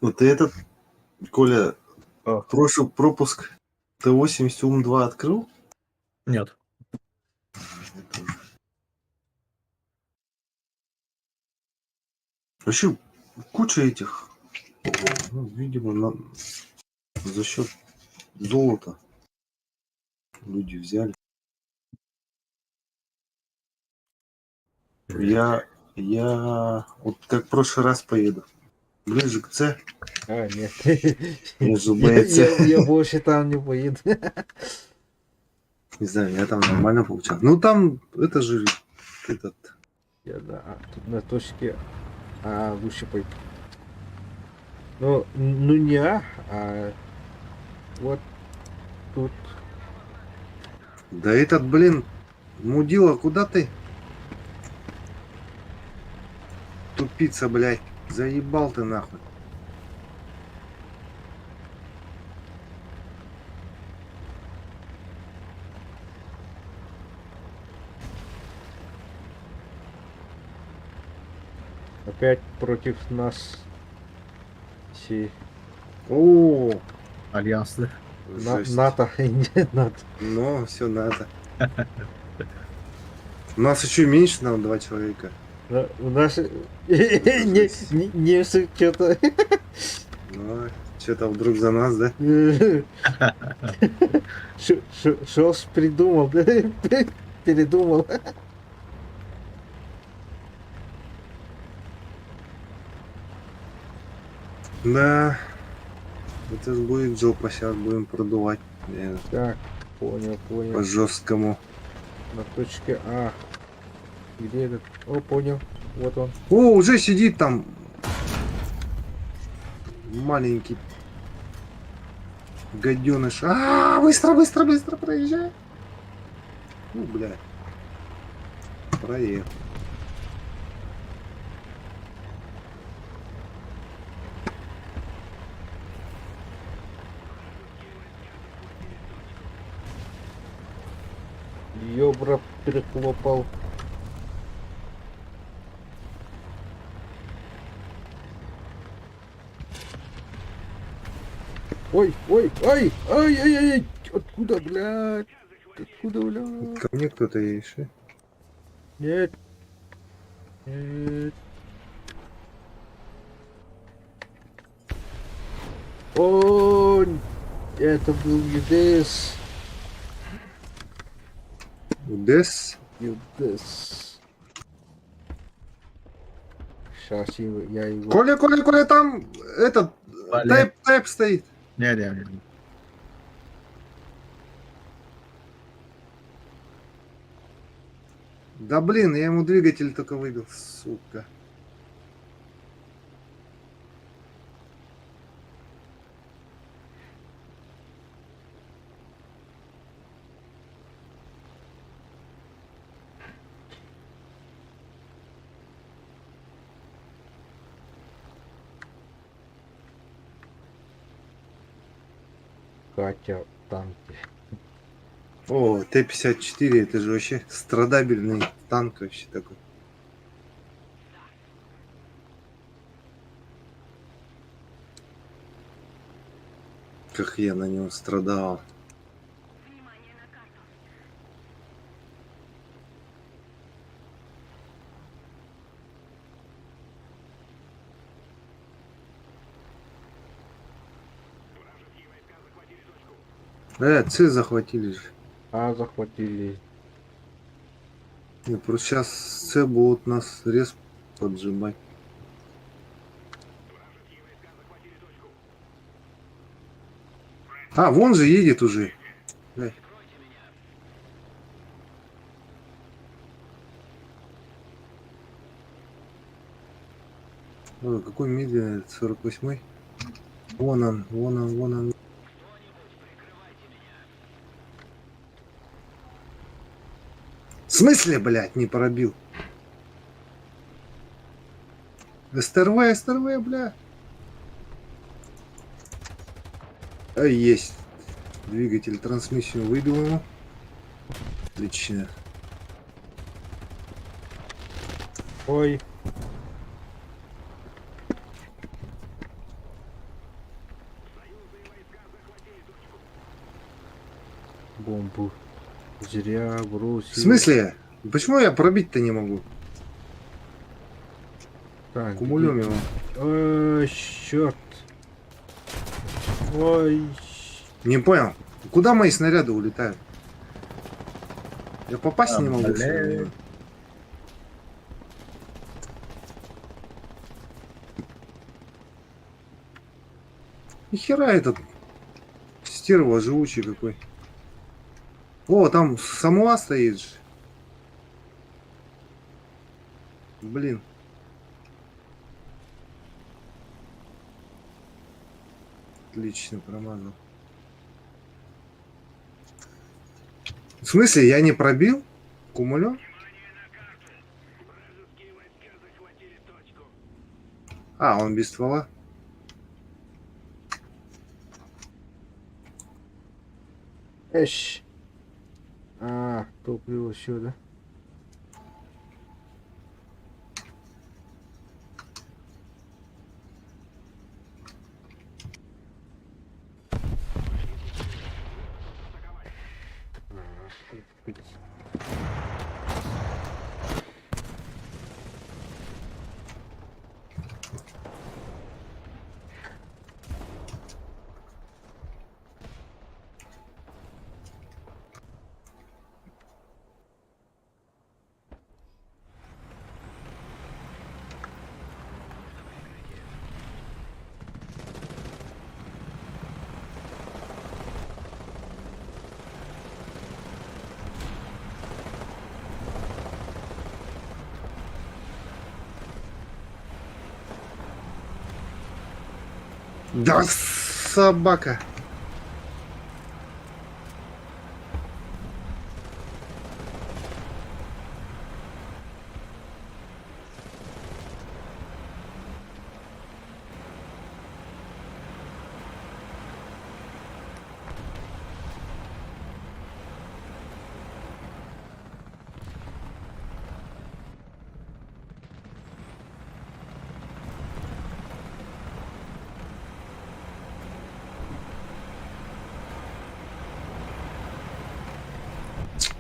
Вот ты этот, Коля, О, прошлый пропуск Т-80 УМ-2 открыл? нет. Это уже. Вообще куча этих, ну, видимо, за счет золота люди взяли. Я вот как в прошлый раз поеду. Ближе к С, А, нет. между Б и С. Я больше там не поеду. Не знаю, я там нормально получал. Ну там, это же этот. Да, тут на точке А лучше пойти. Ну не а вот тут. Да этот, блин, мудила, куда ты? Тупица, блядь. Заебал ты нахуй. Опять против нас все О, Альянс, да? жесть. НАТО. Нет, НАТО. Ну, все надо. У нас еще меньше, нам 2 человека. У нас не что-то Ну, что-то вдруг за нас, да? что придумал, да? Передумал. Да. Это ж будет жопа, сейчас будем продувать. Так, понял. По жесткому. На точке А. Где этот? О, понял. Вот он. О, уже сидит там. Маленький гаденыш. Быстро проезжай. Бля. Проехал. Ёбра переклопал. Ай! Откуда, блядь? Откуда, блядь? Ко мне кто-то есть. Нет. Нет. О, это был Юдес. Дес. Юдес. Сейчас я его... Коля, там этот Валя. тайп стоит. Не. Да блин, я ему двигатель только выбил, сука. Катя в танке. О, Т-54, это же вообще страдабельный танк вообще такой. Как я на нем страдал. Внимание на карту. Вражеские войска С захватили же. А, захватили. Не, просто сейчас С будут нас рез поджимать. А, вон же едет уже. Дай. Ой, какой медленный этот 48-й. Вон он, вон он, вон он. В смысле, блядь, не пробил? СТРВ, СТРВ, бля. А, есть. Двигатель, трансмиссию выбил ему. Отлично. Ой. Бомбу. Зря бросил. В смысле? Почему я пробить-то не могу? Так, Кумулем его. Ой, черт. Ой. Не понял. Куда мои снаряды улетают? Я попасть А, не могу. блядь. всё время. Нихера этот стерва живучий какой. О, там Самуа стоит же. Блин. Отлично промазал. В смысле, я не пробил? Кумулё? А, он без ствола. Эш. А, топливо все, да? Да собака.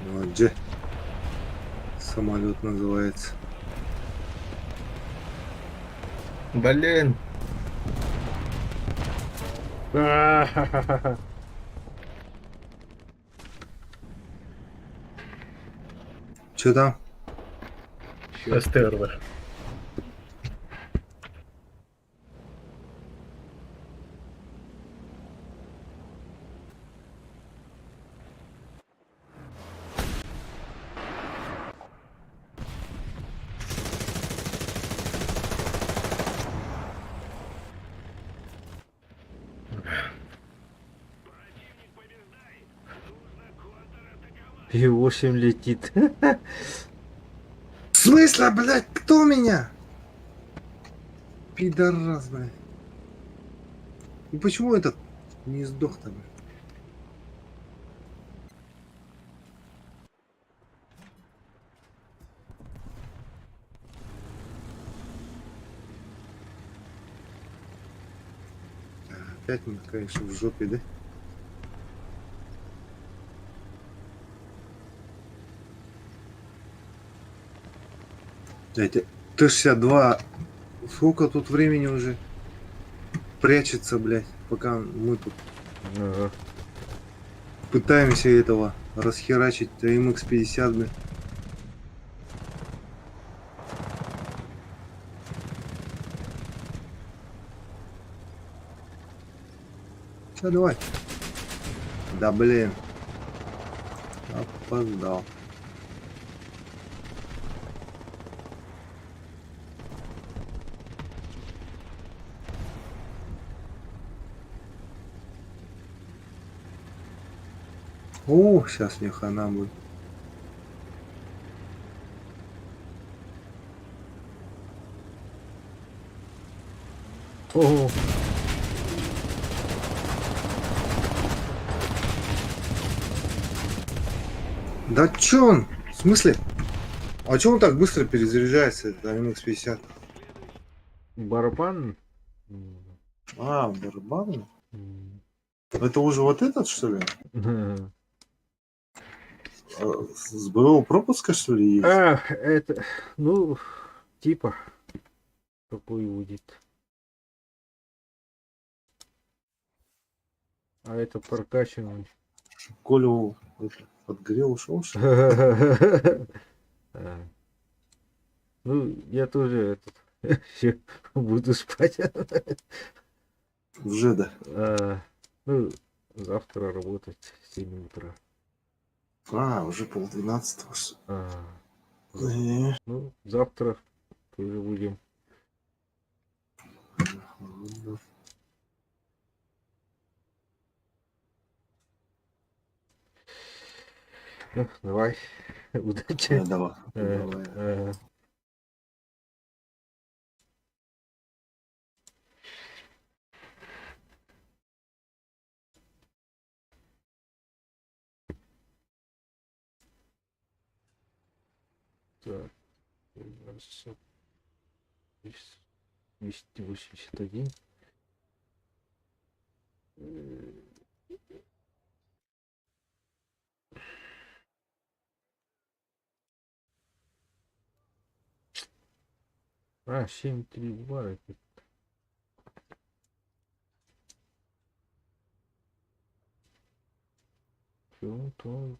Вот где самолет называется. Блин. А-ха-ха-ха. Че там? СТРВ. И 8 летит. В смысле, блядь, кто меня? Пидорас, блядь. И почему этот не сдох-то, блядь? Опять мы, конечно, в жопе, да? Дядя, Т-62, сколько тут времени уже прячется, блядь, пока мы тут... Ага. Пытаемся этого расхерачить МХ-50, блин. Все, давай. Да блин. Опоздал. О, сейчас мне хана будет. О, Да чё он? В смысле? А чё он так быстро перезаряжается, это МХ-50? барабан. А, барабан? М. Это уже вот этот, что ли? М. С БО пропуска, что ли, есть? Ах, это, ну, типа, такой будет. А это прокачанный. Коля это, подгорел, ушел, что ли? А, ну, я тоже этот ща буду спать. Уже, да. А, ну, завтра работать в 7 утра. А, уже 11:30. А, ну, завтра тоже будем. Ну, давай, удачи. Давай, Э, давай. э. Так, 281. А, 732. Это всё, то